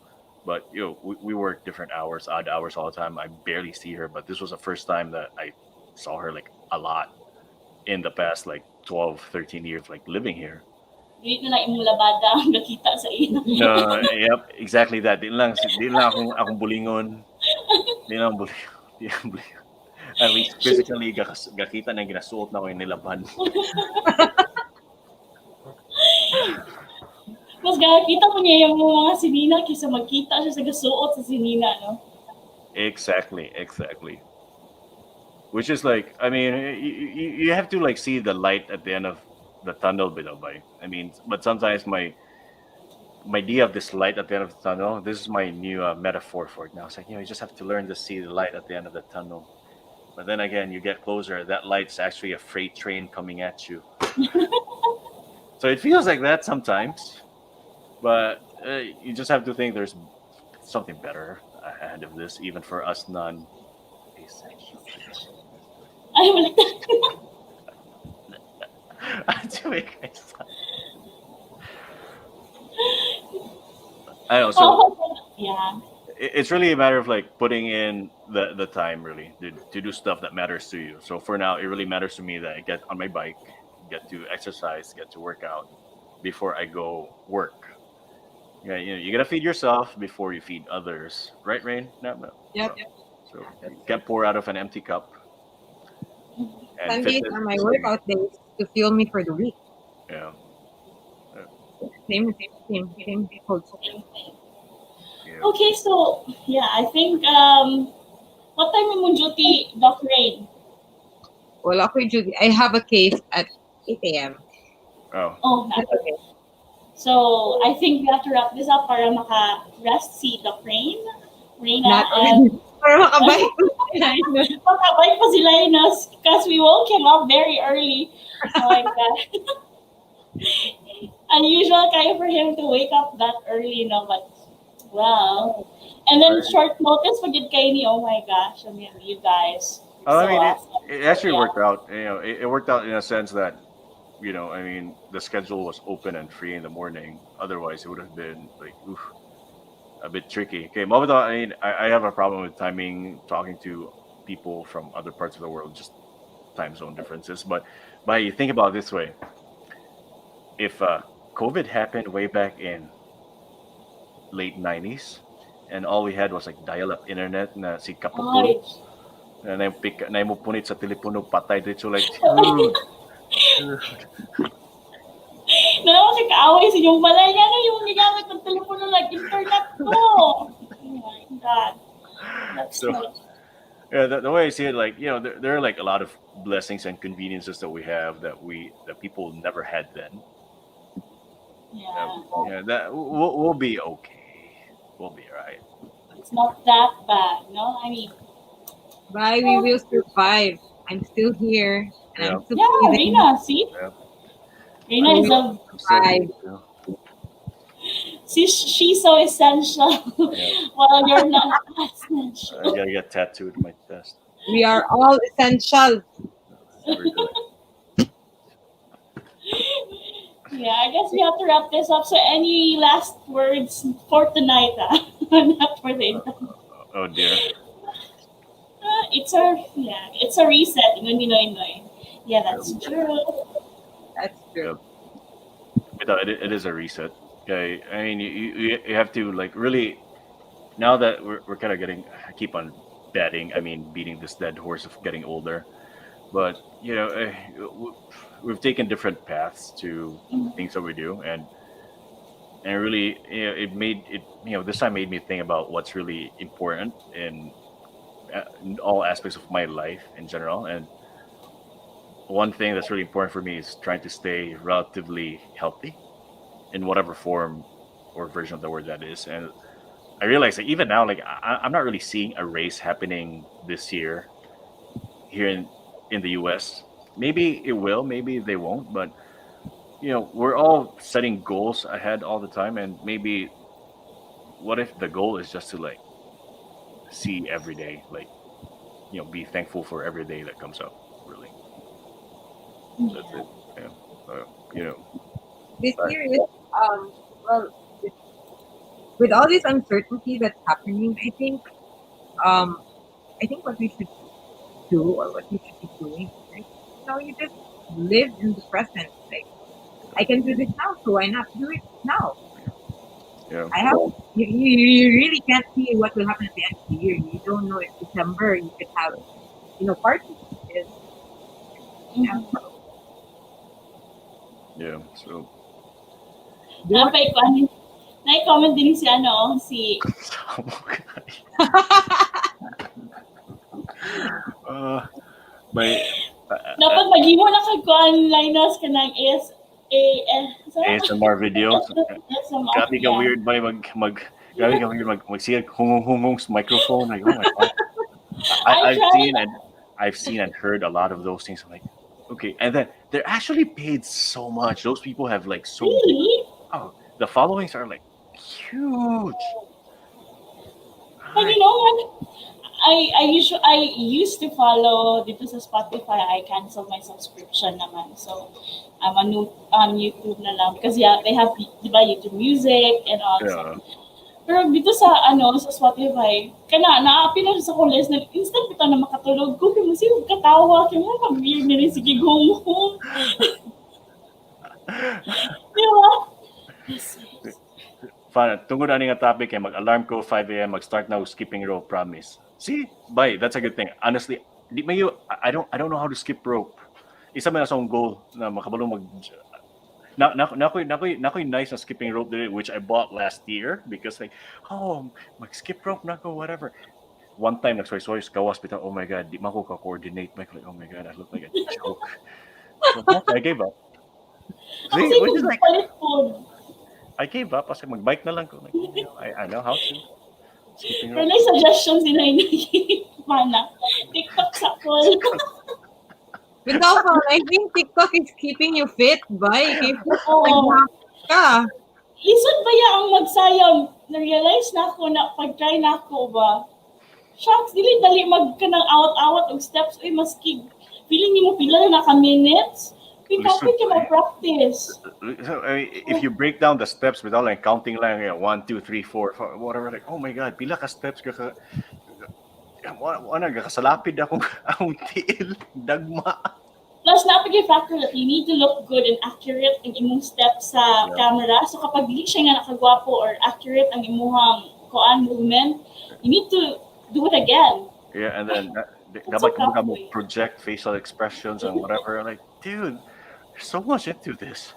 Speaker 3: but we work different hours, odd hours all the time. I barely see her, but this was the first time that I saw her like a lot in the past like 12, 13 years like living here.
Speaker 1: Dili na lang imong labada ang nakita sa ina.
Speaker 3: No, yep, exactly that. Di lang akong bulingon. Di lang bulingon. Di lang bulingon. At least physically gakita na ginasuot na ko yung nilaban.
Speaker 1: Mas gakita mo niya yung mga sinina kaysa magkita siya sa gasuot sa sinina, no?
Speaker 3: Exactly. Which is like, I mean, you have to like see the light at the end of the tunnel, bit of by. I mean, but sometimes my idea of this light at the end of the tunnel, this is my new metaphor for it now. It's like, you just have to learn to see the light at the end of the tunnel. But then again, you get closer, that light's actually a freight train coming at you. So it feels like that sometimes, but you just have to think there's something better ahead of this, even for us non-essential.
Speaker 1: Ay, balik na.
Speaker 3: I know. So
Speaker 1: Yeah.
Speaker 3: it's really a matter of like putting in the time really to do stuff that matters to you. So for now, it really matters to me that I get on my bike, get to exercise, get to work out before I go work. Yeah, you gotta feed yourself before you feed others, right, Rain? No, no.
Speaker 4: Yep.
Speaker 3: So you can't pour out of an empty cup. And
Speaker 4: Sundays
Speaker 3: fitness
Speaker 4: are my
Speaker 3: is
Speaker 4: workout days to fuel me for the week.
Speaker 3: yeah,
Speaker 4: Same code.
Speaker 3: yeah.
Speaker 1: Okay, so yeah, I think what time mo duty, Doc Rain?
Speaker 4: Well, ako Judy, I have a case at 8 a.m.
Speaker 3: Oh,
Speaker 1: Oh,
Speaker 4: That's okay.
Speaker 1: so I think we have to wrap this up para maka-rest si Doc Rain, Reina,
Speaker 4: Not
Speaker 1: and
Speaker 4: para makabike.
Speaker 1: makabike pa si Linus because we woke him up very early. Oh my God. Unusual kayo for him to wake up that early, but wow. And then
Speaker 3: Right.
Speaker 1: short notice for good kayo ni, oh my gosh, I mean, you guys.
Speaker 3: Oh, I
Speaker 1: So
Speaker 3: mean,
Speaker 1: awesome.
Speaker 3: it actually
Speaker 1: Yeah.
Speaker 3: worked out. It worked out in a sense that, I mean, the schedule was open and free in the morning. Otherwise, it would have been like, oof. a bit tricky. Okay, Mobito, I mean, I have a problem with timing talking to people from other parts of the world, just time zone differences. But you think about it this way: if COVID happened way back in late '90s, and all we had was like dial-up internet na si kapupul,
Speaker 1: Ay,
Speaker 3: na mo punit sa telepono patay dito like dude.
Speaker 1: naman kasi kaaway sa inyong balay nga na yung gigamit ng telepono like internet ko. Oh my God. That's
Speaker 3: So
Speaker 1: not.
Speaker 3: yeah, the way I see it, like there are like a lot of blessings and conveniences that we have that people never had then.
Speaker 1: Yeah.
Speaker 3: Yeah, that we'll be okay. We'll be alright.
Speaker 1: It's not that bad, no? I mean,
Speaker 4: Bye, we will survive. I'm still here and
Speaker 3: Yeah.
Speaker 4: I'm still
Speaker 1: yeah,
Speaker 4: breathing.
Speaker 1: Reina, see?
Speaker 3: Yeah.
Speaker 1: Reina is a,
Speaker 3: I'm still
Speaker 4: Right.
Speaker 1: see, she's so essential
Speaker 3: Yeah.
Speaker 1: while you're not
Speaker 3: I
Speaker 1: essential.
Speaker 3: gotta get tattooed my chest.
Speaker 4: We are all essential.
Speaker 3: Very good.
Speaker 1: Yeah, I guess we have to wrap this up. So any last words for tonight? Not for the
Speaker 3: Oh dear.
Speaker 1: it's a reset. Inoy, inoy, inoy. Yeah, that's true.
Speaker 4: That's true.
Speaker 3: It is a reset. Okay, I mean you have to like really now that we're kind of getting I keep on betting. I mean beating this dead horse of getting older, but we've taken different paths to things that we do, and really it made it this time made me think about what's really important in all aspects of my life in general. And one thing that's really important for me is trying to stay relatively healthy in whatever form or version of the word that is. And I realize that even now, like I'm not really seeing a race happening this year here in the U.S. Maybe it will, maybe they won't, but we're all setting goals ahead all the time, and maybe what if the goal is just to like see every day, like be thankful for every day that comes up. Really, that's it. Yeah.
Speaker 4: This
Speaker 3: Right.
Speaker 4: year is well with all this uncertainty that's happening, I think what we should do or what we should be doing, right? You just live in the present. Like I can do this now, so why not do it now?
Speaker 3: Yeah.
Speaker 4: I have you really can't see what will happen at the end of the year. You don't know if December you could have parties. Yes. Yeah.
Speaker 3: Yeah. So
Speaker 1: Na-comment din si
Speaker 3: my
Speaker 1: dapat maghimo na kag kuan Linus kanang
Speaker 3: ASMR videos.
Speaker 1: ASMR.
Speaker 3: Grabe ka weird ba grabe ka weird magsiya hungong sa microphone. Like, oh my god.
Speaker 1: I tried.
Speaker 3: I've seen and heard a lot of those things. I'm like, okay, and then they're actually paid so much. Those people have like so
Speaker 1: Really?
Speaker 3: the followings are like huge.
Speaker 1: But you know what? I used to follow dito sa Spotify. I canceled my subscription naman. So I'm on YouTube na lang because they have YouTube Music and all.
Speaker 3: Yeah.
Speaker 1: Pero dito sa sa Spotify, naapi na sa college na instant bitaw na makatulog ko kay mo siya katawa kay mo weird na rin sige gumong. Di ba?
Speaker 3: Fine. Tungod ani nga topic kay mag-alarm ko 5 a.m. mag-start na skipping rope, promise. See? Bye. That's a good thing. Honestly, I don't know how to skip rope. Isa man sa akong goal na makabalong nakoy nice na skipping rope there, which I bought last year because like, mag-skip rope na ko, whatever. One time nagsoy-soy kawas bitaw, oh my god, di man ko ka-coordinate. Like, oh my god, I look like a joke. So, I gave up. See, which is like, I gave up kasi mag-bike na lang ko. Like, I know how to. Skipping
Speaker 1: Pero
Speaker 3: rope.
Speaker 1: may suggestions din na mana. TikTok sa call.
Speaker 4: But no, I think TikTok is keeping you fit, bye.
Speaker 1: Oo.
Speaker 4: Ka.
Speaker 1: Isod ba ang magsayang? Na-realize na ako na pag-try na ako ba? Shucks, dili mag ka ng awat-awat og steps. Uy, maski feeling ni mo pila na ka minutes. Pick up with my practice.
Speaker 3: So, I mean, if you break down the steps without like counting like 1, 2, 3, 4, whatever, like, oh my God, pila ka steps ka wala ka kasalapid akong akong tiil, dagma.
Speaker 1: Plus, napagay factor that you need to look good and accurate ang imong steps sa
Speaker 3: Yeah.
Speaker 1: camera. So kapag di siya nga nakagwapo or accurate ang imong kuan movement, you need to do it again.
Speaker 3: Yeah, and then
Speaker 1: That's
Speaker 3: dapat
Speaker 1: so
Speaker 3: ka mo
Speaker 1: tough.
Speaker 3: project facial expressions and whatever. I'm like, dude, there's so much into this.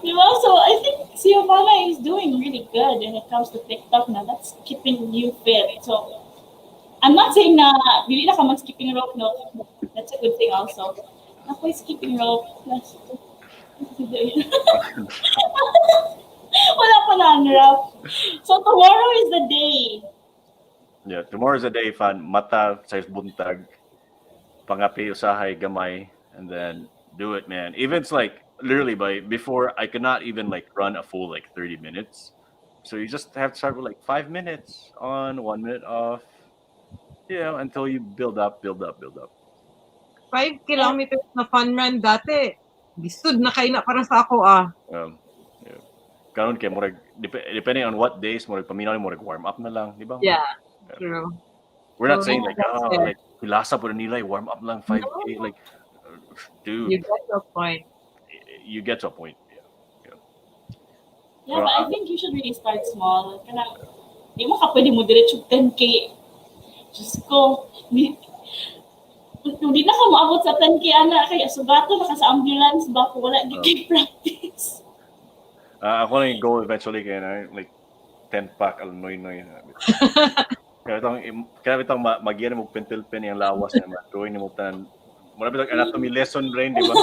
Speaker 1: Diba? So I think Giovanna is doing really good when it comes to TikTok na. That's keeping you fit. So I'm not saying na dili na ka mag-skipping rope, no. That's a good thing also. Ako skipping rope. Wala pa na ang rough. So tomorrow is the day.
Speaker 3: Yeah, tomorrow's the day, fan. Mata sa buntag, pangapi usahay gamay, and then do it, man. Even it's like literally before I could not even like run a full like 30 minutes. So you just have to start with like 5 minutes on, 1 minute off. Until you build up.
Speaker 4: 5 kilometers na fun run dati. Lisod na kayo na para sa ako
Speaker 3: Yeah. Karon kay murag depending on what days murag paminaw murag warm up na lang, di ba?
Speaker 4: Yeah, true.
Speaker 3: We're not
Speaker 4: So,
Speaker 3: saying like
Speaker 4: that's fair.
Speaker 3: like pilasa po nila warm up lang 5K like dude,
Speaker 4: You get your point.
Speaker 3: you get to a point.
Speaker 1: Yeah, but I think you should really start small. Kanang, di mo ka pwede mo diretso 10K. Diyos ko, hindi na ka maabot sa 10K, ana, kaya sugato na ka sa ambulance ba kung wala gigay practice.
Speaker 3: Ako na yung goal eventually kaya na like 10 pack alam noy. Kaya itong magiyan mo pentel-pen yung lawas na drawing mo tan. Marami lang anatomy lesson brain, di ba?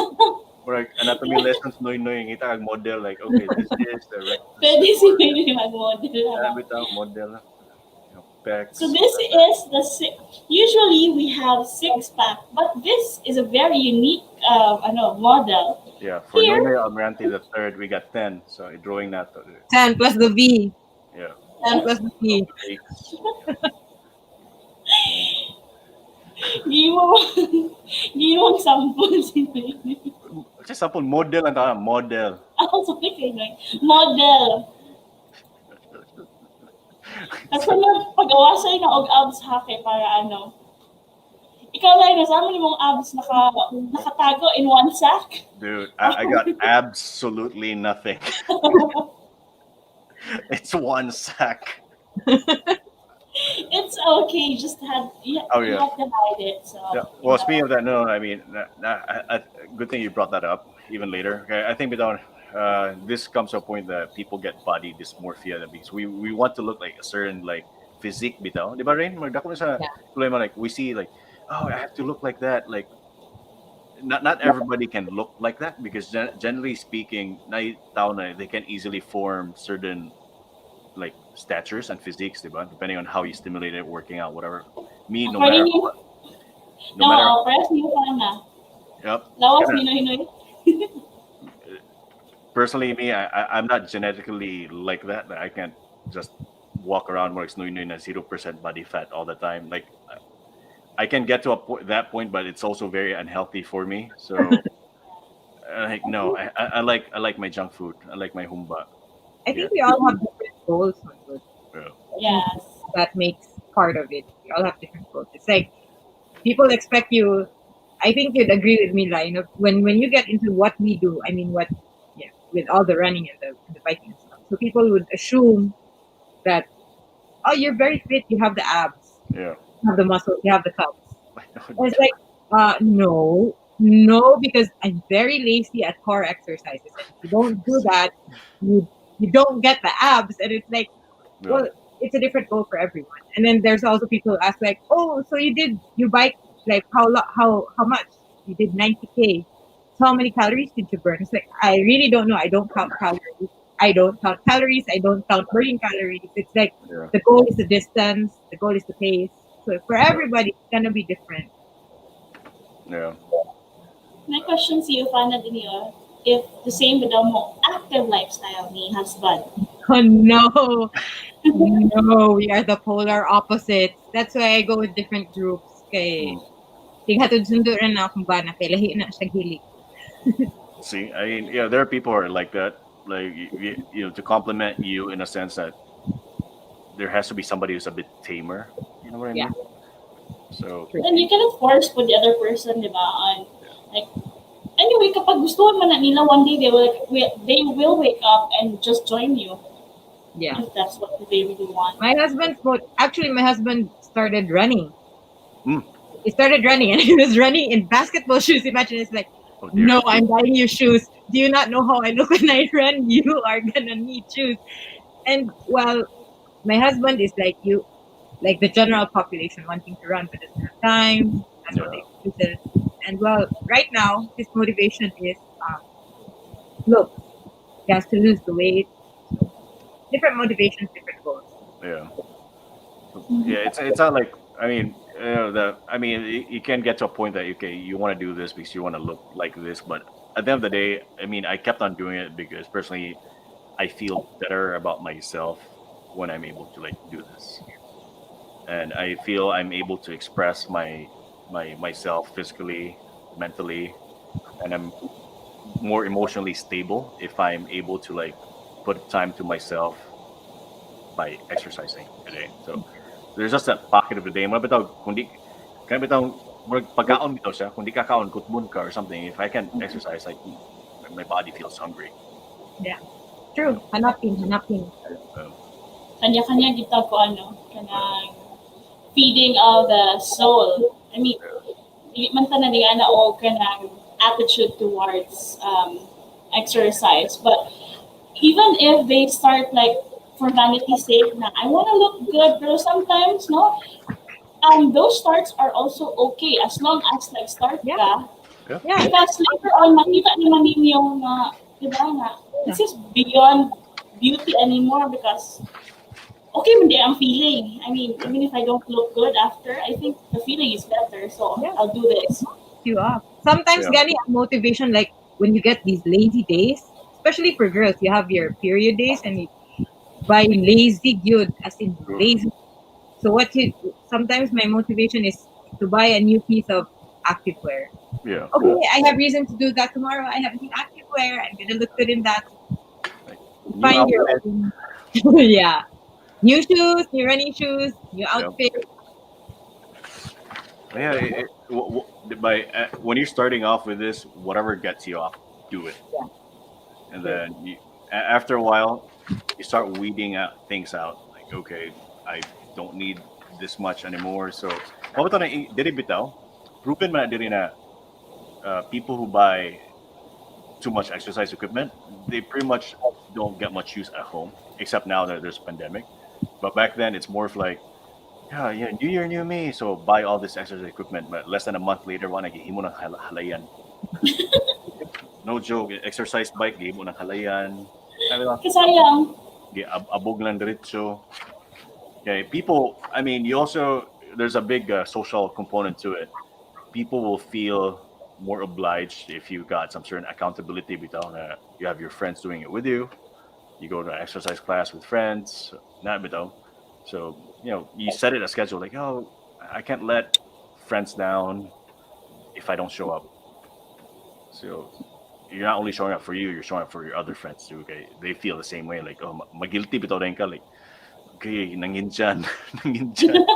Speaker 3: Or anatomy lessons noy ngita kag model like okay, this is the right.
Speaker 1: Pwede si Pwede mag-model.
Speaker 3: Sabi tayo model. Pecs.
Speaker 1: So this is the usually we have 6-pack, but this is a very unique model.
Speaker 3: Yeah, for
Speaker 1: Here-
Speaker 3: Noynoy Almirante the third, we got 10. So drawing that.
Speaker 4: 10 plus the V.
Speaker 3: Yeah.
Speaker 4: 10 plus the V.
Speaker 1: Di mo sample si Pwede.
Speaker 3: Just sample model ang tawag, model.
Speaker 1: Ako sa kay model. At sunod, pag-awasay na og abs hake para ano. Ikaw lang, nasama ni mong abs nakatago in one sack.
Speaker 3: Dude, I got absolutely nothing. It's one sack.
Speaker 1: It's okay, you have to hide it. So.
Speaker 3: Yeah. Well, speaking of that, no, I mean, good thing you brought that up even later. Okay, I think this comes to a point that people get body dysmorphia because we want to look like a certain like physique bitaw. Di ba Rain? Magdako sa problema like we see like I have to look like that. Like not everybody can look like that because generally speaking, they can easily form certain like statures and physiques, di ba? Depending on how you stimulate it, working out, whatever. Me, no matter what.
Speaker 1: Press mo pa na.
Speaker 3: Yep.
Speaker 1: Lawas Hinoy.
Speaker 3: Personally, me, I'm not genetically like that. I can't just walk around more like 0% body fat all the time. Like, I can get to that point, but it's also very unhealthy for me. So, like, no, I like my junk food. I like my humba.
Speaker 4: I think we all have different goals.
Speaker 1: Yes.
Speaker 4: That makes part of it. We all have different goals. It's like people expect you. I think you'd agree with me, Lion. When you get into what we do, I mean, with all the running and the biking and stuff. So people would assume that, oh, you're very fit. You have the abs.
Speaker 3: Yeah.
Speaker 4: You have the muscle. You have the cups. And it's like, no, because I'm very lazy at core exercises. And if you don't do that, you don't get the abs. And it's like, well, it's a different goal for everyone. And then there's also people who ask like, oh, so you bike like how much? You did 90K. So how many calories did you burn? It's like, I really don't know. I don't count calories. I don't count burning calories. It's like the goal is the distance. The goal is the pace. So for everybody, it's gonna be different.
Speaker 3: Yeah.
Speaker 1: My question to you, Fana Daniel, if the same with a more active lifestyle ni husband.
Speaker 4: Oh no. No, we are the polar opposites. That's why I go with different groups. Okay. Tighatod sundo rin na akong bana kay lahi na siya hili.
Speaker 3: See, I mean, yeah, there are people who are like that. Like, you know, to compliment you in a sense that there has to be somebody who's a bit tamer. You know what I
Speaker 4: Yeah.
Speaker 3: mean? So,
Speaker 1: Then you cannot force put the other person, di ba? On, like, anyway, kapag gusto man na nila, one day they will wake up and just join you
Speaker 4: Yeah.
Speaker 1: if that's what they really want.
Speaker 4: My husband started running.
Speaker 3: Mm.
Speaker 4: He started running and he was running in basketball shoes. Imagine it's like,
Speaker 3: oh dear.
Speaker 4: no, I'm buying you shoes. Do you not know how I look when I run? You are gonna need shoes. And well, my husband is like you, like the general population wanting to run but doesn't have time. That's what
Speaker 3: Yeah.
Speaker 4: excuses. And well, right now his motivation is look, he has to lose the weight. So different motivations, different goals.
Speaker 3: Yeah. Yeah, it's not like, I mean, you can get to a point that okay, you want to do this because you want to look like this, but at the end of the day, I mean, I kept on doing it because personally, I feel better about myself when I'm able to like do this, and I feel I'm able to express myself physically, mentally, and I'm more emotionally stable if I'm able to like put time to myself by exercising today. So there's just that pocket of the day. Mga bitaw, kundi, kaya bitaw, pagkaon bitaw siya, kundi kakaon, kutmun ka or something. If I can exercise, like, my body feels hungry.
Speaker 4: True. Hanapin.
Speaker 1: Kanya-kanya kita ko kanang feeding of the soul. I mean, di man ta na di ana og kanang attitude towards exercise, but even if they start like for vanity's sake na I want to look good, pero sometimes no, those starts are also okay as long as like start
Speaker 4: Yeah.
Speaker 1: ka.
Speaker 4: Yeah.
Speaker 1: Because later on makita naman ninyo na diba na this is beyond beauty anymore because okay man di ang feeling. I mean, even if I don't look good after, I think the feeling is better. So
Speaker 4: Yeah.
Speaker 1: I'll do this.
Speaker 4: You up. Sometimes
Speaker 3: Yeah.
Speaker 4: gani ang motivation like when you get these lazy days, especially for girls, you have your period days and you buy lazy good as in lazy. So sometimes my motivation is to buy a new piece of activewear.
Speaker 3: Yeah.
Speaker 4: Okay, I have reason to do that tomorrow. I have new activewear. I'm gonna look good in that.
Speaker 3: New
Speaker 4: Find your
Speaker 3: outfit.
Speaker 4: own. Yeah. New shoes, new running shoes, new outfit.
Speaker 3: Yeah. When you're starting off with this, whatever gets you off, do it.
Speaker 4: Yeah.
Speaker 3: And then after a while, you start weeding out things out. Like, okay, I don't need this much anymore. So, what na diri bitaw? Proven man na diri na people who buy too much exercise equipment, they pretty much don't get much use at home, except now that there's a pandemic. But back then, it's more of like, yeah, new year, new me. So buy all this exercise equipment, but less than a month later, wala gihimo ng halayan. No joke, exercise bike gihimo ng halayan. Sabi lang,
Speaker 1: Kasayang.
Speaker 3: abog lang diretso. Okay, people. I mean, there's a big social component to it. People will feel more obliged if you got some certain accountability. Bitaw na you have your friends doing it with you. You go to an exercise class with friends. Not bitaw. So you set it a schedule like, oh, I can't let friends down if I don't show up. So you're not only showing up for you, you're showing up for your other friends too. Okay, they feel the same way. Like, oh, magilty bitaw rin ka. Like, okay, nangin dyan, nangin dyan.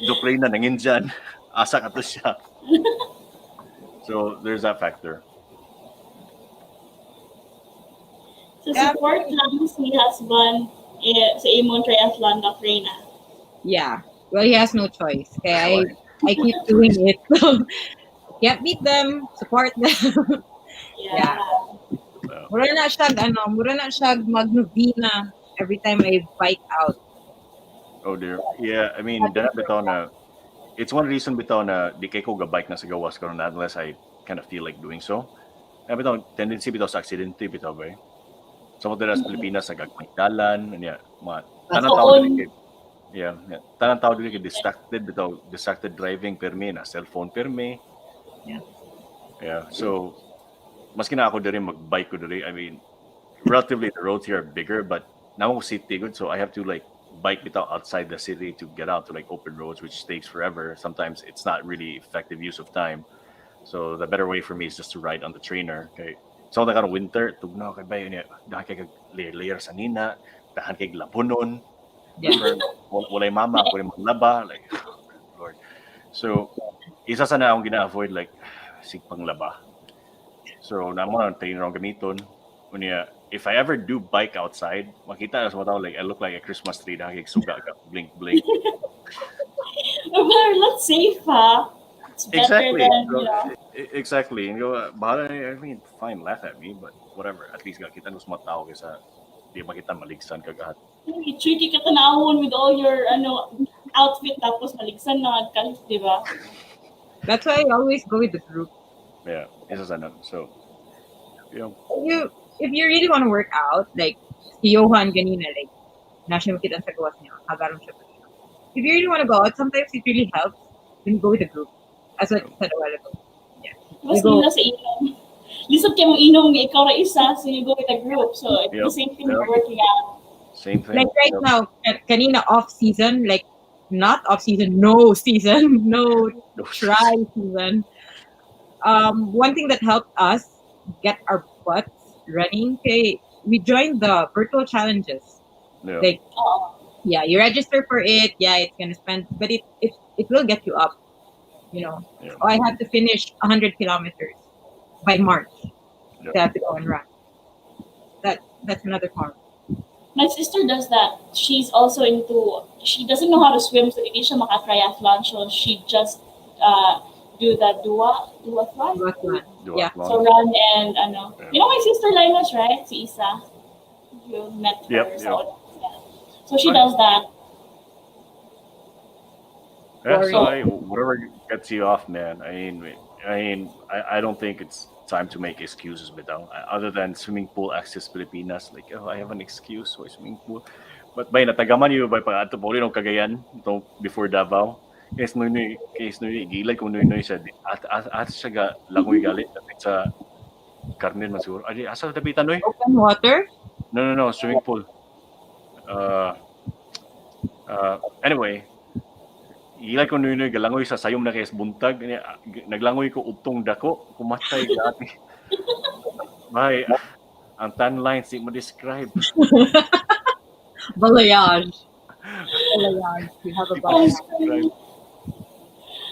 Speaker 3: Dupray na nangin dyan. Asa ka to siya. So there's that factor.
Speaker 1: So support lang si husband sa imong triathlon na Reyna.
Speaker 4: Yeah. Well, he has no choice. Kaya I keep doing it. So, can't beat them. Support them. Yeah. Mura na siya magnovena every time I bike out.
Speaker 3: Oh dear. Yeah, I mean, dana bitaw na, it's one reason bitaw na di kay ko ga-bike na sa gawas karon unless I kind of feel like doing so. Kaya bitaw, tendency bitaw sa aksidente bitaw ba eh. Sa mga sa Pilipinas, nagagmagdalan, tanang tao dili kay, tanang tao dili kay distracted bitaw, distracted driving permi na cellphone permi. Yeah. So, maski na ako diri mag-bike ko diri, I mean, relatively the roads here are bigger, but now ko city good, so I have to like bike bitaw outside the city to get out to like open roads, which takes forever. Sometimes it's not really effective use of time. So the better way for me is just to ride on the trainer. Okay. So na karon winter, tugnaw kay bayo niya. Dahan kay layer sa nina, dahan kay labunon.
Speaker 4: Yeah.
Speaker 3: Remember, walay mama, ako rin maglaba. Like, Lord. So, isa sa na akong gina-avoid, like, sigpang laba. So, namo na trainer akong gamiton. Unya, if I ever do bike outside, makita na sa mga tao, like, I look like a Christmas tree na suga ka, blink, blink.
Speaker 1: But let's safe, ha? It's better
Speaker 3: Exactly.
Speaker 1: than,
Speaker 3: So,
Speaker 1: you know.
Speaker 3: exactly. And bahala na, I mean, fine, laugh at me, but whatever. At least kita nung mga tao kaysa di makita maligsan kagahat.
Speaker 1: Tricky ka tanawon with all your outfit tapos maligsan na agkalit, di ba?
Speaker 4: That's why I always go with the group.
Speaker 3: Yeah, isa sa so,
Speaker 4: If you really want to work out, like si Johan ganina, like national kita sa gawas niya, hagaron siya. If you really want to go out, sometimes it really helps when you go with the group. As what you said a while ago. Yeah.
Speaker 1: Mas
Speaker 4: You go-
Speaker 1: nila sa inom. Lisod kayo mong inom nga ikaw ra isa, so you go with a group. So it's the
Speaker 3: Yep.
Speaker 1: same thing
Speaker 3: Yep.
Speaker 1: for working out.
Speaker 3: same thing.
Speaker 4: Like right now, kanina off season, like not off season, no season, no
Speaker 3: No,
Speaker 4: try season. One thing that helped us get our butts running, okay, we joined the virtual challenges.
Speaker 3: Yeah.
Speaker 4: Like,
Speaker 1: Oo.
Speaker 4: yeah, you register for it. Yeah, it's gonna spend, but it will get you up. You know,
Speaker 3: Yeah.
Speaker 4: I had to finish 100 kilometers by March
Speaker 3: Yeah.
Speaker 4: to have to go and run. That's another form.
Speaker 1: My sister does that. She's also she doesn't know how to swim, so hindi siya maka-triathlon. So she just do the duathlon.
Speaker 4: Duathlon.
Speaker 3: Do
Speaker 4: Yeah.
Speaker 3: athlon.
Speaker 1: So run and
Speaker 3: Yeah.
Speaker 1: you know my sister Linus, right? Si Isa. You met her.
Speaker 3: Yep,
Speaker 1: So, yeah. So she does that.
Speaker 3: Yeah, so
Speaker 4: Boring.
Speaker 3: whatever gets you off, man. I don't think it's time to make excuses bitaw. Other than swimming pool access Pilipinas, like, oh, I have an excuse for swimming pool. But bay natagaman you by pag ato po rin Cagayan to before Davao. Case nuy gilay ko nuy sa at siya ga langoy galit dapat sa Carmen man siguro. Ay asa dapitan noy?
Speaker 4: Open water.
Speaker 3: No, swimming pool. Anyway, gilay ko nuy galangoy sa sayom na kay buntag. Naglangoy ko ubtong dako, kumatay gati. Bay, ang tan lines di mo describe.
Speaker 4: Balayage. Balayage. You have a balayage.
Speaker 3: Describe.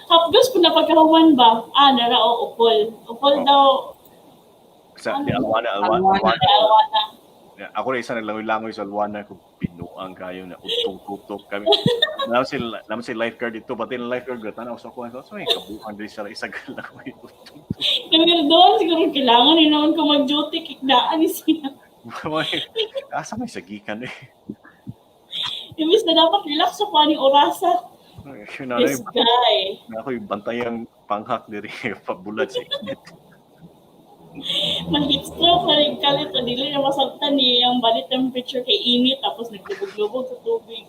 Speaker 1: Hapdos po na pagkahuman ba? Nara o upol. Upol
Speaker 3: Oh.
Speaker 1: daw.
Speaker 3: Sa di Alwana.
Speaker 1: Alwana.
Speaker 3: Ako rin isa naglangoy-langoy sa Alwana ko pinuang kayo na utong-tutok kami. Naman si lifeguard dito, pati ng lifeguard gatan ako sa kuwan. So may kabuhan din siya isa galangoy utong-tutok.
Speaker 1: Kaya doon siguro kailangan ni naman ko mag-duty kikdaan ni siya.
Speaker 3: Asa may sagikan eh.
Speaker 1: Imbis na dapat relax sa kuha ni orasa. This guy.
Speaker 3: Ako yung bantayang panghak diri pabulat sa init.
Speaker 1: Mag-heat stroke na rin kalit o dili na masabtan niya yung body temperature kay init tapos naglubog-lubog sa tubig.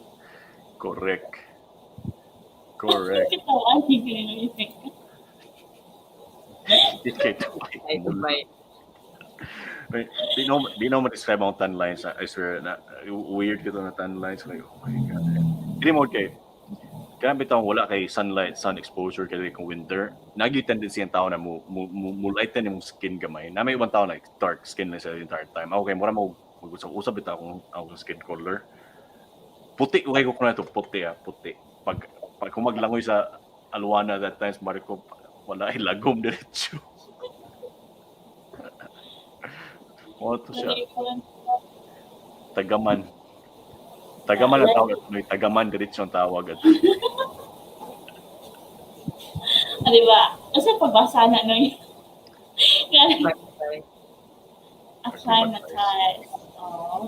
Speaker 3: Correct.
Speaker 1: Kitawan niya ganyan yun.
Speaker 4: Ay, Dubai.
Speaker 3: Wait, di na mo describe ang tan lines. I swear na weird kito na tan lines. Like, oh my God. Hindi mo kay kaya bitaw wala kay sun exposure kay kung winter. Nagi tendency ang tao na mo lighten yung skin gamay. Na may ibang tao like dark skin na sa entire time. Okay, mura mo mag-usap bitaw kung ang skin color. Puti okay ko na to puti. Pag kung maglangoy sa Alwana that times Marco wala ay lagom diretso. Ano siya? Tagaman. Tagaman ang tawag. Tagaman diretso ang tawag.
Speaker 1: Di ba? Kasi pabasa na no yun. Acclimatize. Oh.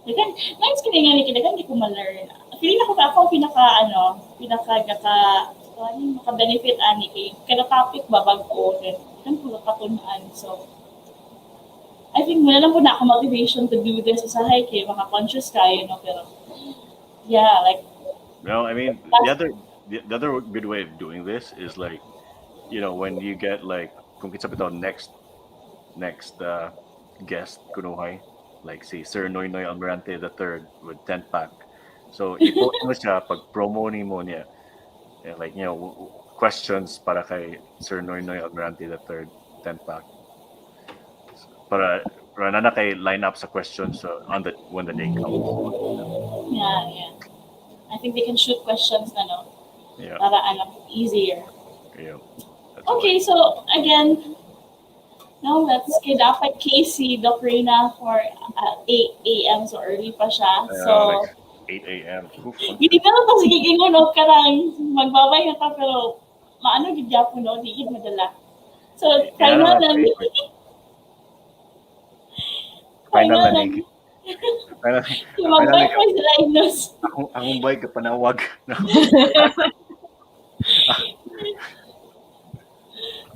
Speaker 1: Dagan, nice kini nga ni kidagan di ko ma-learn. Feeling ako maka-benefit ani kay kada topic ba bag-o din. Kan ko katunaan. So I think wala lang po na ako motivation to do this usahay kay maka-conscious kayo no pero yeah, like
Speaker 3: No, I mean the other good way of doing this is like, you know, when you get like kung kita bitaw next guest kunuhay, like say Sir Noynoy Almirante the third with 10 pack. So, i-post mo siya pag promo ni mo niya. Like, questions para kay Sir Noynoy Almirante III 10 pack. Para na kay line up sa questions on the when the day comes.
Speaker 1: Yeah. I think they can shoot questions na, no?
Speaker 3: Yeah.
Speaker 1: Para easier.
Speaker 3: Yeah. That's
Speaker 1: Okay, so again, now let's get up at Casey, Doc Reyna for 8 a.m. So early pa siya. So,
Speaker 3: like 8 a.m. Oof,
Speaker 1: hindi na lang kasi gigingon o karang magbabay na ta pero maano gidya po no, di gid madala. So, final na ni.
Speaker 3: Final na
Speaker 1: na
Speaker 3: ni.
Speaker 1: ni.
Speaker 3: Final
Speaker 1: Magbay pa si Linus.
Speaker 3: akong bay ka panawag.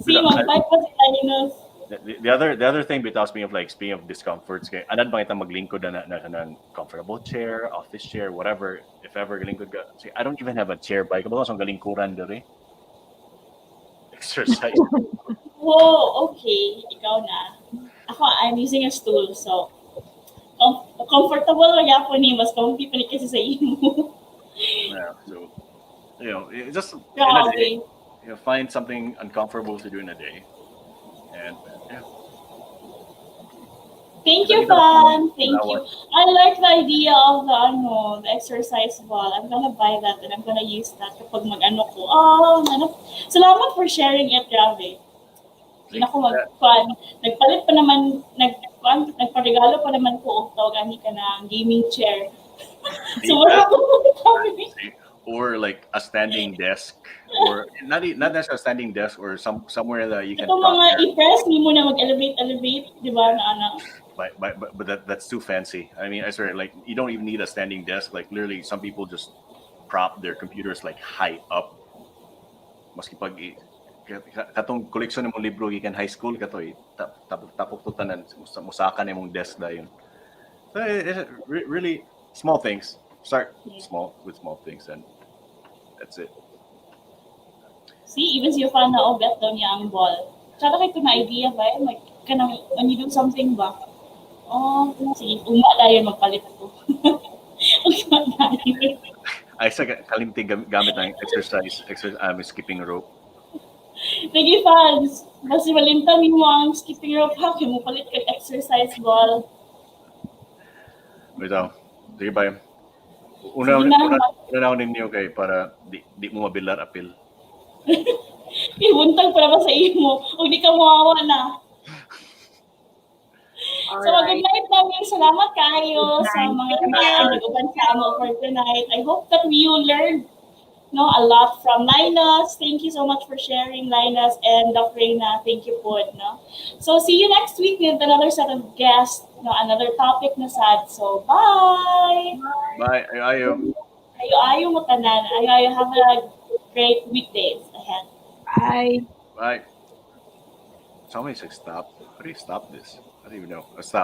Speaker 1: Si magbay pa si Linus.
Speaker 3: The other thing bitaws me of like speaking of discomforts kay anad ba kita maglingkod na comfortable chair, office chair, whatever if ever galingkod ka. See, I don't even have a chair bike. Kabalo sa galingkuran diri. Exercise.
Speaker 1: Whoa, okay. Ikaw na. Ako, I'm using a stool, so comfortable lang ako ni mas comfy pa ni kasi sa imo.
Speaker 3: Yeah, so just in a
Speaker 1: Grabe.
Speaker 3: day, find something uncomfortable to do in a day, and
Speaker 1: Thank you, Fan. Thank you. I like the idea of the exercise ball. I'm gonna buy that and I'm gonna use that kapag mag-ano ko. Salamat for sharing it, grabe. Hindi na ako mag-fan. Nagpalit pa naman, nagparegalo pa naman ko og tawagani ka ng gaming chair. So, wala ko
Speaker 3: or like a standing desk, or not necessarily a standing desk, or somewhere that you can.
Speaker 1: Ito mga i-press, hindi mo na mag-elevate, di ba, na ano?
Speaker 3: But that's too fancy. I mean, I swear, like you don't even need a standing desk. Like literally, some people just prop their computers like high up. Maski pag katong koleksyon ng libro gikan high school katoy tapok to tanan musaka na imong desk dayon. So it's really small things. Start small with small things, and that's it.
Speaker 1: See, even si Fan na bet daw niya ang ball. Tsaka kayo na idea ba? Like, when you do something ba? Sige, dayon magpalit ako.
Speaker 3: Ay, sa kalimti gamit ng exercise, skipping rope.
Speaker 1: Sige, fans. Basta malimtan mo ang skipping rope ha, kaya mo palit kag exercise ball.
Speaker 3: Bitaw. Sige ba? Una ninyo kay para di mo mabilar apil.
Speaker 1: Ibuntag para ba sa imo? O di ka mawawa na. So, good night namin. Salamat kayo sa mga nag-uban sa amo for tonight. I hope that you learned a lot from Linus. Thank you so much for sharing, Linus, and Doc Reyna. Thank you po. So, see you next week with another set of guests, another topic na sad. So, bye!
Speaker 3: Bye. Ayo.
Speaker 1: Ayo mo tanan. Ayo. Have a great weekdays ahead.
Speaker 4: Bye.
Speaker 3: Bye. Somebody said stop. How do you stop this? I don't even know. Stop.